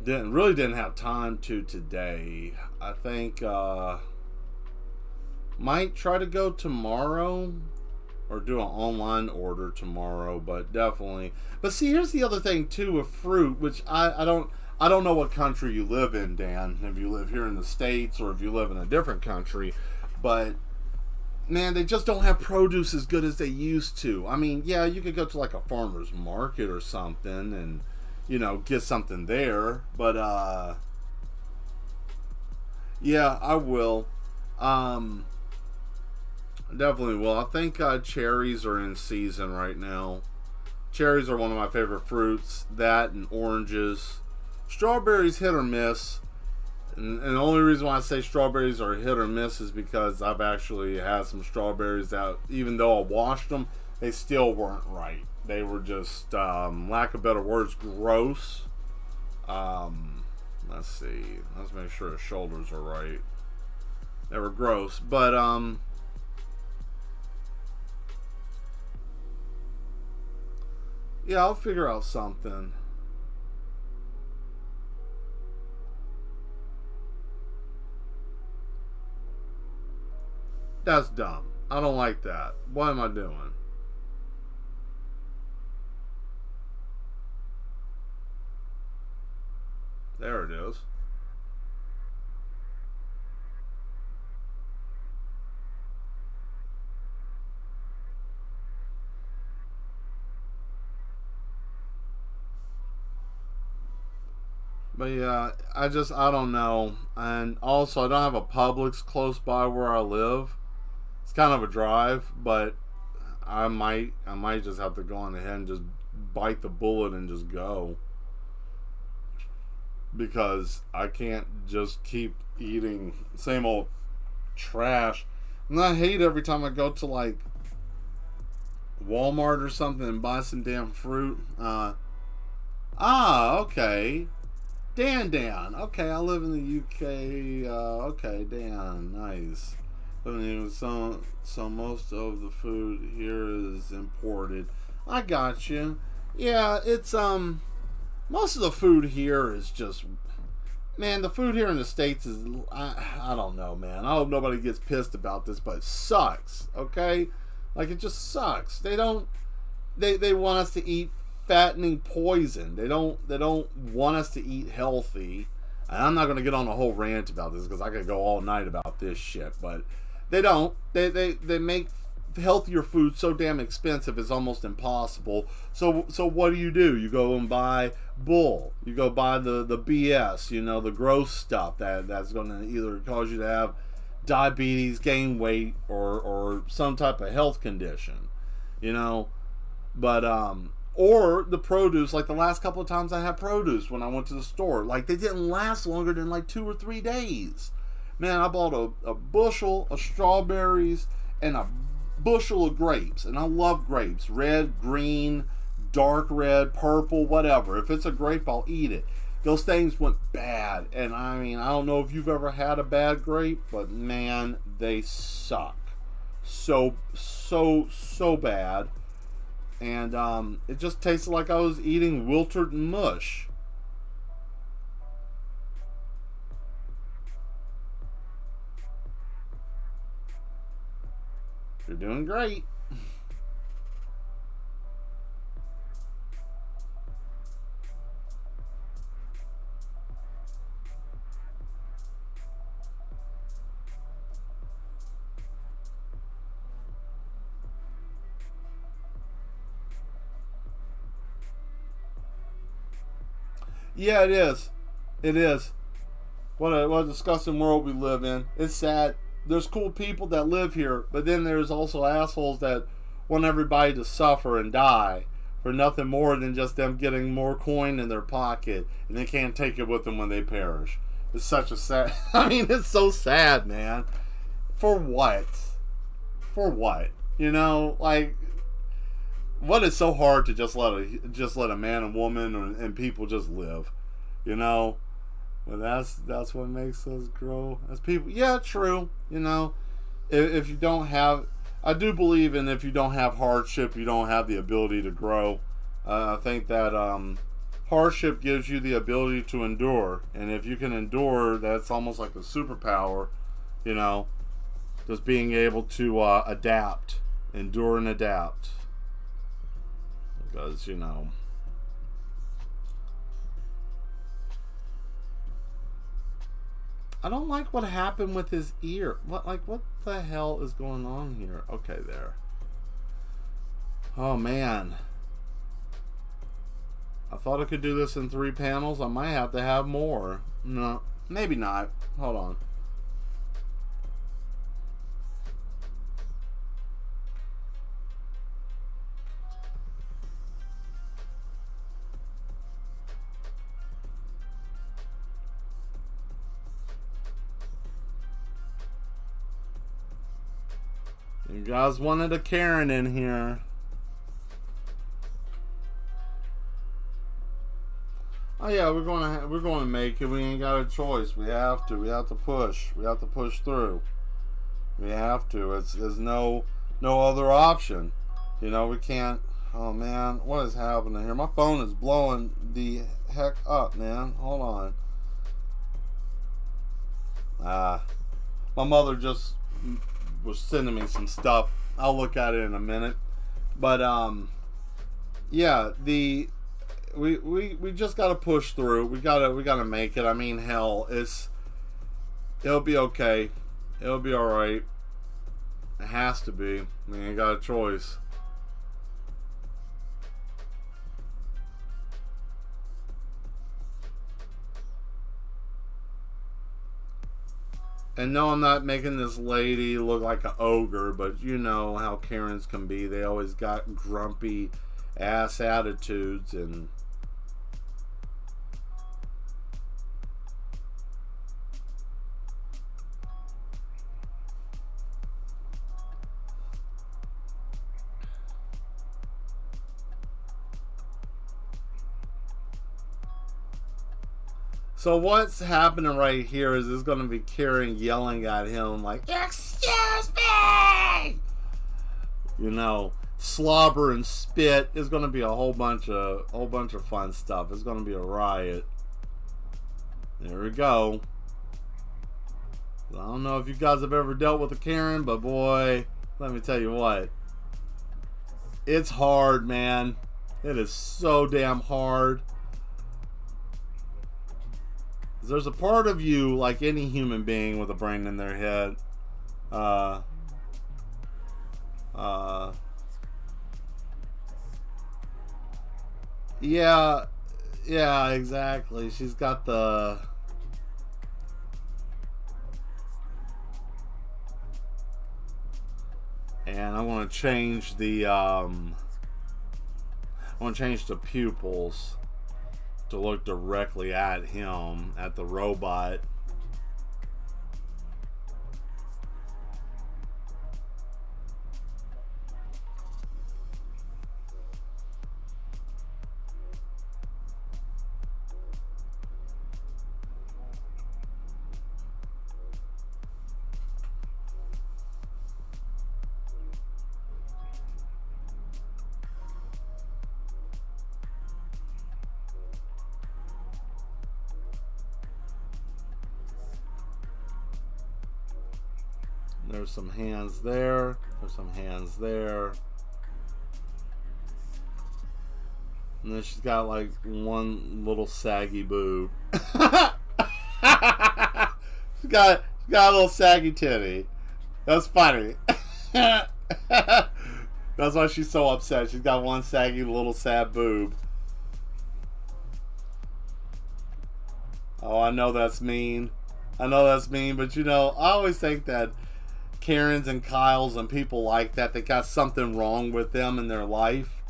Didn't have time to today. I think might try to go tomorrow or do an online order tomorrow, but definitely. But see, here's the other thing too with fruit, which I I don't know what country you live in, Dan, if you live here in the States or if you live in a different country, but man, they just don't have produce as good as they used to. I mean, yeah, you could go to like a farmer's market or something and, you know, get something there, but yeah, I will. Definitely will. I think cherries are in season right now. Cherries are one of my favorite fruits. That and oranges. Strawberries hit or miss. And the only reason why I say strawberries are hit or miss is because I've actually had some strawberries that, even though I washed them, they still weren't right. They were just, lack of better words, gross. Let's see. Let's make sure the shoulders are right. They were gross. But, yeah, I'll figure out something. That's dumb. I don't like that. What am I doing? There it is. But yeah, I don't know. And also, I don't have a Publix close by where I live. It's kind of a drive, but I might just have to go on ahead and just bite the bullet and just go, because I can't just keep eating same old trash. And I hate every time I go to like Walmart or something and buy some damn fruit. Okay. Dan. Okay, I live in the UK. Okay, Dan. Nice. So most of the food here is imported. I got you. Yeah, it's most of the food here is just, man, the food here in the States is, I don't know, man. I hope nobody gets pissed about this, but it sucks. Okay, like it just sucks. They want us to eat fattening poison. They don't want us to eat healthy. And I'm not going to get on a whole rant about this because I could go all night about this shit, but they don't. They make healthier food so damn expensive it's almost impossible. So what do? You go and buy bull. You go buy the BS, you know, the gross stuff that's going to either cause you to have diabetes, gain weight, or some type of health condition, you know. But or the produce, like the last couple of times I had produce when I went to the store, like they didn't last longer than like 2 or 3 days. Man, I bought a bushel of strawberries and a bushel of grapes, and I love grapes, red, green, dark red, purple, whatever. If it's a grape, I'll eat it. Those things went bad, and I mean, I don't know if you've ever had a bad grape, but man, they suck so bad. And it just tasted like I was eating wilted mush. You're doing great. Yeah, it is. It is. What a disgusting world we live in. It's sad. There's cool people that live here, but then there's also assholes that want everybody to suffer and die for nothing more than just them getting more coin in their pocket, and they can't take it with them when they perish. It's such a sad. I mean, it's so sad, man. For what? For what? You know, like, what is so hard to just let a man and woman and people just live, you know? Well, that's what makes us grow as people. Yeah, true. You know, if you don't have, I do believe in, if you don't have hardship, you don't have the ability to grow. I think that hardship gives you the ability to endure, and if you can endure, that's almost like a superpower. You know, just being able to adapt, endure, and adapt. Because, you know, I don't like what happened with his ear. What the hell is going on here? Okay, there. Oh, man. I thought I could do this in 3 panels. I might have to have more. No, maybe not. Hold on. You guys wanted a Karen in here. Oh yeah, we're going to make it. We ain't got a choice. We have to. We have to push. We have to push through. We have to. There's no other option. You know, we can't. Oh man, what is happening here? My phone is blowing the heck up, man. Hold on. My mother just was sending me some stuff. I'll look at it in a minute. But yeah, we just gotta push through. We gotta make it. I mean, hell, it'll be okay. It'll be all right. It has to be. I mean, you got a choice. And no, I'm not making this lady look like an ogre, but you know how Karens can be. They always got grumpy ass attitudes and so what's happening right here is there's going to be Karen yelling at him like, "Excuse me!" You know, slobber and spit. There's going to be a whole bunch of fun stuff. It's going to be a riot. There we go. I don't know if you guys have ever dealt with a Karen, but boy, let me tell you what. It's hard, man. It is so damn hard. There's a part of you, like any human being with a brain in their head, yeah, exactly. She's got the and I want to change the pupils to look directly at him, at the robot. There's some hands there. There's some hands there. And then she's got like one little saggy boob. she's got a little saggy titty. That's funny. That's why she's so upset. She's got one saggy little sad boob. Oh, I know that's mean. I know that's mean, but you know, I always think that Karens and Kyles and people like that, they got something wrong with them in their life,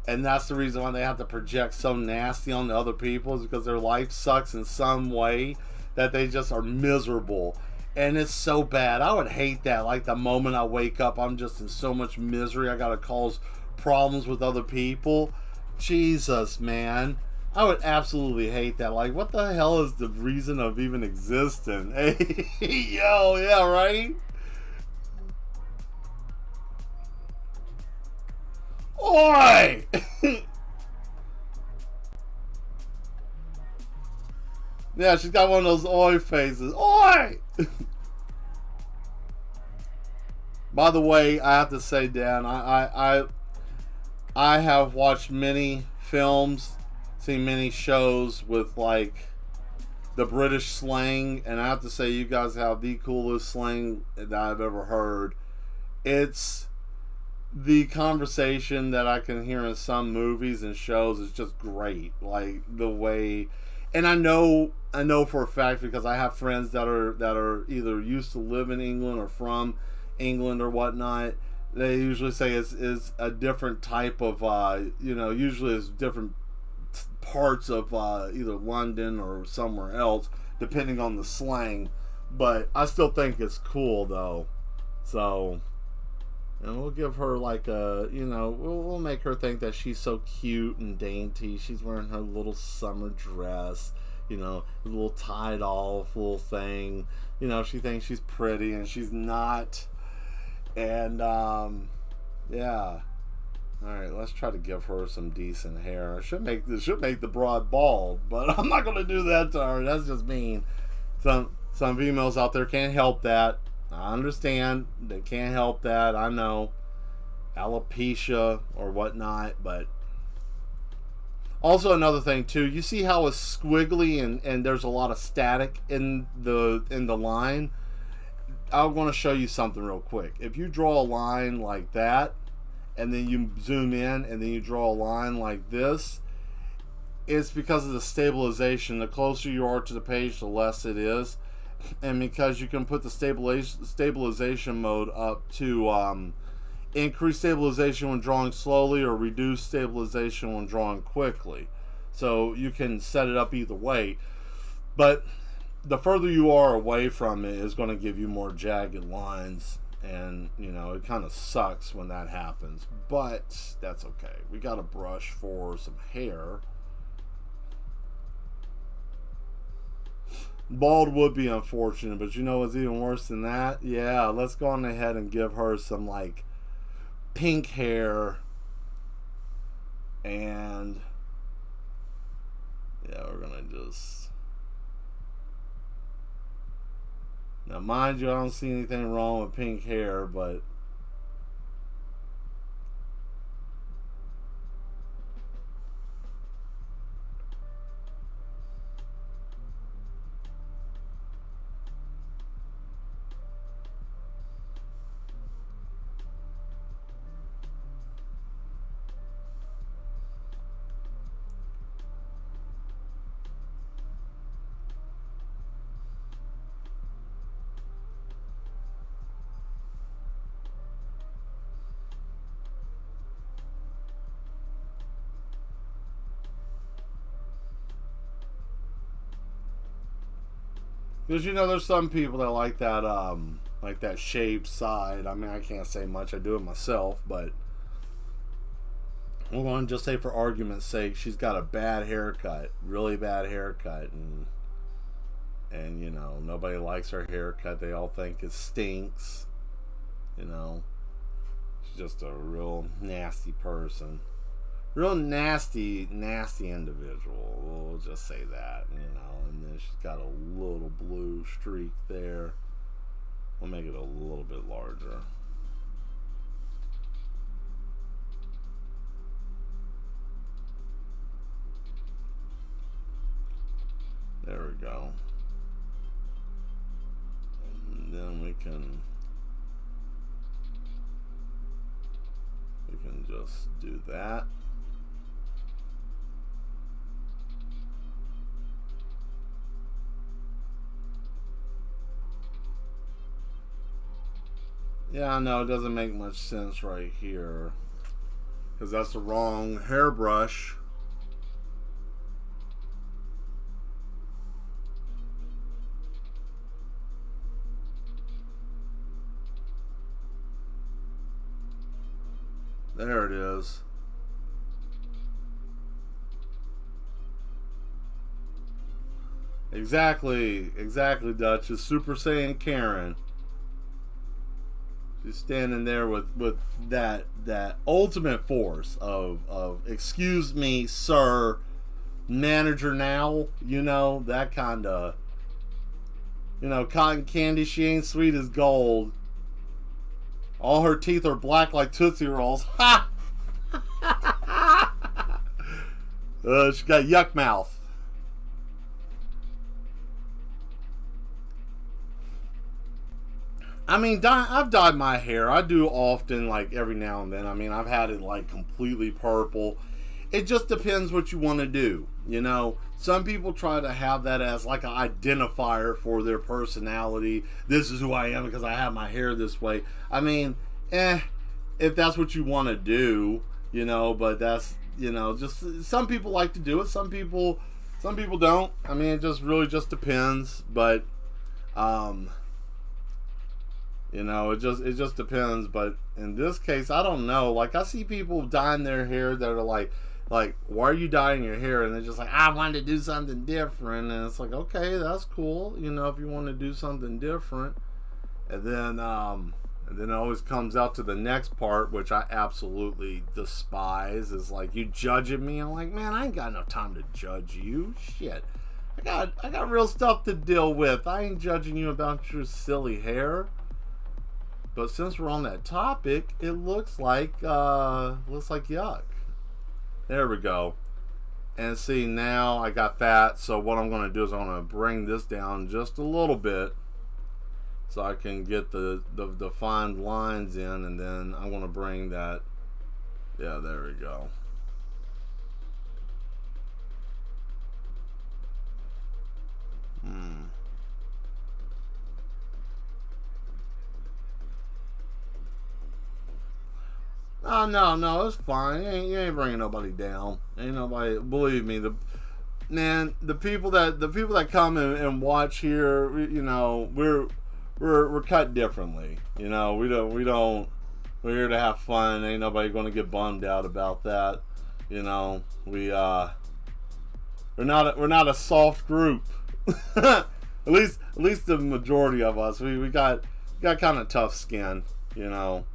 and that's the reason why they have to project so nasty on the other people, is because their life sucks in some way that they just are miserable, and it's so bad. I would hate that. Like the moment I wake up, I'm just in so much misery. I gotta cause problems with other people. Jesus, man. I would absolutely hate that. Like, what the hell is the reason of even existing? Hey, yo, yeah, right? Oi! Yeah, she's got one of those oi faces. Oi! By the way, I have to say, Dan, I have watched many films, seen many shows with like the British slang, and I have to say, you guys have the coolest slang that I've ever heard. It's the conversation that I can hear in some movies and shows is just great. Like the way, and I know for a fact because I have friends that are either used to live in England or from England or whatnot. They usually say is a different type of usually it's different parts of either London or somewhere else, depending on the slang. But I still think it's cool though. So, and we'll give her like we'll make her think that she's so cute and dainty. She's wearing her little summer dress, a little tied off little thing. She thinks she's pretty and she's not. And yeah. Alright, let's try to give her some decent hair. It should make the broad bald, but I'm not gonna do that to her. That's just mean. Some females out there can't help that. I understand. They can't help that. I know. Alopecia or whatnot, but also another thing too, you see how it's squiggly and there's a lot of static in the line? I'm gonna show you something real quick. If you draw a line like that, and then you zoom in and then you draw a line like this, it's because of the stabilization. The closer you are to the page, the less it is. And because you can put the stabilization mode up to increase stabilization when drawing slowly or reduce stabilization when drawing quickly. So you can set it up either way. But the further you are away from it is going to give you more jagged lines. And, it kind of sucks when that happens. But that's okay. We got a brush for some hair. Bald would be unfortunate, but you know what's even worse than that? Yeah, let's go on ahead and give her some, like, pink hair. And, yeah, we're going to just... Now, mind you, I don't see anything wrong with pink hair, but... Because there's some people that like that shaved side. I mean, I can't say much. I do it myself, but we're going to just say for argument's sake, she's got a bad haircut, really bad haircut, and nobody likes her haircut. They all think it stinks. She's just a real nasty person. Real nasty individual. We'll just say that, And then she's got a little blue streak there. We'll make it a little bit larger. There we go. And then we can just do that. Yeah, I know it doesn't make much sense right here because that's the wrong hairbrush. There it is. Exactly, Duchess. Super Saiyan Karen. She's standing there with that ultimate force of excuse me, sir, manager now, that kind of, cotton candy, she ain't sweet as gold. All her teeth are black like Tootsie Rolls. Ha! She got yuck mouth. I mean, I've dyed my hair. I do often, like every now and then. I mean, I've had it like completely purple. It just depends what you want to do. You know, some people try to have that as like an identifier for their personality. This is who I am because I have my hair this way. I mean, if that's what you want to do, you know, but that's, you know, just some people like to do it. Some people don't. I mean, it just really just depends. But, you know, it just depends. But in this case, I don't know. Like, I see people dyeing their hair that are like, why are you dyeing your hair? And they're just like, I wanted to do something different. And it's like, okay, that's cool. You know, if you want to do something different. And then it always comes out to the next part, which I absolutely despise, is like, you judging me. I'm like, man, I ain't got enough time to judge you. Shit. I got real stuff to deal with. I ain't judging you about your silly hair. But since we're on that topic, it looks like yuck. There we go. And see, now I got that. So what I'm going to do is I'm going to bring this down just a little bit so I can get the defined lines in, and then I want to bring that. Yeah, there we go. Oh, no, it's fine. You ain't bringing nobody down. Ain't nobody. Believe me, the people that come and watch here, you know, we're cut differently. You know, we're here to have fun. Ain't nobody going to get bummed out about that. You know, we're not a soft group. at least the majority of us. We got kind of tough skin. You know.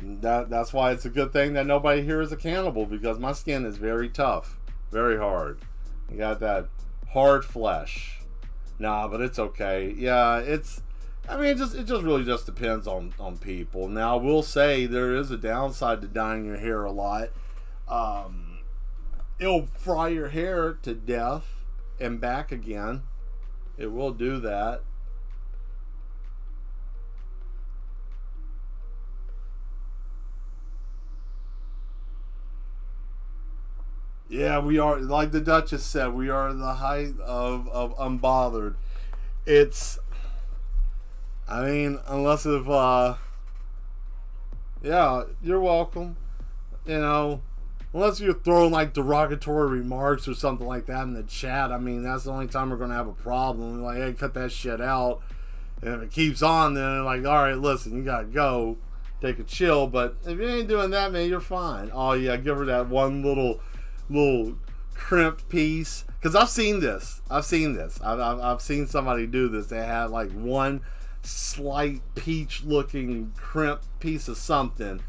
That's why it's a good thing that nobody here is a cannibal, because my skin is very tough, very hard. You got that hard flesh. Nah, but it's okay. Yeah, it just really just depends on people. Now, I will say there is a downside to dyeing your hair a lot. It'll fry your hair to death and back again. It will do that. Yeah, we are, like the Duchess said, we are the height of unbothered. It's, I mean, unless if, yeah, you're welcome. You know, unless you're throwing like derogatory remarks or something like that in the chat, I mean, that's the only time we're going to have a problem. Like, hey, cut that shit out. And if it keeps on, then like, all right, listen, you got to go. Take a chill. But if you ain't doing that, man, you're fine. Oh, yeah, give her that one little crimped piece, because I've seen this. I've seen somebody do this. They had like one slight peach looking crimped piece of something,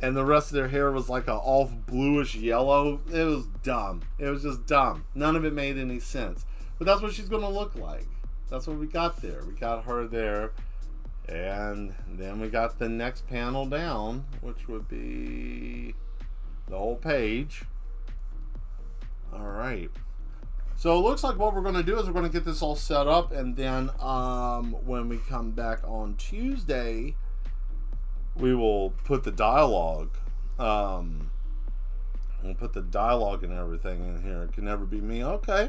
and the rest of their hair was like a off bluish yellow. It was dumb. It was just dumb. None of it made any sense. But that's what she's gonna look like. That's what we got there. We got her there, and then we got the next panel down, which would be the whole page. Alright, so it looks like what we're going to do is we're going to get this all set up, and then when we come back on Tuesday, we will put the dialogue. We'll put the dialogue and everything in here. It can never be me. Okay.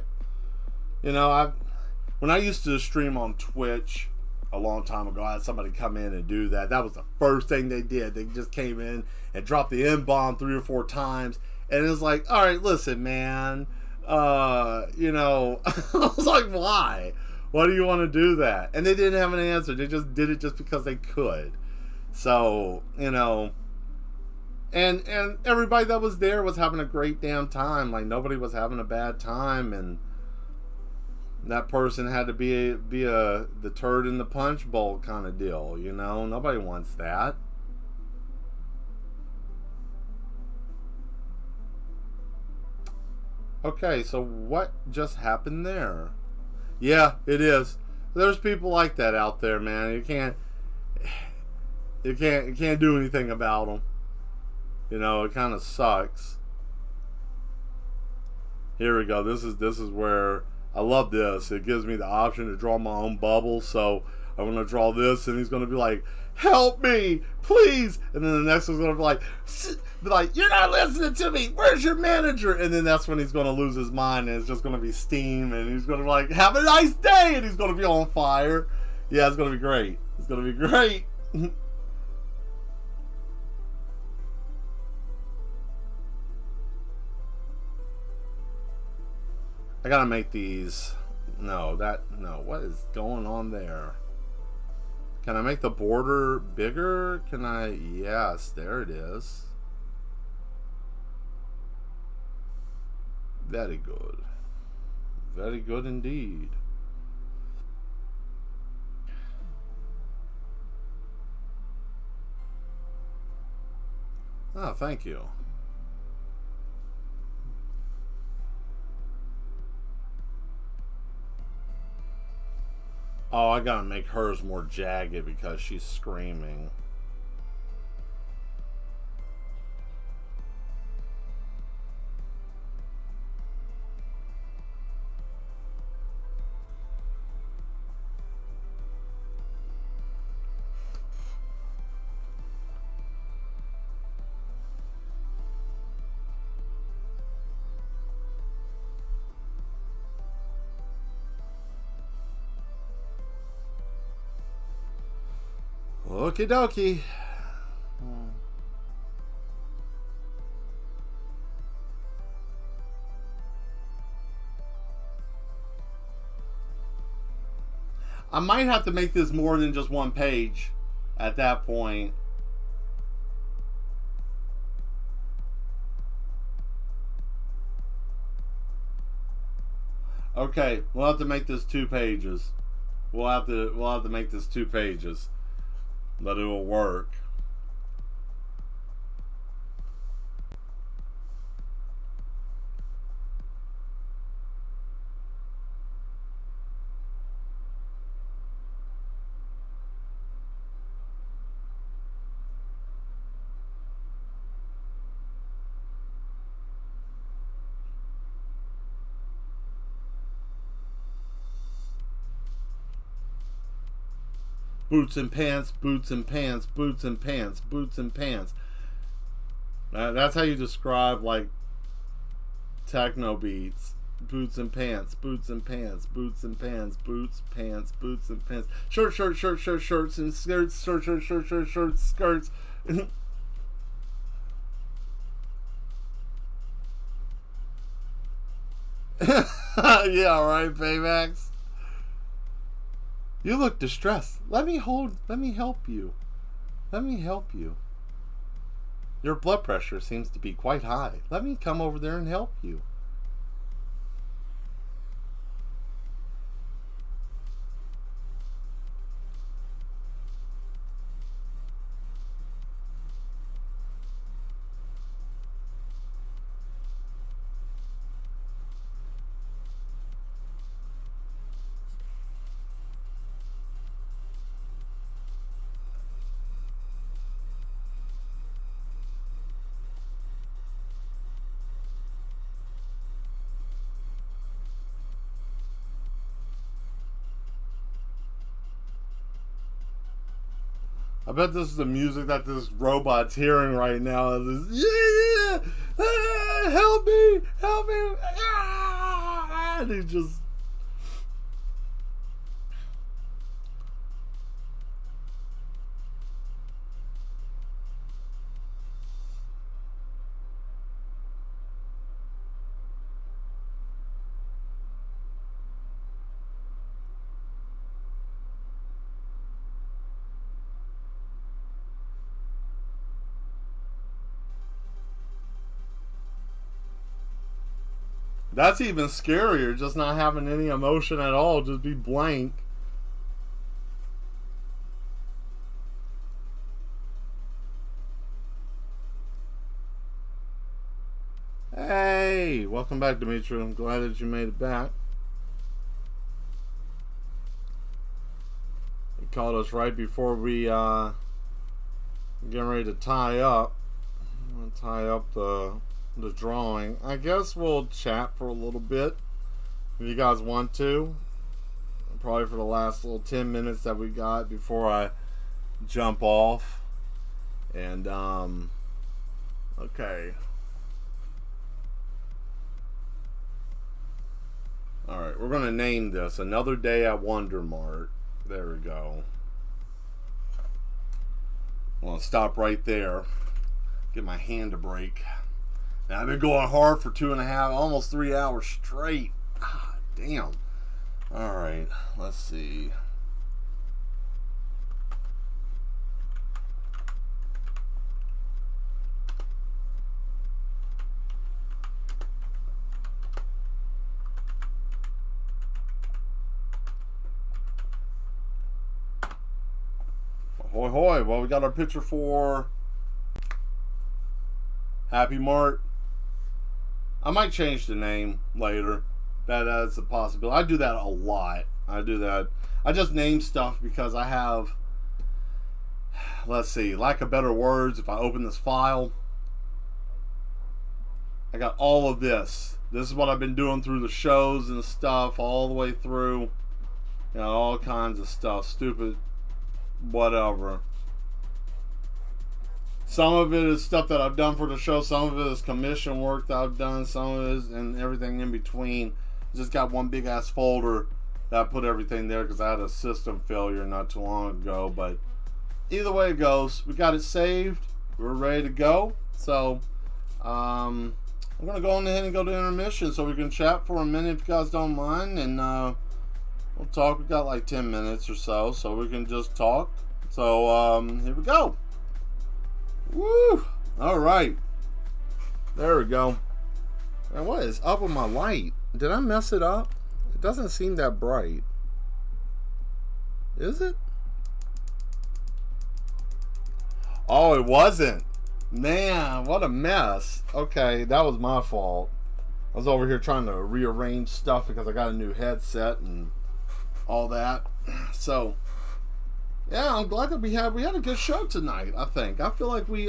You know, when I used to stream on Twitch a long time ago, I had somebody come in and do that. That was the first thing they did. They just came in and dropped the N-bomb 3 or 4 times. And it was like, all right, listen, man, you know, I was like, why? Why do you want to do that? And they didn't have an answer. They just did it just because they could. So, you know, and everybody that was there was having a great damn time. Like, nobody was having a bad time. And that person had to be the turd in the punch bowl kind of deal, you know? Nobody wants that. Okay, so what just happened there? Yeah, it is. There's people like that out there, man. You can't do anything about them. You know, it kind of sucks. Here we go. This is where I love this. It gives me the option to draw my own bubble. So I'm going to draw this, and he's going to be like, help me, please. And then the next one's going to be like, you're not listening to me. Where's your manager? And then that's when he's going to lose his mind, and it's just going to be steam, and he's going to be like, have a nice day, and he's going to be on fire. Yeah, it's going to be great. It's going to be great. I gotta make these. No, what is going on there? Can I make the border bigger? Can I? Yes, there it is. Very good. Very good indeed. Oh, thank you. Oh, I gotta make hers more jagged because she's screaming. Okie dokie. I might have to make this more than just one page at that point. Okay, we'll have to make this 2 pages. We'll have to make this 2 pages. But it will work. Boots and pants, boots and pants, boots and pants, boots and pants. That's how you describe like techno beats. Boots and pants, boots and pants, boots and pants, boots, pants, boots and pants. Shirt, shirt, shirt, shirt, shirts and skirts, shirt, shirt, shirt, shirt, shirts, skirts. Yeah, right, Baymax. You look distressed. Let me help you. Let me help you. Your blood pressure seems to be quite high. Let me come over there and help you. I bet this is the music that this robot's hearing right now. This, yeah, help me, and he just. That's even scarier, just not having any emotion at all, just be blank. Hey, welcome back, Dimitri. I'm glad that you made it back. You called us right before we getting ready to tie up. I'm gonna tie up the drawing. I guess we'll chat for a little bit if you guys want to. Probably for the last little 10 minutes that we got before I jump off. And, okay. Alright, we're going to name this Another Day at Wonder Mart. There we go. I'm going to stop right there. Get my hand a break. Now, I've been going hard for 2.5, almost 3 hours straight. Ah, damn. Alright, let's see. Ahoy, hoy. Well, we got our picture for Happy Mart. I might change the name later. That's a possibility. I do that a lot. I do that. I just name stuff because I have, let's see, lack of better words, if I open this file, I got all of this. This is what I've been doing through the shows and stuff all the way through. You know, all kinds of stuff. Stupid, whatever. Some of it is stuff that I've done for the show. Some of it is commission work that I've done. Some of it is, and everything in between. Just got one big ass folder that I put everything there because I had a system failure not too long ago. But either way it goes, we got it saved. We're ready to go. So I'm gonna go on ahead and go to intermission so we can chat for a minute if you guys don't mind, and we'll talk. We got like 10 minutes or so we can just talk. So here we go. Woo! All right, there we go. Now, what is up with my light? Did I mess it up? It doesn't seem that bright. Is it? Oh, it wasn't. Man, what a mess. Okay, that was my fault. I was over here trying to rearrange stuff because I got a new headset and all that. So, yeah, I'm glad that we had a good show tonight. I think. I feel like we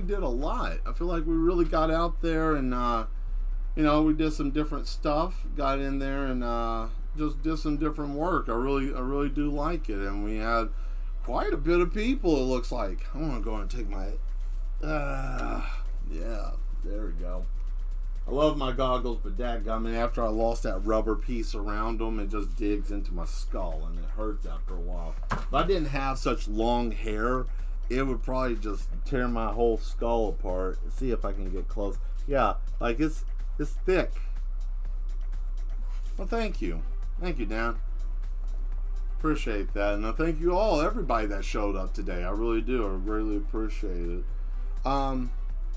did a lot. I feel like we really got out there and you know, we did some different stuff. Got in there and just did some different work. I really do like it, and we had quite a bit of people. It looks like. I want to go and take my. Yeah, there we go. I love my goggles, but dadgummit, after I lost that rubber piece around them, it just digs into my skull and it hurts after a while. If I didn't have such long hair, it would probably just tear my whole skull apart. Let's see if I can get close. Yeah, like it's thick. Well, thank you, Dan. Appreciate that, and I thank you all, everybody that showed up today. I really do. I really appreciate it.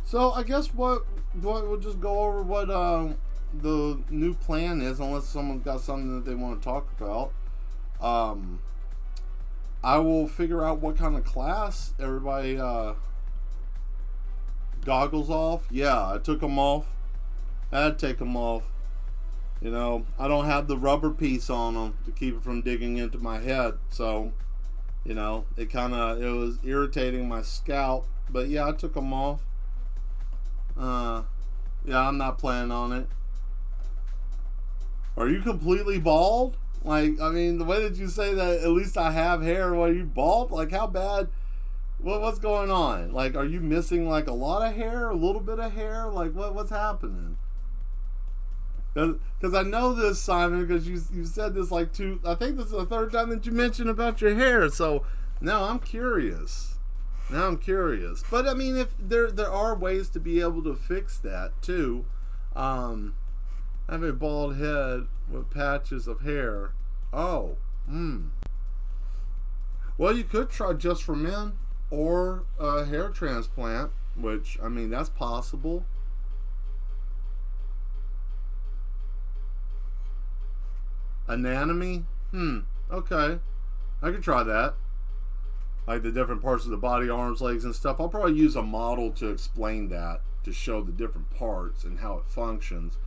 So I guess what we'll just go over what the new plan is, unless someone's got something that they want to talk about. I will figure out what kind of class everybody goggles off. Yeah, I took them off. I had to take them off. You know, I don't have the rubber piece on them to keep it from digging into my head. So, you know, it was irritating my scalp. But yeah, I took them off. Yeah, I'm not planning on it. Are you completely bald? Like, I mean, the way that you say that, at least I have hair, are you bald? Like, how bad? What's going on? Like, are you missing, like, a lot of hair? A little bit of hair? Like, what's happening? Because I know this, Simon, because you said this like I think this is the third time that you mentioned about your hair. So, now I'm curious. But, I mean, if there are ways to be able to fix that, too. I have a bald head with patches of hair. Oh, Well, you could try Just for Men or a hair transplant, which, I mean, that's possible. Anatomy? Okay. I could try that. Like the different parts of the body, arms, legs, and stuff. I'll probably use a model to explain that, to show the different parts and how it functions.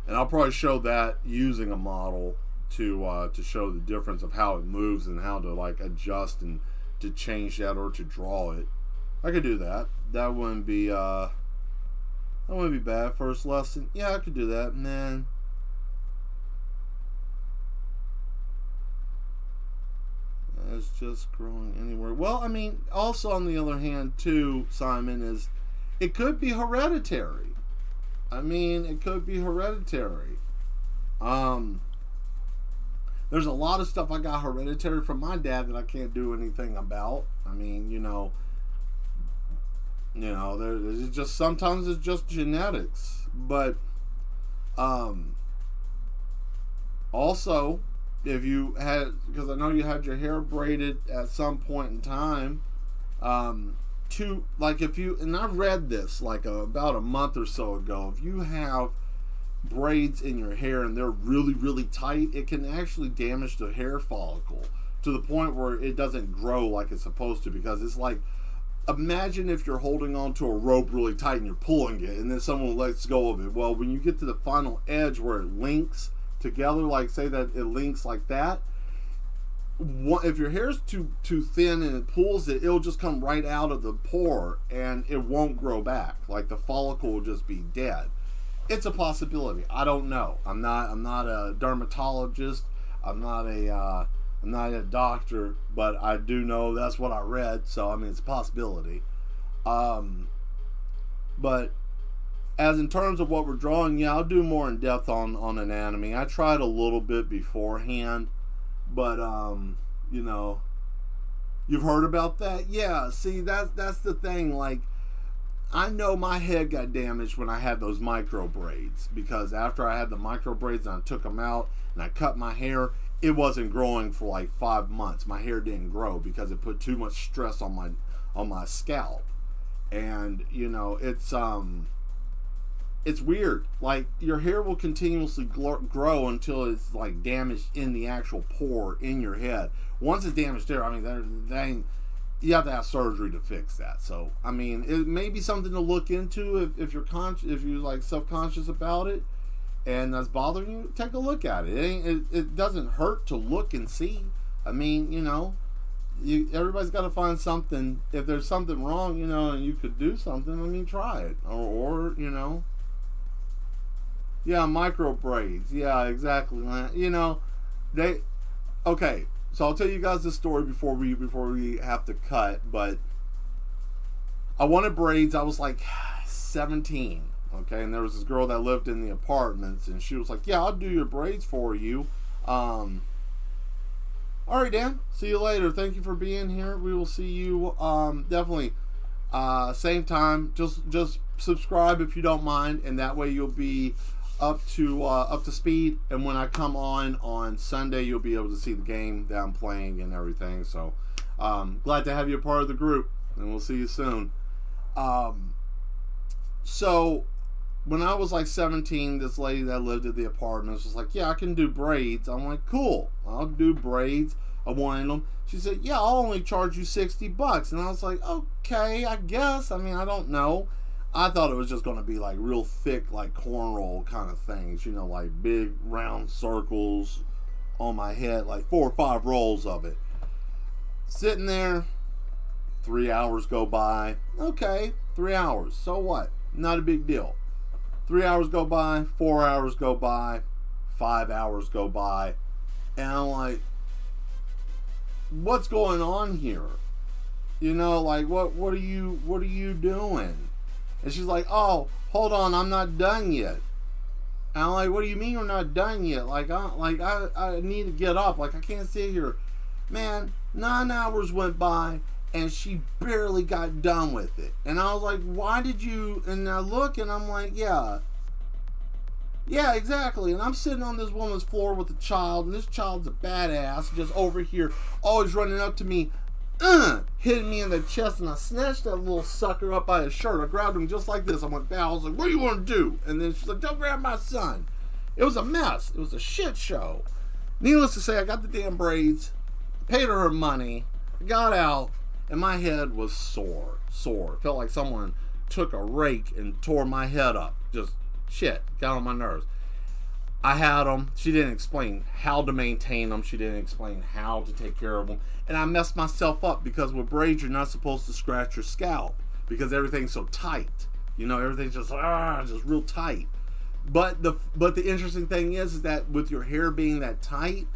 And I'll probably show that using a model to show the difference of how it moves and how to like adjust and to change that or to draw it. I could do that. That wouldn't be bad. First lesson. Yeah, I could do that, man. just growing anywhere. Well, I mean, also on the other hand, too, Simon, is it could be hereditary. I mean, it could be hereditary. There's a lot of stuff I got hereditary from my dad that I can't do anything about. I mean, there's just sometimes it's just genetics. But also, if you had, because I know you had your hair braided at some point in time, if you, and I've read this about a month or so ago, if you have braids in your hair and they're really, really tight, it can actually damage the hair follicle to the point where it doesn't grow like it's supposed to, because it's like, imagine if you're holding on to a rope really tight and you're pulling it and then someone lets go of it. Well, when you get to the final edge where it links together, like say that it links like that, if your hair's too thin and it pulls it, it'll just come right out of the pore and it won't grow back. Like the follicle will just be dead. It's a possibility. I don't know. I'm not a dermatologist. I'm not a doctor, but I do know that's what I read. So I mean, it's a possibility. But as in terms of what we're drawing, yeah, I'll do more in depth on anatomy. I tried a little bit beforehand, but you've heard about that. Yeah. See, that's the thing. Like, I know my head got damaged when I had those micro braids, because after I had the micro braids and I took them out and I cut my hair, it wasn't growing for like 5 months. My hair didn't grow because it put too much stress on my scalp. And it's weird. Like, your hair will continuously grow until it's like damaged in the actual pore in your head. Once it's damaged there, I mean, you have to have surgery to fix that. So, I mean, it may be something to look into if you're if you're like self-conscious about it and that's bothering you. Take a look at it. It doesn't hurt to look and see. I mean, everybody's got to find something. If there's something wrong, and you could do something, I mean, try it. Or yeah, micro braids. Yeah, exactly. Okay. So I'll tell you guys the story before we have to cut. But I wanted braids. I was like 17. Okay, and there was this girl that lived in the apartments, and she was like, "Yeah, I'll do your braids for you." All right, Dan. See you later. Thank you for being here. We will see you definitely same time. Just subscribe if you don't mind, and that way you'll be up to speed. And when I come on Sunday, you'll be able to see the game that I'm playing and everything. So glad to have you a part of the group, and we'll see you soon. So when I was like 17, this lady that lived at the apartments was like, "Yeah, I can do braids." I'm like, "Cool, I'll do braids." I wanted them. She said, "Yeah, I'll only charge you $60." And I was like, "Okay, I guess." I mean, I don't know. I thought it was just going to be like real thick, like cornrow kind of things, like big round circles on my head, like 4 or 5 rolls of it. Sitting there, 3 hours go by. Okay, 3 hours. So what? Not a big deal. 3 hours go by, 4 hours go by, 5 hours go by. And I'm like, what's going on here? Like, what are you doing? And she's like, "Oh, hold on, I'm not done yet." And I'm like, "What do you mean you're not done yet? I need to get up. Like, I can't sit here." Man, 9 hours went by and she barely got done with it. And I was like, "Why did you?" And I look and I'm like, Yeah, exactly. And I'm sitting on this woman's floor with a child, and this child's a badass, just over here, always running up to me, hitting me in the chest, and I snatched that little sucker up by his shirt. I grabbed him just like this. I went down. I was like, "What do you want to do?" And then she's like, "Don't grab my son." It was a mess. It was a shit show. Needless to say, I got the damn braids, paid her money, got out, and my head was sore. It felt like someone took a rake and tore my head up. Just shit. Got on my nerves. I had them. She didn't explain how to maintain them. She didn't explain how to take care of them. And I messed myself up because with braids, you're not supposed to scratch your scalp because everything's so tight. Everything's just real tight. But the interesting thing is that with your hair being that tight,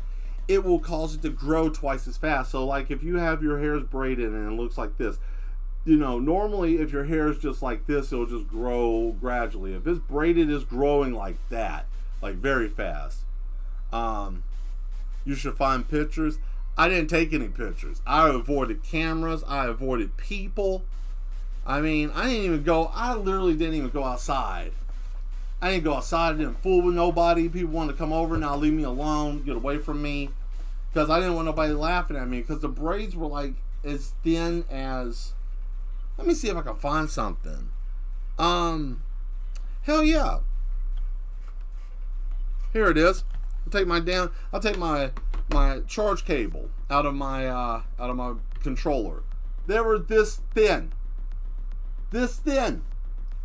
it will cause it to grow twice as fast. So like if you have your hairs braided and it looks like this, you know, normally if your hair is just like this, it'll just grow gradually. If it's braided, it's growing like that, like very fast. You should find pictures. I didn't take any pictures. I avoided cameras. I avoided people. I mean, I literally didn't even go outside. I didn't go outside. I didn't fool with nobody. People wanted to come over. Now leave me alone. Get away from me. Because I didn't want nobody laughing at me. Because the braids were like as thin as... Let me see if I can find something. Hell yeah. Here it is. I'll take my charge cable out of my controller. They were this thin. This thin.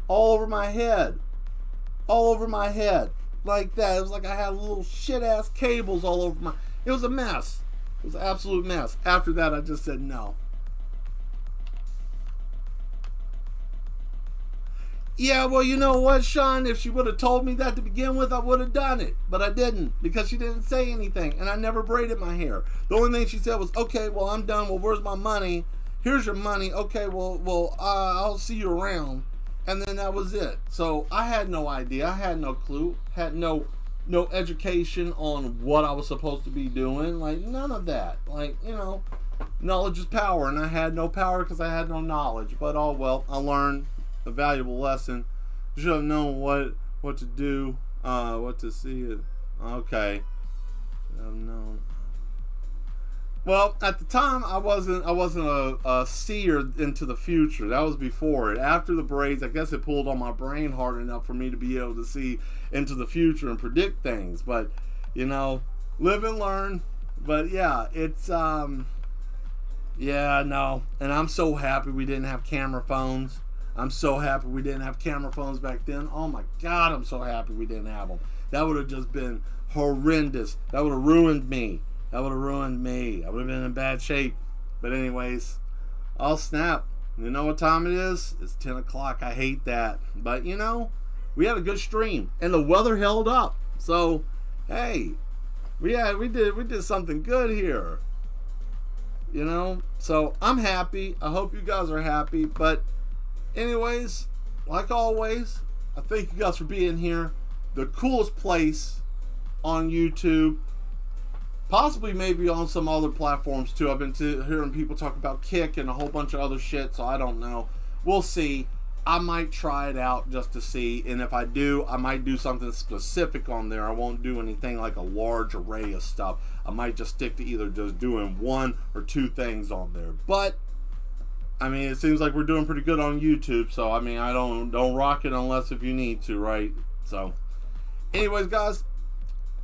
All over my head. All over my head. Like that. It was like I had little shit ass cables all over my... It was a mess. It was an absolute mess. After that, I just said no. Yeah, well, you know what, Sean? If she would have told me that to begin with, I would have done it. But I didn't, because she didn't say anything. And I never braided my hair. The only thing she said was, okay, well, I'm done. Well, where's my money? Here's your money. Okay, well, I'll see you around. And then that was it. So I had no idea. I had no clue. Had no education on what I was supposed to be doing. Like, none of that. Like, you know, knowledge is power. And I had no power because I had no knowledge. But, oh, well, I learned a valuable lesson. You should have known what to do, what to see. Okay. Should have known. Well, at the time, I wasn't a seer into the future. That was before it. After the braids, I guess it pulled on my brain hard enough for me to be able to see into the future and predict things. But, you know, live and learn. But yeah, it's yeah, no. And I'm so happy we didn't have camera phones. I'm so happy we didn't have camera phones back then. Oh my God, I'm so happy we didn't have them. That would have just been horrendous. That would have ruined me. That would have ruined me. I would have been in bad shape. But anyways, I'll snap. You know what time it is? It's 10 o'clock. I hate that. But, you know, we had a good stream. And the weather held up. So, hey, we did something good here. You know? So, I'm happy. I hope you guys are happy. But anyways, like always, I thank you guys for being here. The coolest place on YouTube. Possibly maybe on some other platforms too. I've been hearing people talk about Kick and a whole bunch of other shit, so I don't know. We'll see. I might try it out just to see, and if I do, I might do something specific on there. I won't do anything like a large array of stuff. I might just stick to either just doing one or two things on there. But I mean, it seems like we're doing pretty good on YouTube, so I mean, I don't rock it unless if you need to, right? So, anyways, guys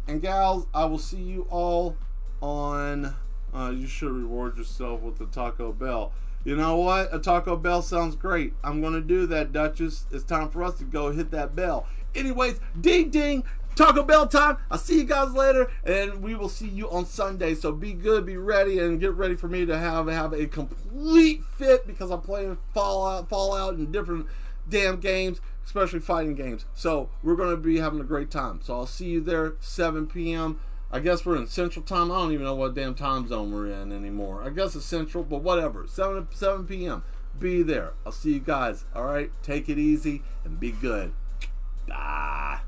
and gals, I will see you all on. You should reward yourself with the Taco Bell. You know what? A Taco Bell sounds great. I'm gonna do that, Duchess. It's time for us to go hit that bell. Anyways, ding ding. Taco Bell time. I'll see you guys later, and we will see you on Sunday. So be good, be ready, and get ready for me to have a complete fit because I'm playing Fallout, and different damn games, especially fighting games. So we're going to be having a great time. So I'll see you there, 7 p.m. I guess we're in Central Time. I don't even know what damn time zone we're in anymore. I guess it's Central, but whatever. 7 p.m. Be there. I'll see you guys. All right? Take it easy and be good. Bye.